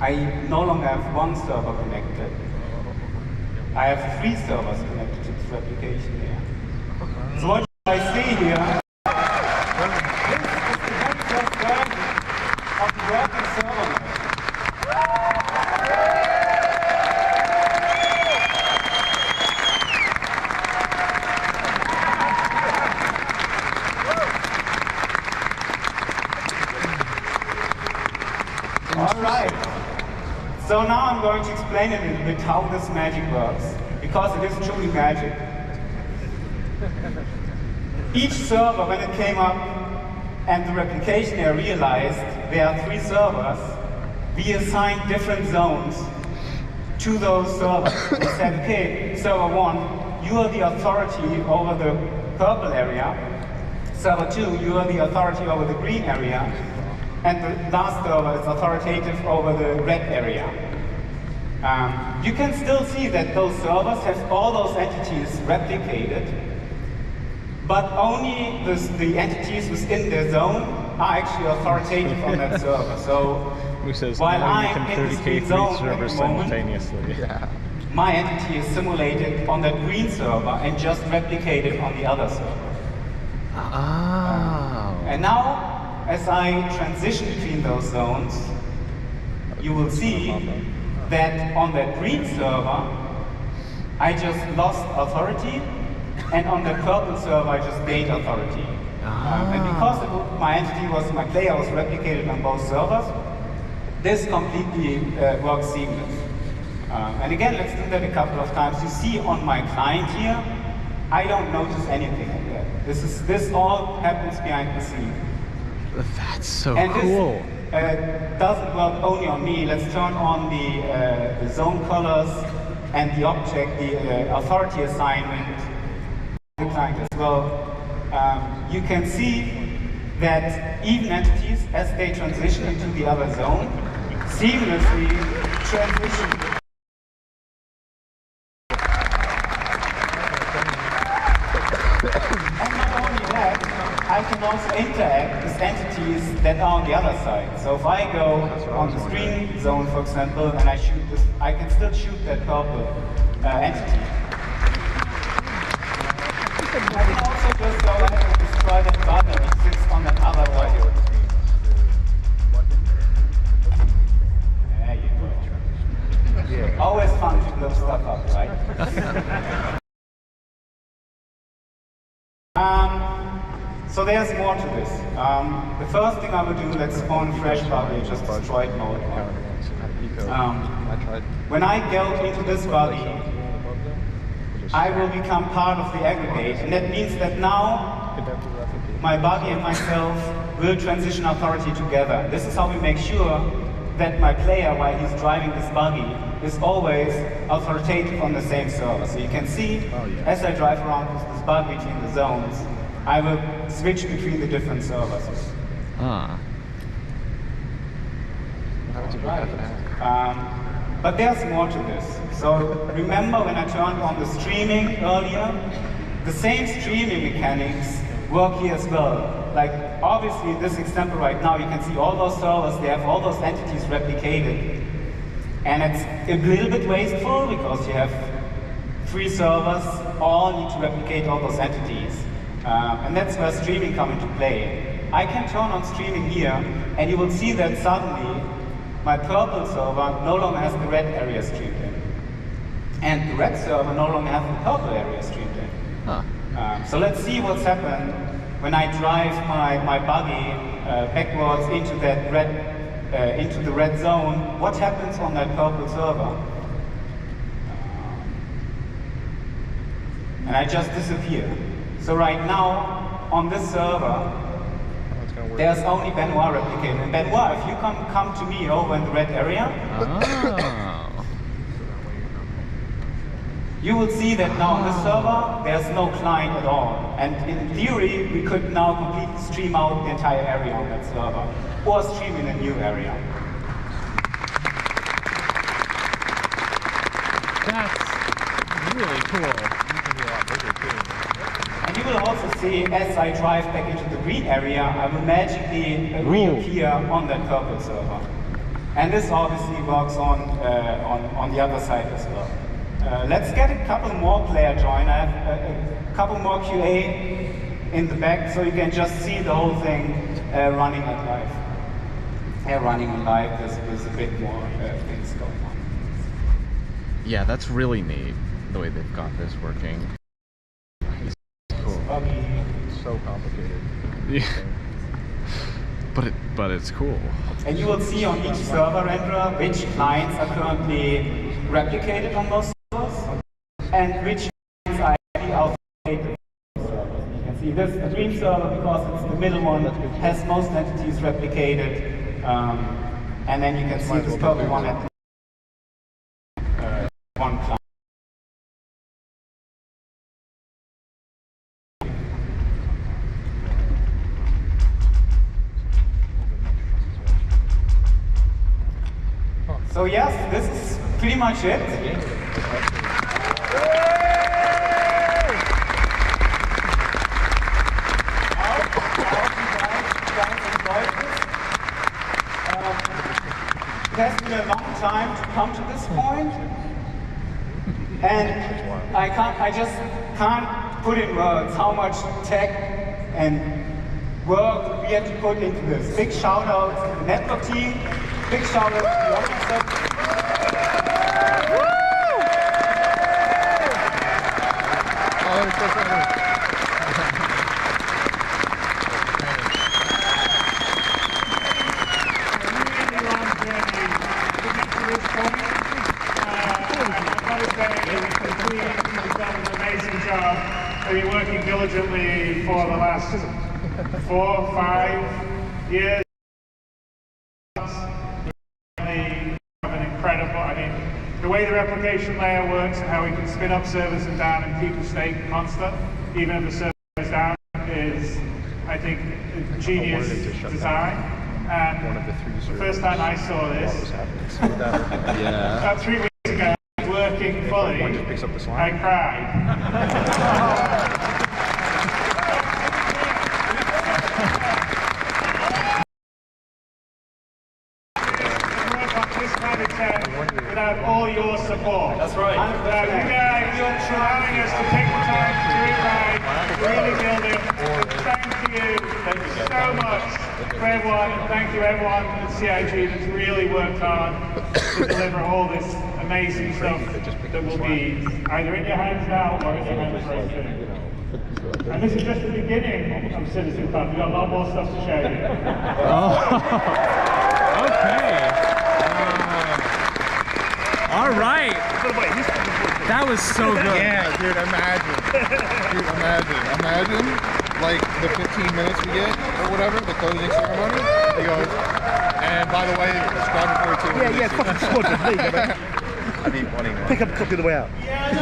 S: I no longer have one server connected. I have 3 servers connected to this replication here. So what I see here, this is the very first version of the working server mode. So now I'm going to explain a little bit how this magic works, because it is truly magic. Each server, when it came up and the replication area realized there are 3 servers, we assigned different zones to those servers. We said, okay, server 1, you are the authority over the purple area. Server 2, you are the authority over the green area. And the last server is authoritative over the red area. You can still see that those servers have all those entities replicated, but only the entities within their zone are actually authoritative on that server. So
B: Who says
S: while
B: no, you
S: I'm
B: can
S: in the
B: 30k
S: green zone
B: three
S: at
B: servers
S: the moment,
B: simultaneously?
S: my entity is simulated on that green server and just replicated on the other server. And now, as I transition between those zones, you will see that on that green server, I just lost authority, and on the purple server, I just gained authority. And because my entity my player was replicated on both servers, this completely works seamless. And again, let's do that a couple of times. You see on my client here, I don't notice anything like that. This all happens behind the scene.
B: That's so
S: and
B: cool.
S: This doesn't work only on me. Let's turn on the zone colors and the object, the authority assignment, the client as well. You can see that even entities, as they transition into the other zone, seamlessly transition. I can also interact with entities that are on the other side. So if I go on the screen zone, for example, and I shoot this, I can still shoot that purple entity. I can also just go ahead and destroy that button which sits on that other wall. There you go. Always fun to blow stuff up, right? So there's more to this. The first thing I will do, let's spawn fresh body, just destroyed mode. When I go into this body, I will become part of the aggregate, and that means that now my body and myself will transition authority together. This is how we make sure that my player, while he's driving this buggy, is always authoritative on the same server. So you can see, as I drive around with this bug between the zones, I will switch between the different servers. But there's more to this. So remember when I turned on the streaming earlier, the same streaming mechanics work here as well. Like obviously this example right now, you can see all those servers, they have all those entities replicated. And it's a little bit wasteful because you have 3 servers, all need to replicate all those entities. And that's where streaming comes into play. I can turn on streaming here, and you will see that suddenly my purple server no longer has the red area streamed in. And the red server no longer has the purple area streamed in. So let's see what's happened when I drive my buggy backwards into that red, into the red zone. What happens on that purple server? And I just disappear. So right now, on this server, there's only Benoit replicated. And Benoit, if you come to me over in the red area, you will see that now on this server, there's no client at all. And in theory, we could now completely stream out the entire area on that server, or stream in a new area.
B: That's really cool.
S: And you will also see, as I drive back into the green area, I will magically reappear on that purple server. And this obviously works on the other side as well. Let's get a couple more player join. I have a couple more QA in the back, so you can just see the whole thing running at live. Running on live, there's a bit more things going on.
B: Yeah, that's really neat, the way they've got this working.
N: So complicated.
B: Yeah. But it's cool.
S: And you will see on each server renderer which clients are currently replicated on those servers and which clients are actually authoritative. You can see this, the green server, because it's the middle one, has most entities replicated. And then you can see this purple one at one client. So yes, this is pretty much it. It has been a long time to come to this point, and I just can't put in words how much tech and work we had to put into this. Big shout out to the network team, big shout out to the organizers.
I: I've been working diligently for the last 4 or 5 years. Really have an incredible, I mean, the way the replication layer works and how we can spin up servers and down and keep the state constant, even if the server is down, is, I think, a genius design. And the first time I saw this, about 3 weeks ago, working fully, I cried. Without all your support. That's right. Without you guys allowing us to take the time to do it right, really build it. Thank you so much for everyone, and thank you everyone at CIG that's really worked hard to deliver all this amazing stuff that will be either in your hands now or in your hands very soon. And this is just the beginning of CitizenCon. We've got a lot more stuff to show you.
B: Okay. All right. That was so good.
N: Yeah, dude, imagine. Imagine, like, the 15 minutes we get, or whatever, the closing ceremony. He goes, and by the way, Squadron 42.
H: Yeah, fucking Squadron, there you go, man.
N: I need one email.
H: Pick up a copy of the way out.
A: Yeah, I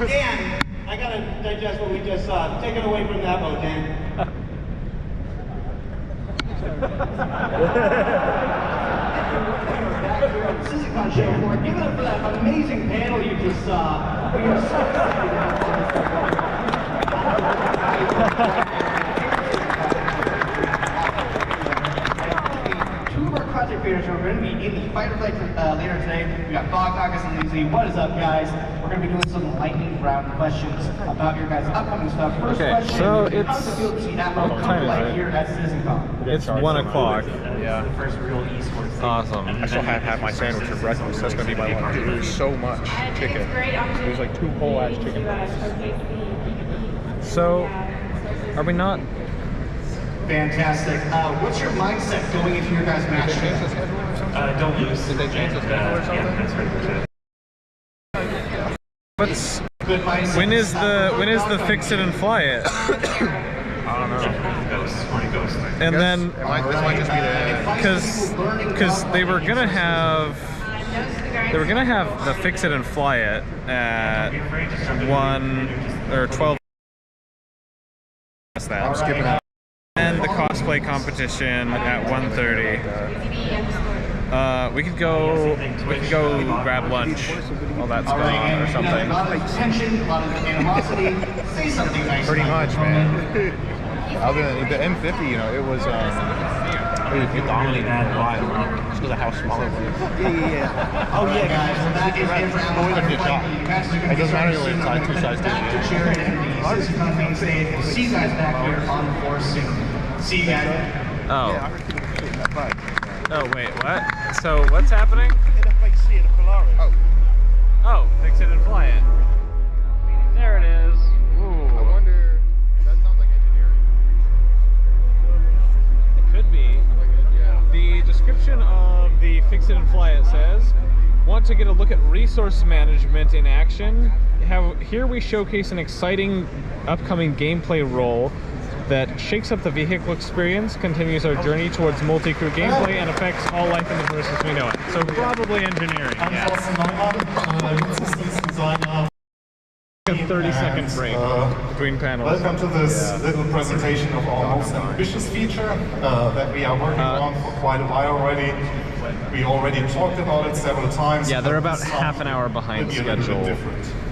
A: know. Dan, I gotta digest what we just saw. Take it away from that boat, Dan.
D: CitizenCon show floor. Give it up for that amazing panel you just saw. We are so excited Two of our content creators are going to be in the fighter flight later today. We got Bog, August, and Lindsay. What is up, guys? We're going to be doing some lightning round questions about your guys' upcoming stuff. First question,
B: so it's
D: how does it feel to see Admiral come light here at CitizenCon?
B: It's 1 o'clock.
N: Yeah.
D: The first real esports.
B: Awesome.
N: I still have half my sandwich for breakfast. That's going to be my lunch. There's so much chicken. There's like 2 whole ass chicken breasts.
B: So, are we not?
D: Fantastic. What's your mindset going into your guys' match?
J: Don't lose.
N: Did they change the schedule or something?
B: When is the fix it and fly it?
J: I don't know.
B: And then,
N: This might just be the
B: because they were gonna have the fix it and fly it at 1 or 12. That.
N: I'm skipping out.
B: And the cosplay competition at 1:30. We could go grab lunch while that's going on or something.
D: A lot of tension, a lot of animosity. Say something nice.
N: Pretty much, man. Other than the M50, you know, it was dominated for a while, just because of how small it was.
D: Yeah. Oh yeah, guys. That is it for
N: It doesn't matter if it's like 2 size
D: We'll see you guys back here on the floor soon. See you guys.
B: Oh. Oh wait, what? So what's happening? Oh, fix it and fly it. There it is. Ooh.
N: I wonder. That sounds like engineering.
B: It could be. The description of the fix it and fly it says, want to get a look at resource management in action? Here we showcase an exciting upcoming gameplay role that shakes up the vehicle experience, continues our journey towards multi-crew gameplay, and affects all life in the verse as we know it. So probably engineering, yes. A 30-second break between panels.
C: Welcome to this little presentation of our most ambitious feature that we are working on for quite a while already. We already talked about it several times.
B: Yeah, they're about half an hour behind schedule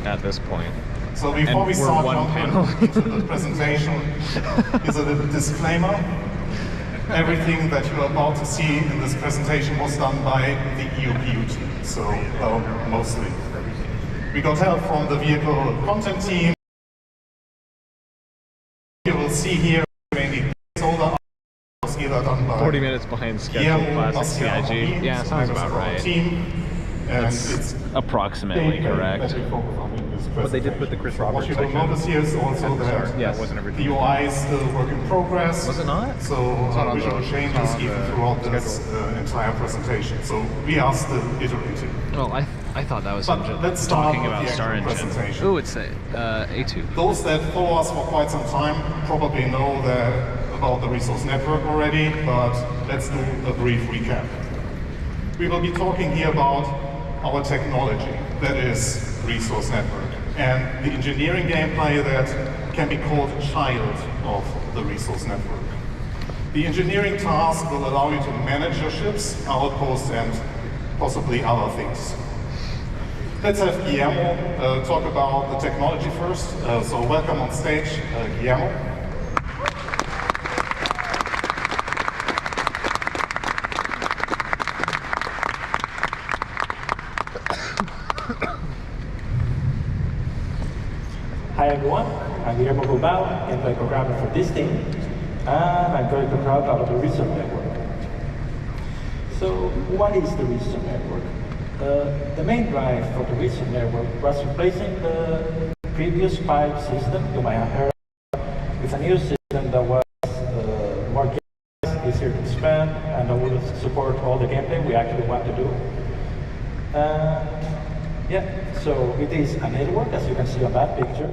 B: at this point.
C: So before we start jumping into the presentation, here's a little disclaimer. Everything that you're about to see in this presentation was done by the EOPU team, so mostly. We got help from the vehicle content team. You will see here mainly placeholder was either done by
B: 40 minutes behind schedule, classic CIG. Yeah, sounds about right. That's approximately correct.
N: But they did put the Chris Roberts
C: section. What you will notice here is also that the UI is still a work in progress.
B: Was it not?
C: So visual changes even throughout this entire presentation. So we are still iterating.
B: Well, I thought that was just talking about Star Engine. Oh, it's A2.
C: Those that follow us for quite some time probably know about the resource network already, but let's do a brief recap. We will be talking here about our technology, that is resource network, and the engineering gameplay that can be called a child of the resource network. The engineering task will allow you to manage your ships, outposts, and possibly other things. Let's have Guillermo talk about the technology first. So welcome on stage, Guillermo.
T: Hi everyone, I'm Guillermo Gubao, gameplay programmer for this team, and I'm going to talk about the research network. So, what is the research network? The main drive for the research network was replacing the previous pipe system you might have heard with a new system that was more easier to expand and that would support all the gameplay we actually want to do. So it is a network, as you can see on that picture.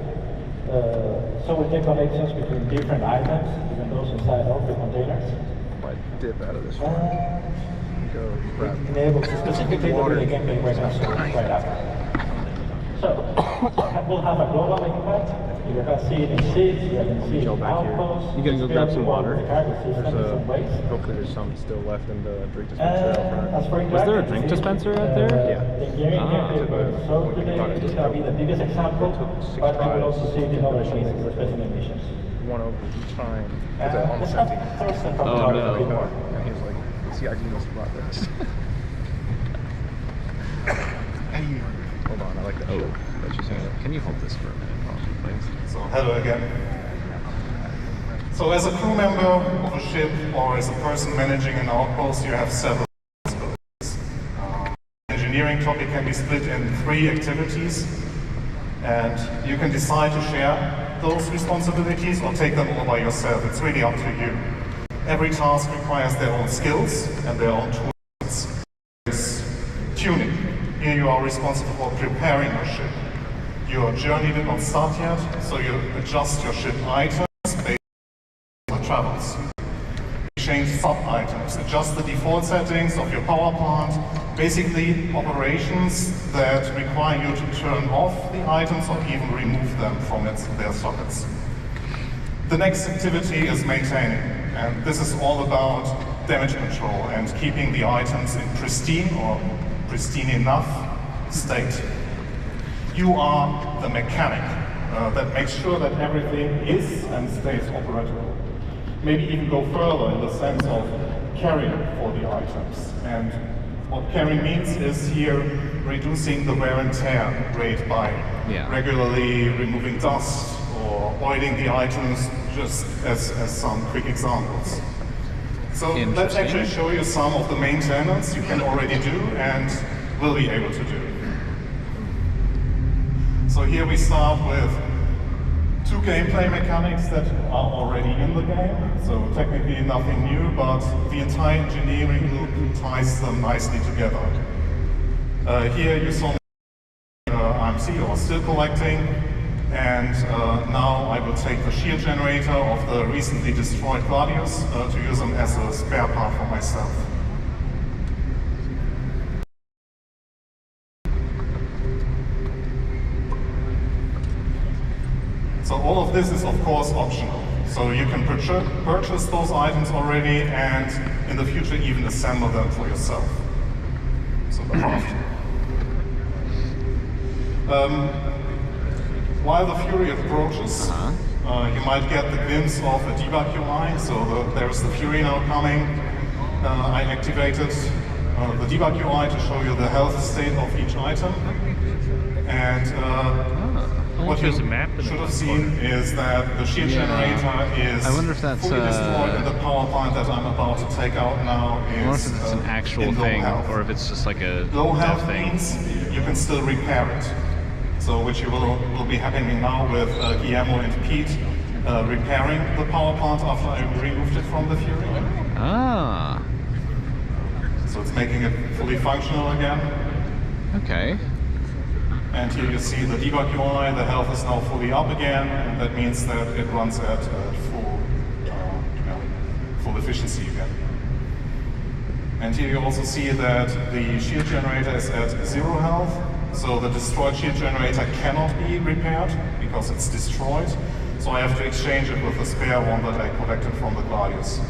T: So we take connections between different items, even those inside of the containers.
N: Might dip out of this one. Go grab
T: enable specifically the really gameplay right now, so right after. So we'll have a global impact. You can see it in seats, you can see it in outposts.
B: You gonna go grab some water?
N: Hopefully there's some still left in the drink dispenser out front.
B: Was there a drink dispenser out there?
N: Yeah.
T: So today this is going to be the biggest example, but we will also see it in other cases, especially in missions.
N: One over each time. It's almost empty.
B: Oh no.
N: And he was like, the CIG must have brought this. Hold on, I like that show.
B: Can you hold this for a minute, please?
C: So hello again. So as a crew member of a ship or as a person managing an outpost, you have several responsibilities. Engineering topic can be split in 3 activities, and you can decide to share those responsibilities or take them all by yourself. It's really up to you. Every task requires their own skills and their own tools. It's tuning. Here you are responsible for preparing your ship. Your journey did not start yet, so you adjust your ship items based on the travels. You change sub-items, adjust the default settings of your power plant, basically operations that require you to turn off the items or even remove them from their sockets. The next activity is maintaining, and this is all about damage control and keeping the items in pristine or pristine enough state. You are the mechanic that makes sure that everything is and stays operable. Maybe even go further in the sense of carrying for the items. And what carrying means is here reducing the wear and tear rate by regularly removing dust or oiling the items, just as some quick examples. So let's actually show you some of the maintenance you can already do and will be able to do. So here we start with 2 gameplay mechanics that are already in the game. So technically nothing new, but the entire engineering loop ties them nicely together. Here you saw IMC or still collecting, and now I will take the shield generator of the recently destroyed Gladius to use them as a spare part for myself. So all of this is of course optional. So you can purchase those items already and in the future even assemble them for yourself. While the Fury approaches, you might get the glimpse of a debug UI. So there's the Fury now coming. I activated the debug UI to show you the health state of each item. And what you should have seen is that the shield generator is fully destroyed, and the power plant that I'm about to take out now is
B: I wonder if it's an actual thing or if it's just like a
C: low health
B: thing.
C: means you can still repair it. So which will be happening now with Guillermo and Pete repairing the power plant after I removed it from the Fury.
B: Ah.
C: So it's making it fully functional again.
B: Okay.
C: And here you see the debug UI, the health is now fully up again, and that means that it runs at full efficiency again. And here you also see that the shield generator is at 0 health, so the destroyed shield generator cannot be repaired because it's destroyed. So I have to exchange it with the spare one that I collected from the Gladius.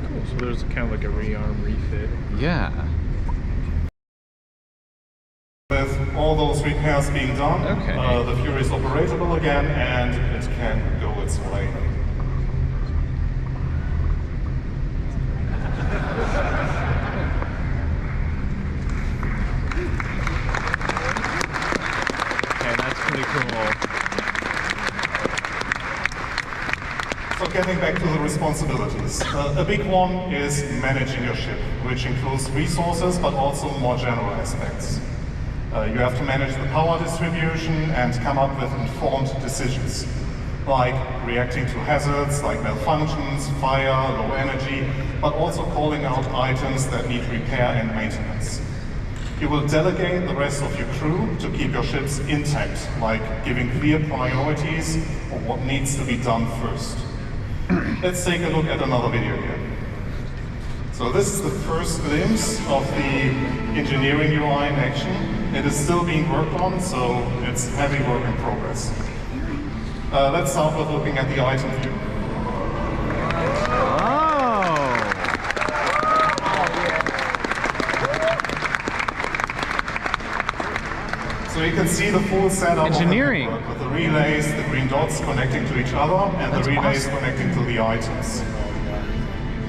M: Cool, so there's kind of like a rearm refit.
B: Yeah.
C: With all those repairs being done, the Fury is operatable again and it can go its way.
B: Okay, that's pretty cool.
C: So getting back to the responsibilities. A big one is managing your ship, which includes resources but also more general aspects. You have to manage the power distribution and come up with informed decisions, like reacting to hazards like malfunctions, fire, low energy, but also calling out items that need repair and maintenance. You will delegate the rest of your crew to keep your ships intact, like giving clear priorities on what needs to be done first. Let's take a look at another video here. So this is the first glimpse of the engineering UI in action. It is still being worked on, so it's heavy work in progress. Let's start with looking at the item view. So you can see the full setup
B: engineering
C: with the relays, the green dots connecting to each other, and the relays connecting to the items.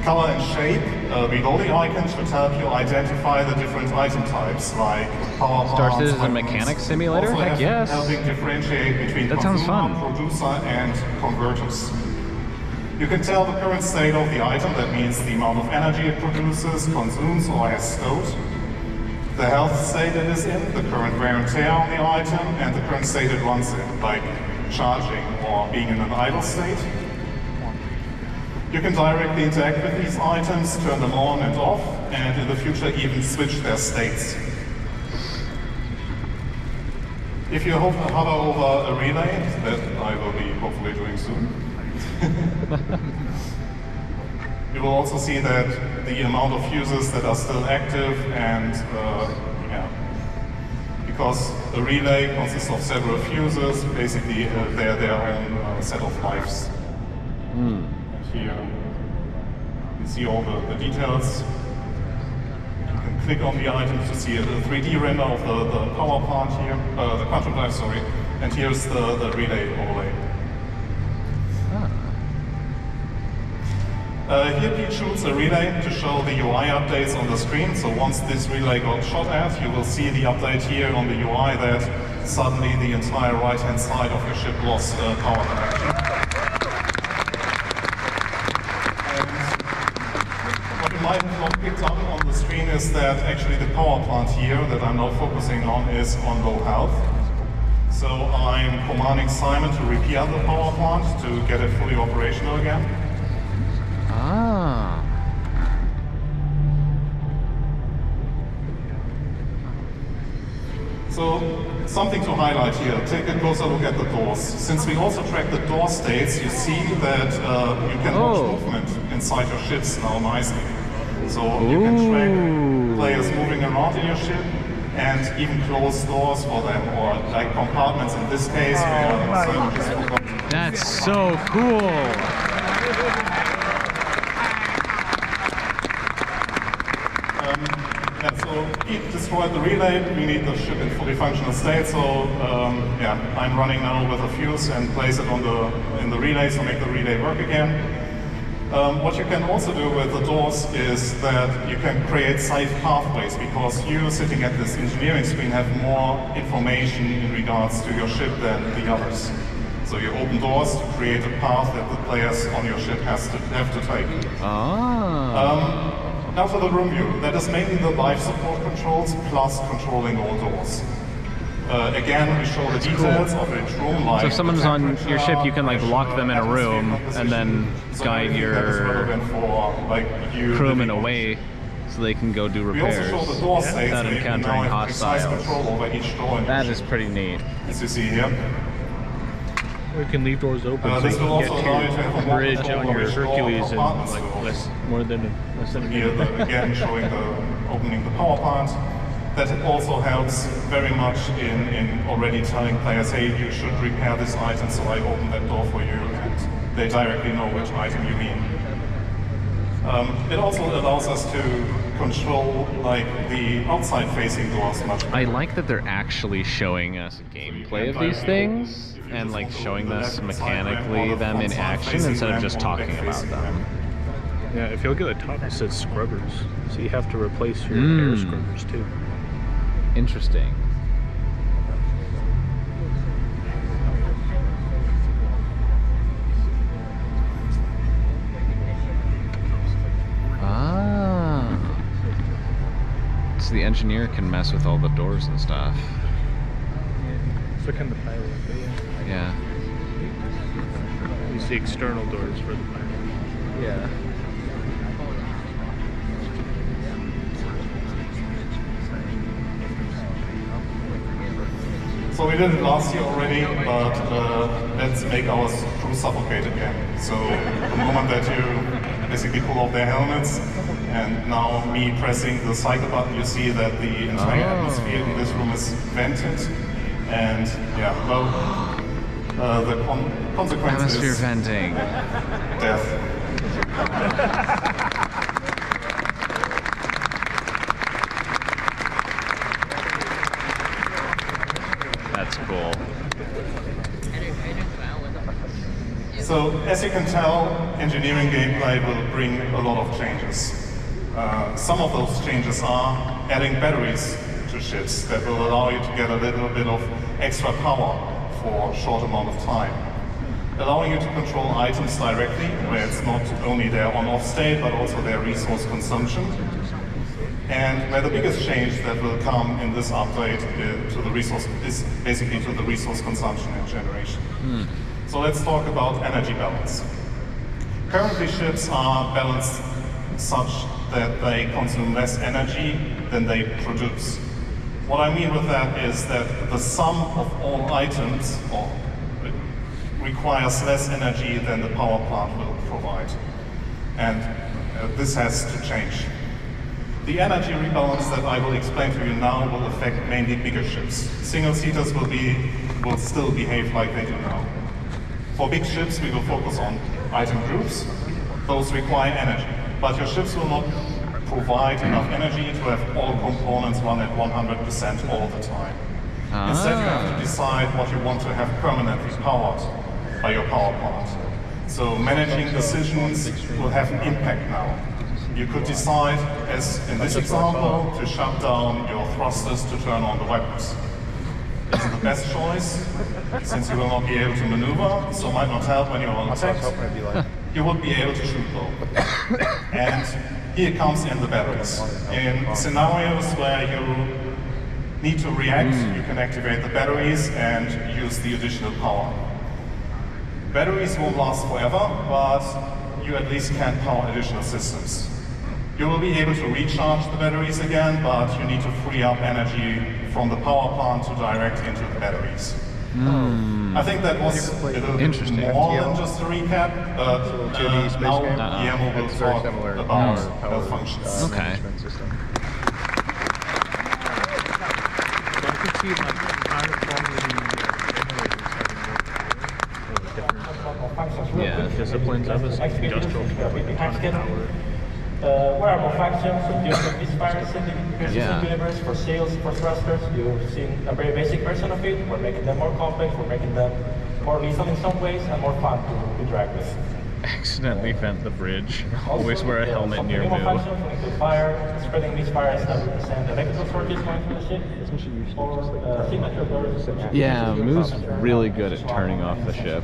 C: Color and shape below the icon should help you identify the different item types, like power plants,
B: Star Citizen Mechanics Simulator?
C: Also
B: Heck yes.
C: helping differentiate between
B: That sounds
C: consumer,
B: fun.
C: producer, and converters. You can tell the current state of the item, that means the amount of energy it produces, consumes, or has stored. The health state it is in, the current wear and tear on the item, and the current state it runs in, like charging or being in an idle state. You can directly interact with these items, turn them on and off, and in the future even switch their states. If you hover over a relay, that I will be hopefully doing soon, you will also see that the amount of fuses that are still active and because the relay consists of several fuses, basically they're their own set of lives. And here you see all the details. You can click on the items to see a 3D render of the power plant here, the quantum drive, sorry, and here's the relay overlay. Here Pete shoots a relay to show the UI updates on the screen. So once this relay got shot at, you will see the update here on the UI that suddenly the entire right-hand side of your ship lost power connection. And what you might have not picked up on the screen is that actually the power plant here that I'm now focusing on is on low health. So I'm commanding Simon to repair the power plant to get it fully operational again.
B: Ah.
C: So, something to highlight here, take a closer look at the doors. Since we also track the door states, you see that you can watch movement inside your ships now nicely. So you can track players moving around in your ship and even close doors for them, or like compartments in this case.
B: That's so cool.
C: we destroyed the relay, we need the ship in fully functional state, so yeah, I'm running now with a fuse and place it in the relay, so make the relay work again. What you can also do with the doors is that you can create safe pathways, because you, sitting at this engineering screen, have more information in regards to your ship than the others. So you open doors to create a path that the players on your ship have to take. Now for the room view. That is mainly the life support controls plus controlling all doors. Again, we show the details of each room. Like
B: so if someone's on your ship, you can like lock them in a room and then guide your crewmen away so they can go do repairs without encountering hostiles. That is pretty neat.
C: As you see here.
M: We can leave doors open so you can get to your bridge on your Hercules in like less than a minute.
C: Again, showing opening the power plant. That also helps very much in already telling players, hey, you should repair this item, so I open that door for you, and they directly know which item you mean. It also allows us to control like the outside-facing doors much better.
B: I like that they're actually showing us gameplay of these things and like showing us mechanically them in action instead of just talking about them.
M: Yeah, if you look at the top, it says scrubbers, so you have to replace your air scrubbers too.
B: Interesting. So the engineer can mess with all the doors and stuff.
M: So can the pilot.
B: Yeah.
M: Use the external doors for the pilot.
B: Yeah.
C: So we did it last year already, but let's make our crew suffocate again. So the moment that you basically pull off their helmets, and now me pressing the cycle button, you see that the entire atmosphere in this room is vented. And yeah, well, the consequence
B: atmosphere
C: is
B: venting.
C: Death.
B: That's cool.
C: So, as you can tell, engineering gameplay will bring a lot of changes. Some of those changes are adding batteries to ships that will allow you to get a little bit of extra power for a short amount of time. Allowing you to control items directly, where it's not only their on-off state, but also their resource consumption. And where the biggest change that will come in this update to the resource is basically to the resource consumption and generation. So let's talk about energy balance. Currently, ships are balanced such that they consume less energy than they produce. What I mean with that is that the sum of all items requires less energy than the power plant will provide. And this has to change. The energy rebalance that I will explain to you now will affect mainly bigger ships. Single-seaters will still behave like they do now. For big ships, we will focus on item groups. Those require energy. But your ships will not provide enough energy to have all components run at 100% all the time. Instead, you have to decide what you want to have permanently powered by your power plant. So managing decisions will have an impact now. You could decide, as in this example, to shut down your thrusters to turn on the weapons. This is the best choice, since you will not be able to maneuver, so might not help when you're on attack. You would be able to shoot though. And here comes in the batteries. In scenarios where you need to react, you can activate the batteries and use the additional power. Batteries won't last forever, but you at least can power additional systems. You will be able to recharge the batteries again, but you need to free up energy from the power plant to direct into the batteries. I think that was a little bit more than just a recap, but now Guillermo will talk about functions.
B: Okay.
M: Disciplines of us, industrial power.
T: Wearable factions, so using misfires in the universe for sails, for thrusters. You've seen a very basic version of it. We're making them more complex, we're making them more lethal in some ways, and more fun to interact with.
B: Accidentally vent the bridge. Always wear a helmet near Moo.
T: Fire, spreading misfires that represent electrical circuits going through the ship, or signature bursts.
B: Yeah, Moo's really good at turning off the ship.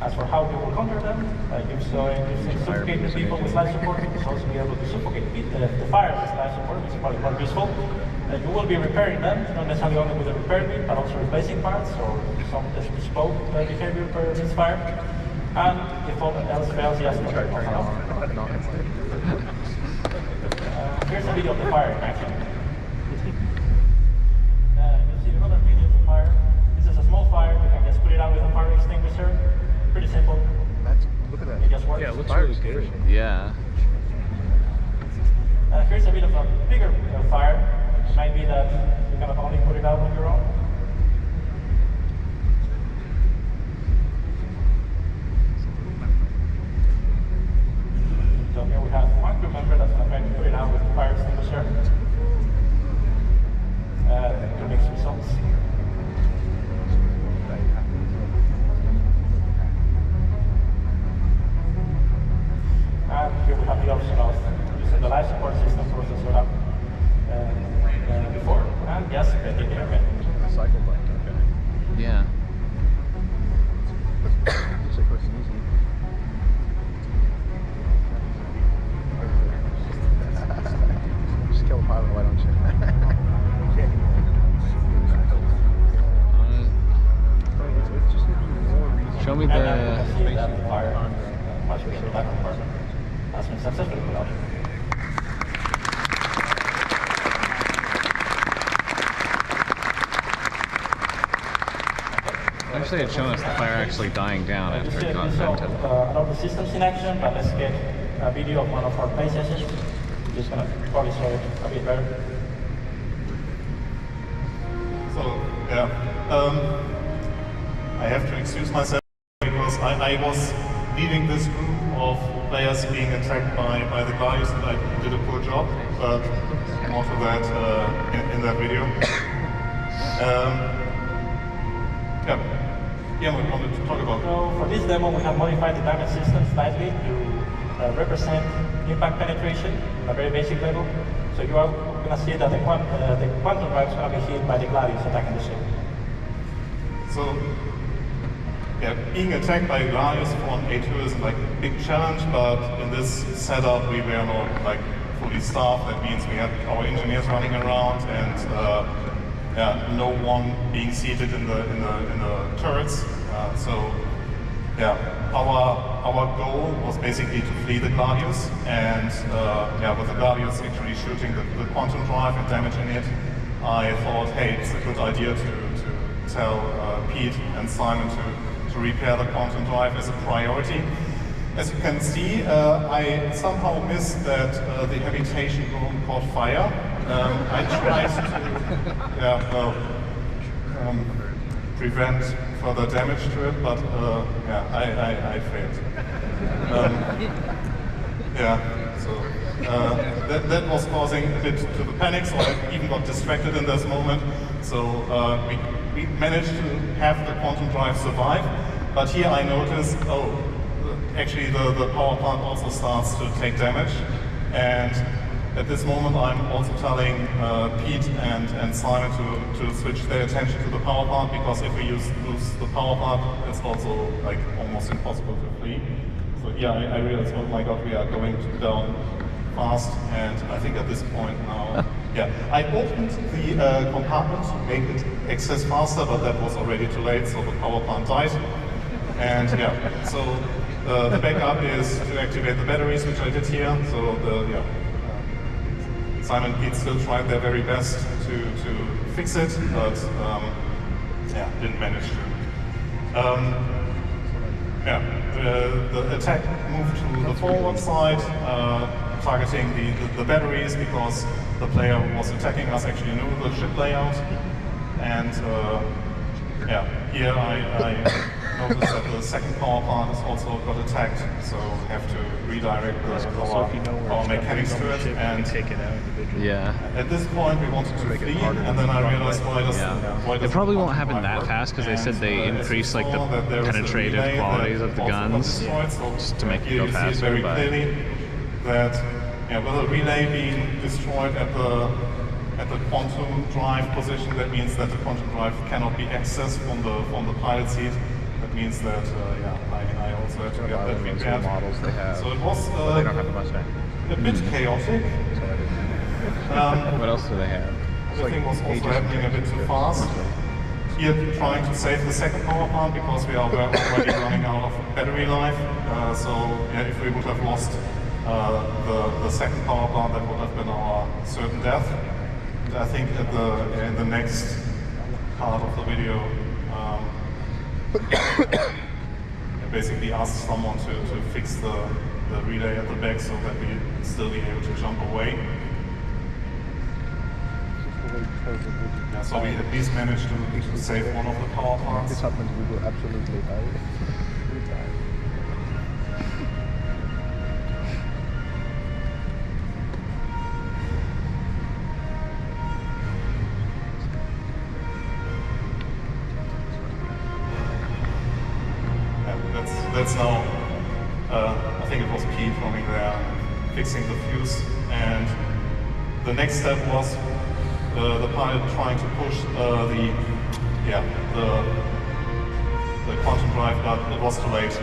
T: As for how we will counter them, you've seen suffocate the people with life support. You will also be able to suffocate the fire with life support, which is probably more useful. You will be repairing them, not necessarily only with a repair bit, but also replacing parts or some bespoke behavior per misfire. And if all else fails, you have to try here's a video of the fire in action. You'll see another video of the fire. This is a small fire. You can just put it out with a fire extinguisher. Pretty simple.
N: Look at that.
T: It just works.
N: Yeah, it looks really scary.
B: Yeah.
T: Here's a bit of a bigger fire. It might be that you cannot only put it out on your own. So here we have one crew member that's going to put it out with the fire extinguisher. To mix results. And here we have the option of using the life support system for the setup before, and yes, bending the airman.
N: Cycle bike, okay.
B: Yeah.
N: Looks like it's easy. Just kill the pilot, why don't you?
B: Show me the...
T: That's been successfully put out.
B: Actually, it's shown us the fire actually dying down after it got vented.
T: A lot of the systems in action, but let's get a video of one of our play sessions. I'm just going to probably show it a bit better.
C: So, yeah, I have to excuse myself because I was leading this group of players being attacked by the guys, and I did a poor job, but more to that in that video. Yeah, we wanted to talk about.
T: So for this demo, we have modified the damage system slightly to represent impact penetration at a very basic level. So you are going to see that the quantum drives are being hit by the gladius attacking the ship.
C: So, yeah, being attacked by gladius on A2 is like a big challenge, but in this setup we were not like fully staffed. That means we had our engineers running around and no one being seated in the turrets. So yeah, our goal was basically to flee the gladius, and with the gladius actually shooting the quantum drive and damaging it, I thought, hey, it's a good idea to tell Pete and Simon to repair the quantum drive as a priority. As you can see, I somehow missed that the habitation room caught fire. I tried to prevent further damage to it, but I failed. That was causing a bit to the panic, so I even got distracted in this moment. So we managed to have the quantum drive survive, but here I noticed, actually the power plant also starts to take damage, and at this moment I'm also telling Pete and Simon to switch their attention to the power plant, because if we lose the power plant, it's also like almost impossible to flee. So yeah, I realized, oh my god, we are going down fast, and I think at this point now, I opened the compartment to make it access faster, but that was already too late, so the power plant died. And so the backup is to activate the batteries, which I did here. So Simon and Pete still tried their very best to fix it, but didn't manage to. The attack moved to the forward side, targeting the batteries, because the player who was attacking us actually knew the ship layout. And here I notice that the second power plant is also got attacked, so we have to redirect our mechanics to it. And
M: take it out individually.
C: at this point, we wanted to flee, and then I realized why does
B: It probably won't happen that fast because they said they increase like the penetrative qualities of the guns just to make it go faster.
C: Very clearly that with a relay being destroyed at the quantum drive position, that means that the quantum drive cannot be accessed from the pilot seat. That means that I also had to get that repaired.
N: Models they have.
C: So it was
N: they don't have the Mustang.
C: A bit chaotic.
B: What else do they have?
C: Everything was also happening a bit too fast. Here, trying to save the second power plant because we are already running out of battery life. So if we would have lost the second power plant, that would have been our certain death. And I think in the next part of the video, I basically asked someone to fix the relay at the back so that we still be able to jump away. So we at least managed to save one of the power plants.
N: This happens, we will absolutely die.
C: That's now, I think it was Pete running there, fixing the fuse, and the next step was the pilot trying to push the quantum drive, but it was too late.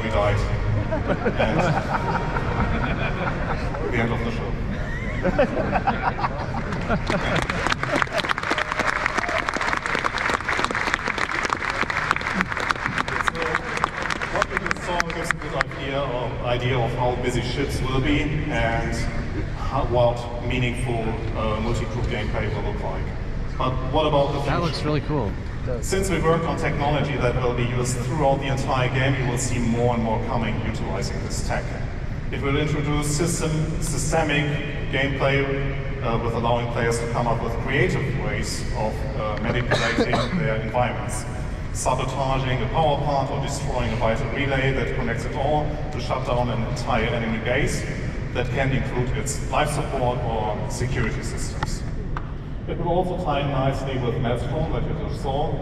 C: We died, and the end of the show. Gives a good idea of how busy ships will be and what meaningful multi-crew gameplay will look like. But what about the future?
B: That looks really cool.
C: Since we work on technology that will be used throughout the entire game, you will see more and more coming utilizing this tech. It will introduce systemic gameplay with allowing players to come up with creative ways of manipulating their environments. Sabotaging a power plant or destroying a vital relay that connects it all to shut down an entire enemy base that can include its life support or security systems. It will also tie in nicely with Maelstrom that you just saw,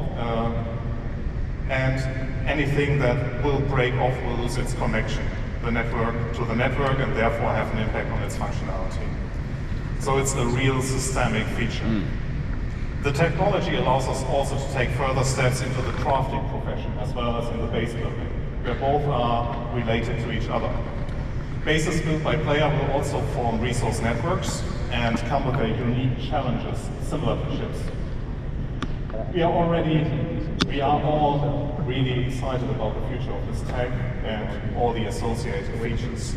C: and anything that will break off will lose its connection to the network and therefore have an impact on its functionality. So it's a real systemic feature. The technology allows us also to take further steps into the crafting profession as well as in the base building, where both are related to each other. Bases built by player will also form resource networks and come with their unique challenges similar to ships. We are all really excited about the future of this tech and all the associated features.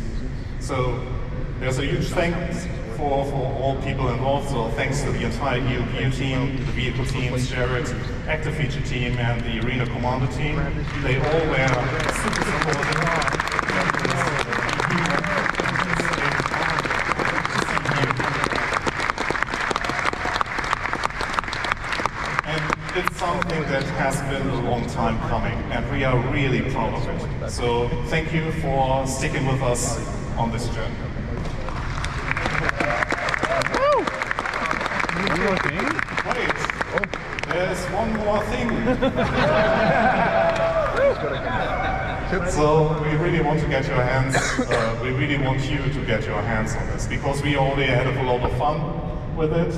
C: So there's a huge thanks for all people involved, so thanks to the entire EOPU team, the vehicle teams, Jared, active feature team, and the arena commander team. They all were super supportive. And it's something that has been a long time coming, and we are really proud of it. So thank you for sticking with us on this journey.
B: One more thing?
C: Wait, there's one more thing. So we really want to get your hands, we really want you to get your hands on this, because we already had a lot of fun with it.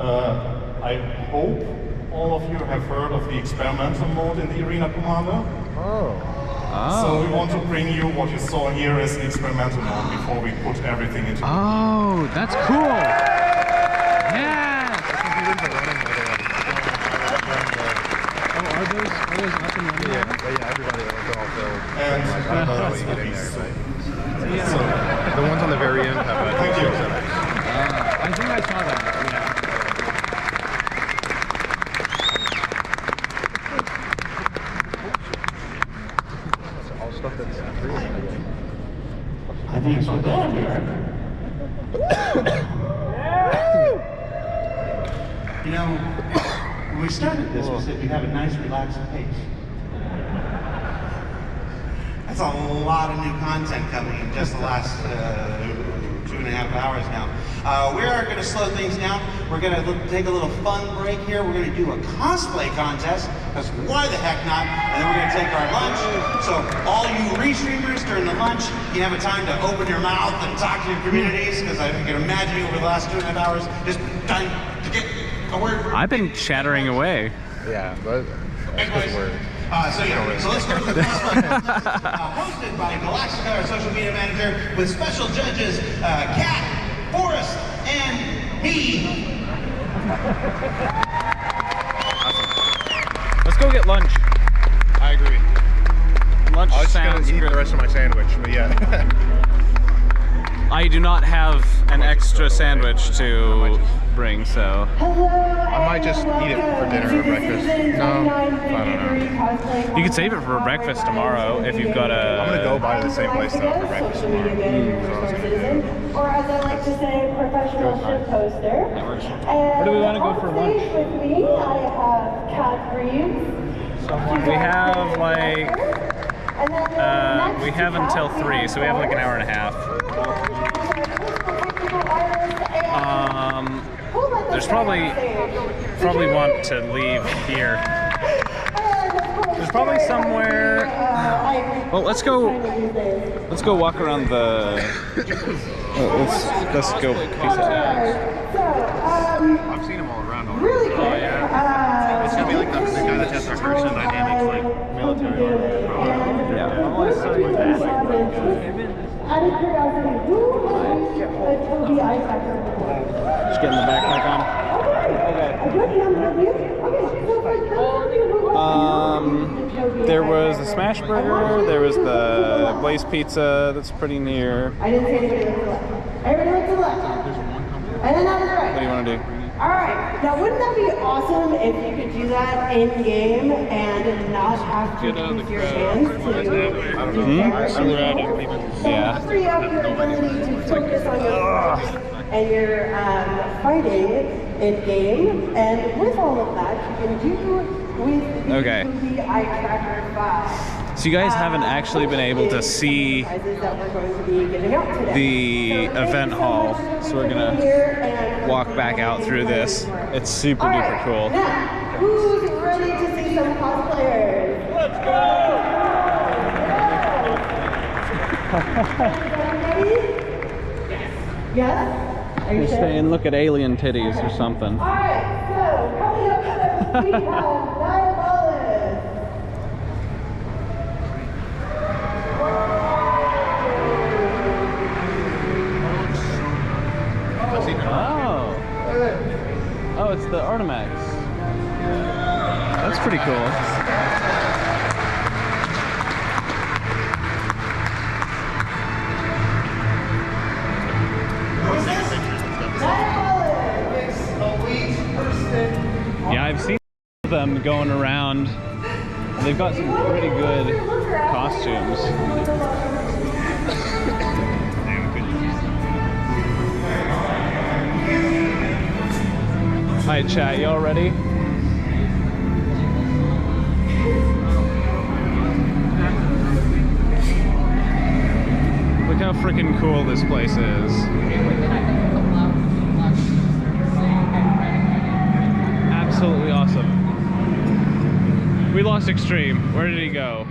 C: I hope all of you have heard of the experimental mode in the Arena Commander. So we want to bring you what you saw here as the experimental mode before we put everything into
B: Oh, that's cool! Yeah! Are those up and running?
N: Yeah, everybody else are all filled.
C: And
N: so the ones on the very end have a
C: thank you.
B: I think I saw that.
N: All stuff that's free.
L: I think it's what they're
A: You know, when we started this, we said we'd have a nice, relaxed pace. That's a lot of new content coming in just the last 2.5 hours now. We are going to slow things down. We're going to take a little fun break here. We're going to do a cosplay contest, because why the heck not? And then we're going to take our lunch. So all you restreamers during the lunch, you have a time to open your mouth and talk to your communities, because I can imagine you over the last 2.5 hours just trying to get a word.
B: I've been chattering away.
N: Yeah, but that's word.
A: So let's go to the cosplay contest, hosted by Galactic, our social media manager, with special judges Kat, Forrest, and me.
B: Let's go get lunch.
N: I agree.
B: Lunch
N: I was
B: sounds
N: just gonna eat the rest of my sandwich, but yeah.
B: I do not have an extra sandwich to bring, so
N: I might just eat it for dinner or breakfast. No, I don't know.
B: You could save it for breakfast tomorrow if you've got a...
N: I'm gonna go by the same place though for breakfast tomorrow.
U: Or as I like to say, professional ship poster.
B: Where do we want to go for lunch?
U: With me, I have Kat Reeves.
B: We have like... we have until 3, so we have like an hour and a half. There's probably want to leave here. There's probably somewhere. Well, let's go walk around the. Let's go piece it out.
N: I've seen them all around already. Really quick. Oh, yeah. It's gonna be like the guy that has the Herschel dynamics, like military armor.
U: Out of curiosity, who has a Toby eye tracker?
B: Just getting the backpack on. There was the Smash Burger, there was the Blaze Pizza that's pretty near.
U: I didn't see anybody look to the left. Everybody look to the left. And then out to the right.
B: What do you want to do?
U: Alright, now wouldn't that be awesome if you could do that in game and not have to use your hands to
B: Yeah.
U: free up your ability to focus on your and your fighting in game, and with all of that, you can do with the Toby Eye Tracker 5.
B: So you guys haven't actually been able to see the event hall, so we're gonna walk back out through this. It's super duper cool.
U: Now, who's ready to see some cosplayers? Let's go! Yes? Are you
B: Just
U: sure?
B: stay and look at alien titties or something.
U: Alright, so coming up first, we have Diabolus.
B: Oh, it's the Artimax. That's pretty cool. Yeah, I've seen them going around. They've got some pretty good costumes. Hi chat, y'all ready? Look how freaking cool this place is. Absolutely awesome. We lost Extreme. Where did he go?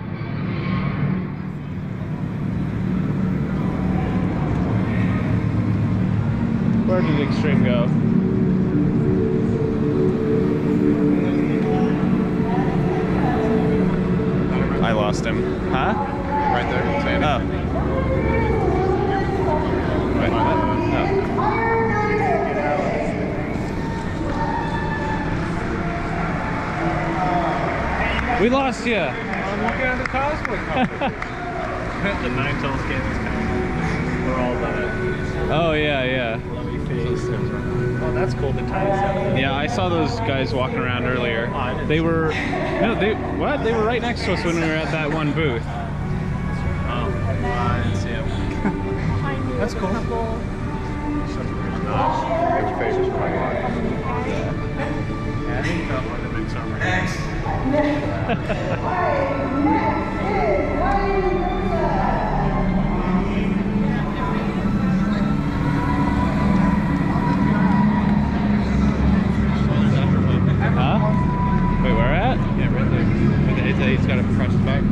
B: Where did Extreme go? I lost him. Huh?
N: Right there. Sandy.
B: Oh. Wait, what? Oh. We lost you.
M: I'm looking at the cosplay competition. The Nine-Tails Games competition. We're all the...
B: Oh, yeah, yeah.
M: Oh, that's cool. The ties.
B: Yeah, I saw those guys walking around earlier. They were... No, they... What? They were right next to us when we were at that one booth.
M: Oh, I didn't see them. That's cool.
N: Which face is my life?
M: Yeah, I think that one of the big summer.
U: Next.
N: Crashes back.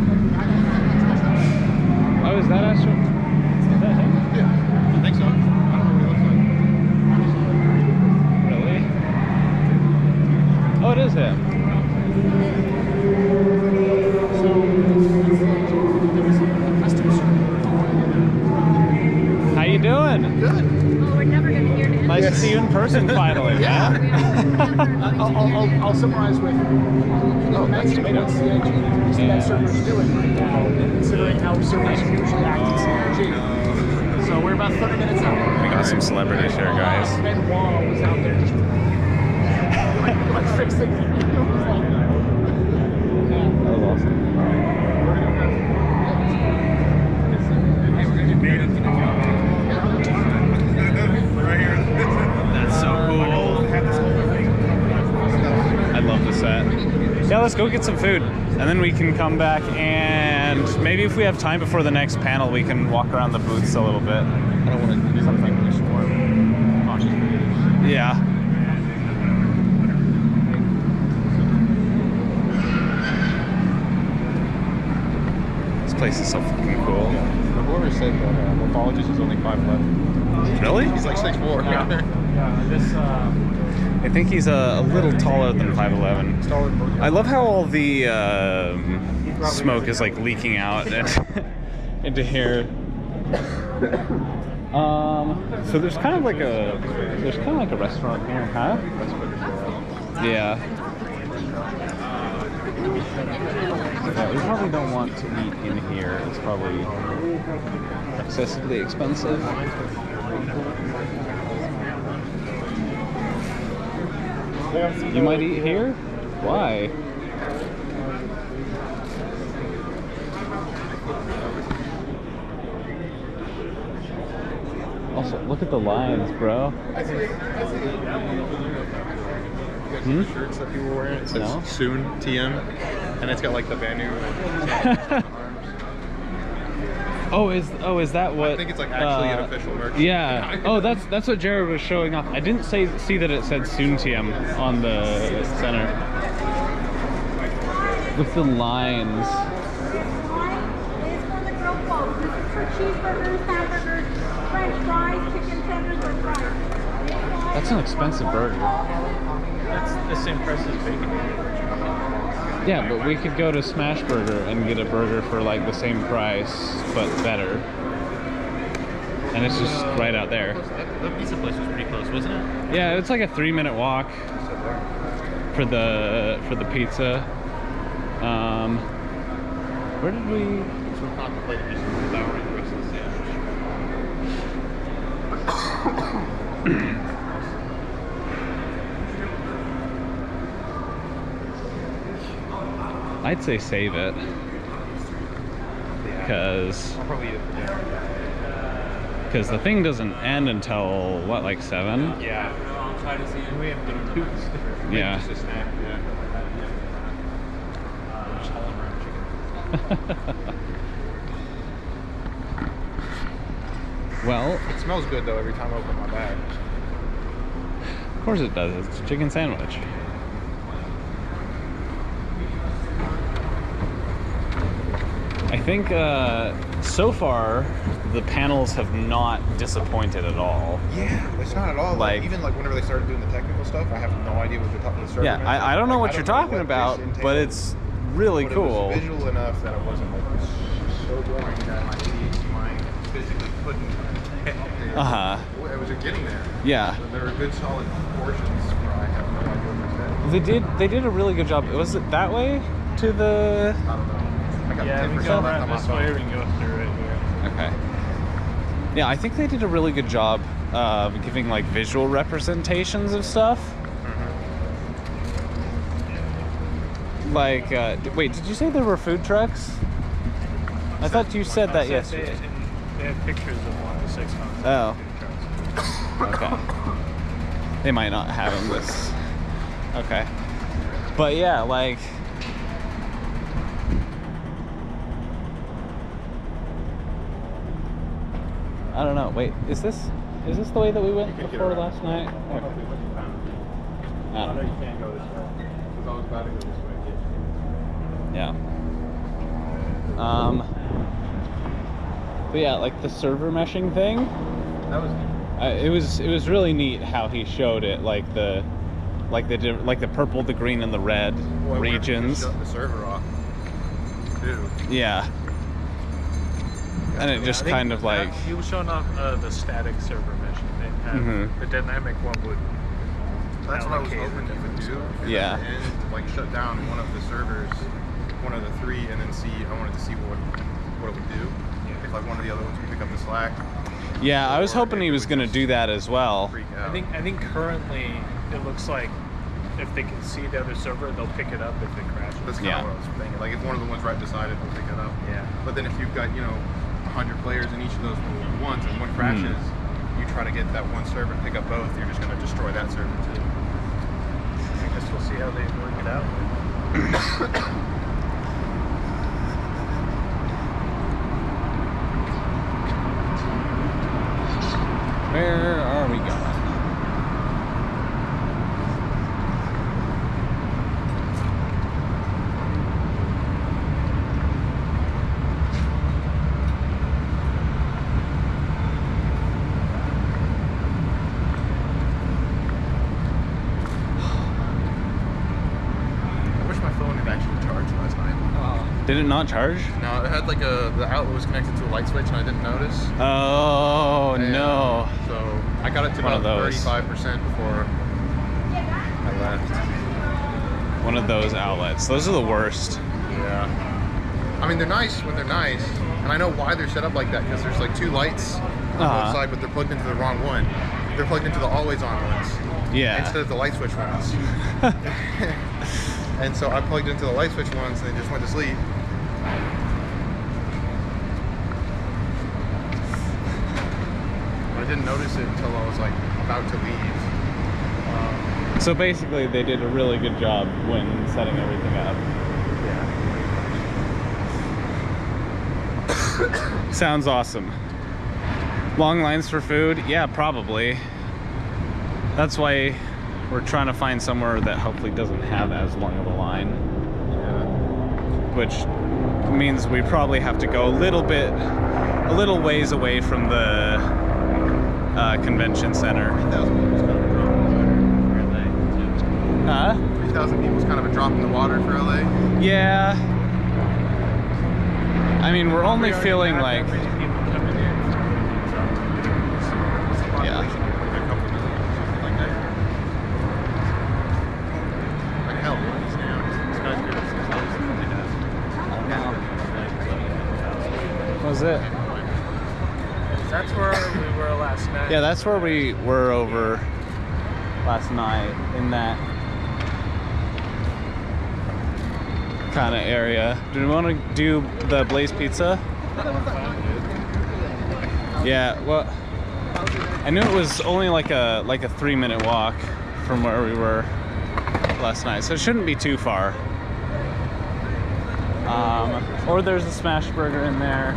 B: Oh, is that Astro? Is that him?
N: Yeah, I think so. I don't know what he looks like.
B: Really? Oh, it is him. How you doing?
N: Good.
E: Oh, we're never going to hear it.
B: Nice to see you in person finally.
N: Yeah. I'll summarize with amazing what CIG that server's doing right now, considering how servers usually act in CIG. So we're about 30 minutes out.
B: We got some celebrities here, guys.
N: Ben Wall was out there just like fixing it.
B: That was awesome. That's so cool. I love the set. Yeah, let's go get some food, and then we can come back, and maybe if we have time before the next panel, we can walk around the booths a little bit.
N: I don't want to do something really swarm.
B: Yeah. This place is so fucking cool.
N: Yeah. Whoever said that morphologist is only 5'11".
B: Really?
N: He's like 6'4".
M: Yeah, this.
B: I think he's a little taller than 5'11". I love how all the smoke is like leaking out into here. So there's kind of like a restaurant here, huh? Yeah. Yeah, we probably don't want to eat in here. It's probably excessively expensive. You might eat here? Why? Also, look at the lines, bro.
N: The shirts that people were wearing, it says soon TM, and it's got like the Banu.
B: Oh, is that what?
N: I think it's like actually an official merch.
B: Yeah. Oh, that's what Jared was showing off. I didn't see that it said Soon on the center. With the lines.
E: This is for the grill quote. This is for cheeseburgers, hamburgers, French fries, chicken tenders, or fries.
B: That's an expensive burger.
M: That's the same price as bacon.
B: Yeah, but we could go to Smash Burger and get a burger for like the same price, but better. And it's just right out there.
M: That pizza place was pretty close, wasn't it?
B: Yeah, it's like a 3-minute walk for the pizza. Where did we?
N: So we're contemplating just devouring the rest of the sandwich.
B: I'd say save it. Because the thing doesn't end until what, like 7?
M: Yeah. I'll try to see if we have little toots.
B: Yeah.
N: Just a snack, yeah. Just hauling around chicken.
B: Well,
N: it smells good though every time I open my bag.
B: Of course it does. It's a chicken sandwich. I think so far the panels have not disappointed at all.
N: Yeah, it's not at all. Like even like whenever they started doing the technical stuff, I have no idea what they're talking about.
B: Yeah, I don't know what you're talking about, but it's really cool.
N: It was visual enough that it wasn't like so boring that my ADHD mind physically couldn't get up there. It was getting there.
B: Yeah.
N: So there were good solid portions where I have no idea what they said.
B: They did a really good job. Was it that way to the?
N: I don't know.
M: Yeah, we go around this way, we can go through right here.
B: Okay. Yeah, I think they did a really good job of giving like visual representations of stuff. Like, wait, did you say there were food trucks? I thought you said that yesterday.
M: They have pictures of 1 to 6 months.
B: Oh. Okay. They might not have them this. Okay. But yeah, like. I don't know. Wait, is this the way that we went before last night? Okay. I don't know.
N: You can't go this way. Because I was about to go this way.
B: Yeah. But yeah, like the server meshing thing.
G: That was
B: it was really neat how he showed it, like the purple, the green, and the red regions.
G: Shut the server off, too.
B: Yeah. And it just kind of like
M: he was showing off the static server meshing. They have the dynamic one would.
G: That's what I was hoping you would do.
B: Yeah.
G: And like shut down one of the servers, one of the three, and then see. I wanted to see what it would do. If like one of the other ones would pick up the slack.
B: Yeah, I was hoping he was going to do that as well.
M: I think currently it looks like if they can see the other server, they'll pick it up if it crashes.
G: That's kind of what I was thinking. Like if one of the ones right beside it will pick it up. Yeah. But then if you've got 100 players in each of those ones and one crashes, you try to get that one server and pick up both. You're just going to destroy that server too.
M: I guess we'll see how they work it out.
B: Where are we going?
G: I wish my phone had actually charged last night.
B: Did it not charge?
G: No, it had like the outlet was connected to a light switch and I didn't notice.
B: Oh, no.
G: So I got it to
B: One
G: about
B: of those.
G: 35% before I left.
B: One of those outlets. Those are the worst.
G: Yeah. I mean, they're nice when they're nice, and I know why they're set up like that, because there's like two lights on both sides, but they're plugged into the wrong one. They're plugged into the always-on ones.
B: Yeah.
G: Instead of the light switch ones. And so I plugged into the light switch ones, and they just went to sleep. I didn't notice it until I was like about to leave.
B: So basically, they did a really good job when setting everything up.
G: Yeah.
B: Sounds awesome. Long lines for food? Yeah, probably. That's why we're trying to find somewhere that hopefully doesn't have as long of a line.
G: Yeah.
B: Which means we probably have to go a little ways away from the convention center.
G: 3,000 people is kind of a drop in the water for LA.
B: Yeah. I mean, we're only feeling like... Yeah.
G: Like hell.
B: What was it?
M: That's where we were last night.
B: Yeah, that's where we were over last night, in that kind of area. Do we want to do the Blaze Pizza? Yeah, well, I knew it was only like a 3-minute walk from where we were last night, so it shouldn't be too far. Or there's a smash burger in there.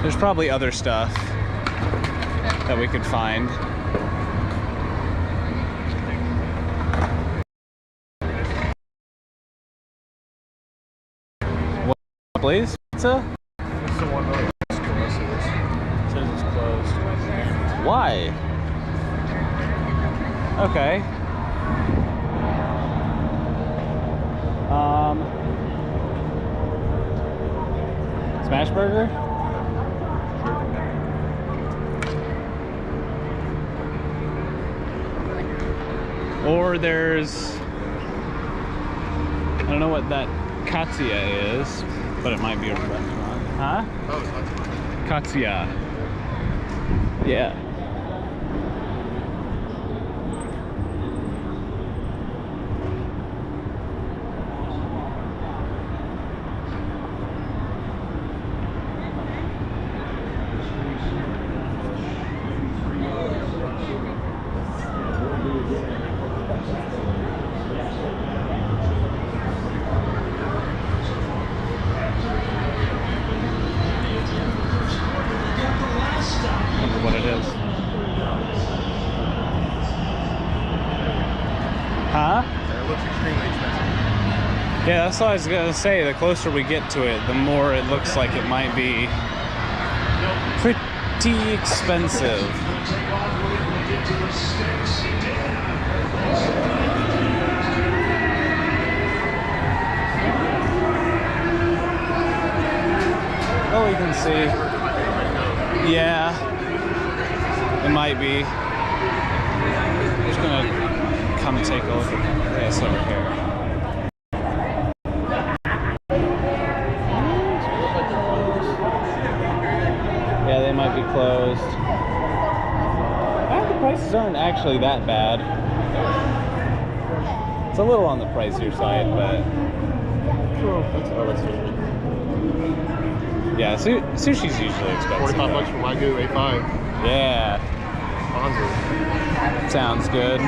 B: There's probably other stuff that we could find. What, Blaze Pizza?
M: It's the one that was closed. It says it's closed.
B: Why? Okay. Smash burger? Or there's, I don't know what that Katsuya is, but it might be a restaurant. Huh?
G: Oh, it's
B: Katsuya. Yeah. Wonder what it is. Yeah, that's what I was gonna say. The closer we get to it, the more it looks like it might be pretty expensive. Oh, you can see. Yeah, it might be. I'm just gonna come take a look at this over here. Yeah, they might be closed. The prices aren't actually that bad. It's a little on the pricier side, but yeah, sushi's usually expensive.
G: 45 bucks for Wagyu A5.
B: Yeah. Sounds good.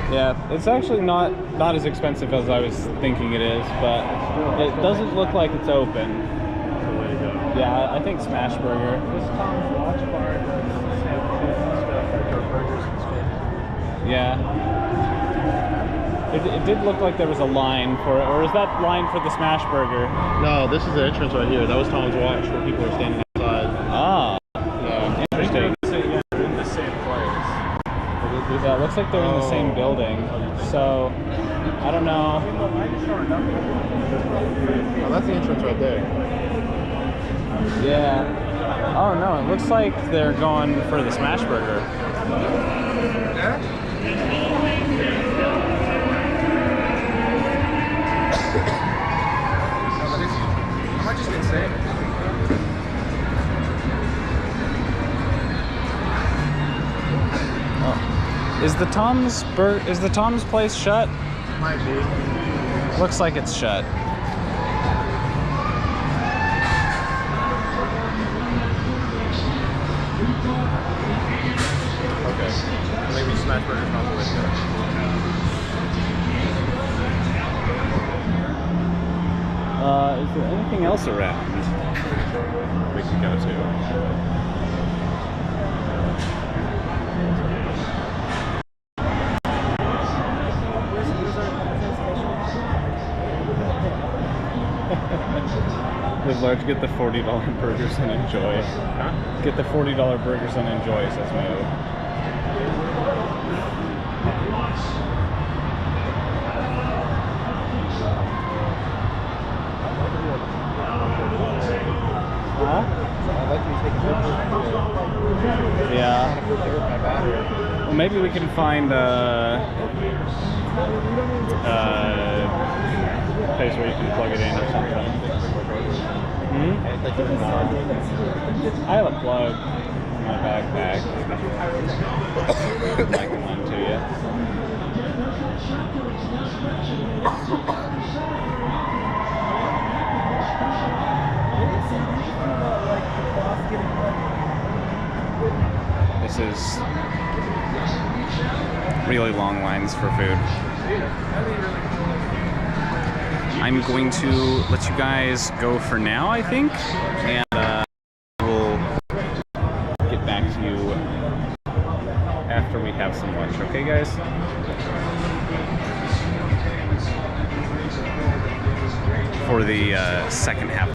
B: Yeah, it's actually not as expensive as I was thinking it is, but it doesn't look like it's open. Yeah, I think Smash Burger.
M: This Tom's Watch Bar does have stuff like our burgers and stuff.
B: Yeah. It did look like there was a line for it, or is that line for the Smash Burger?
G: No, this is the entrance right here. That was Tom's Watch where people are standing outside.
B: Ah.
G: Yeah.
B: Interesting.
M: Yeah, they're in the same place.
B: Yeah, it looks like they're in the same building. So, I don't know.
G: Oh, that's the entrance right there.
B: Yeah. Oh no, it looks like they're going for the Smash Burger.
F: Am I just insane?
B: Oh. Is the Tom's place shut?
G: Might be.
B: Looks like it's shut.
G: Okay. Maybe Smash Burger's not the way to go.
B: Is there anything else around we could go to? Live large, get the $40 burgers and enjoy. Huh? Get the $40 burgers and enjoy, says Mo. Huh?
G: I'd like to take a picture.
B: Yeah. Well, maybe we can find a place where you can plug it in or something. I have a plug in my backpack. I can lend to you. This is really long lines for food. I'm going to let you guys go for now, I think, and we'll get back to you after we have some lunch. Okay, guys? For the second half.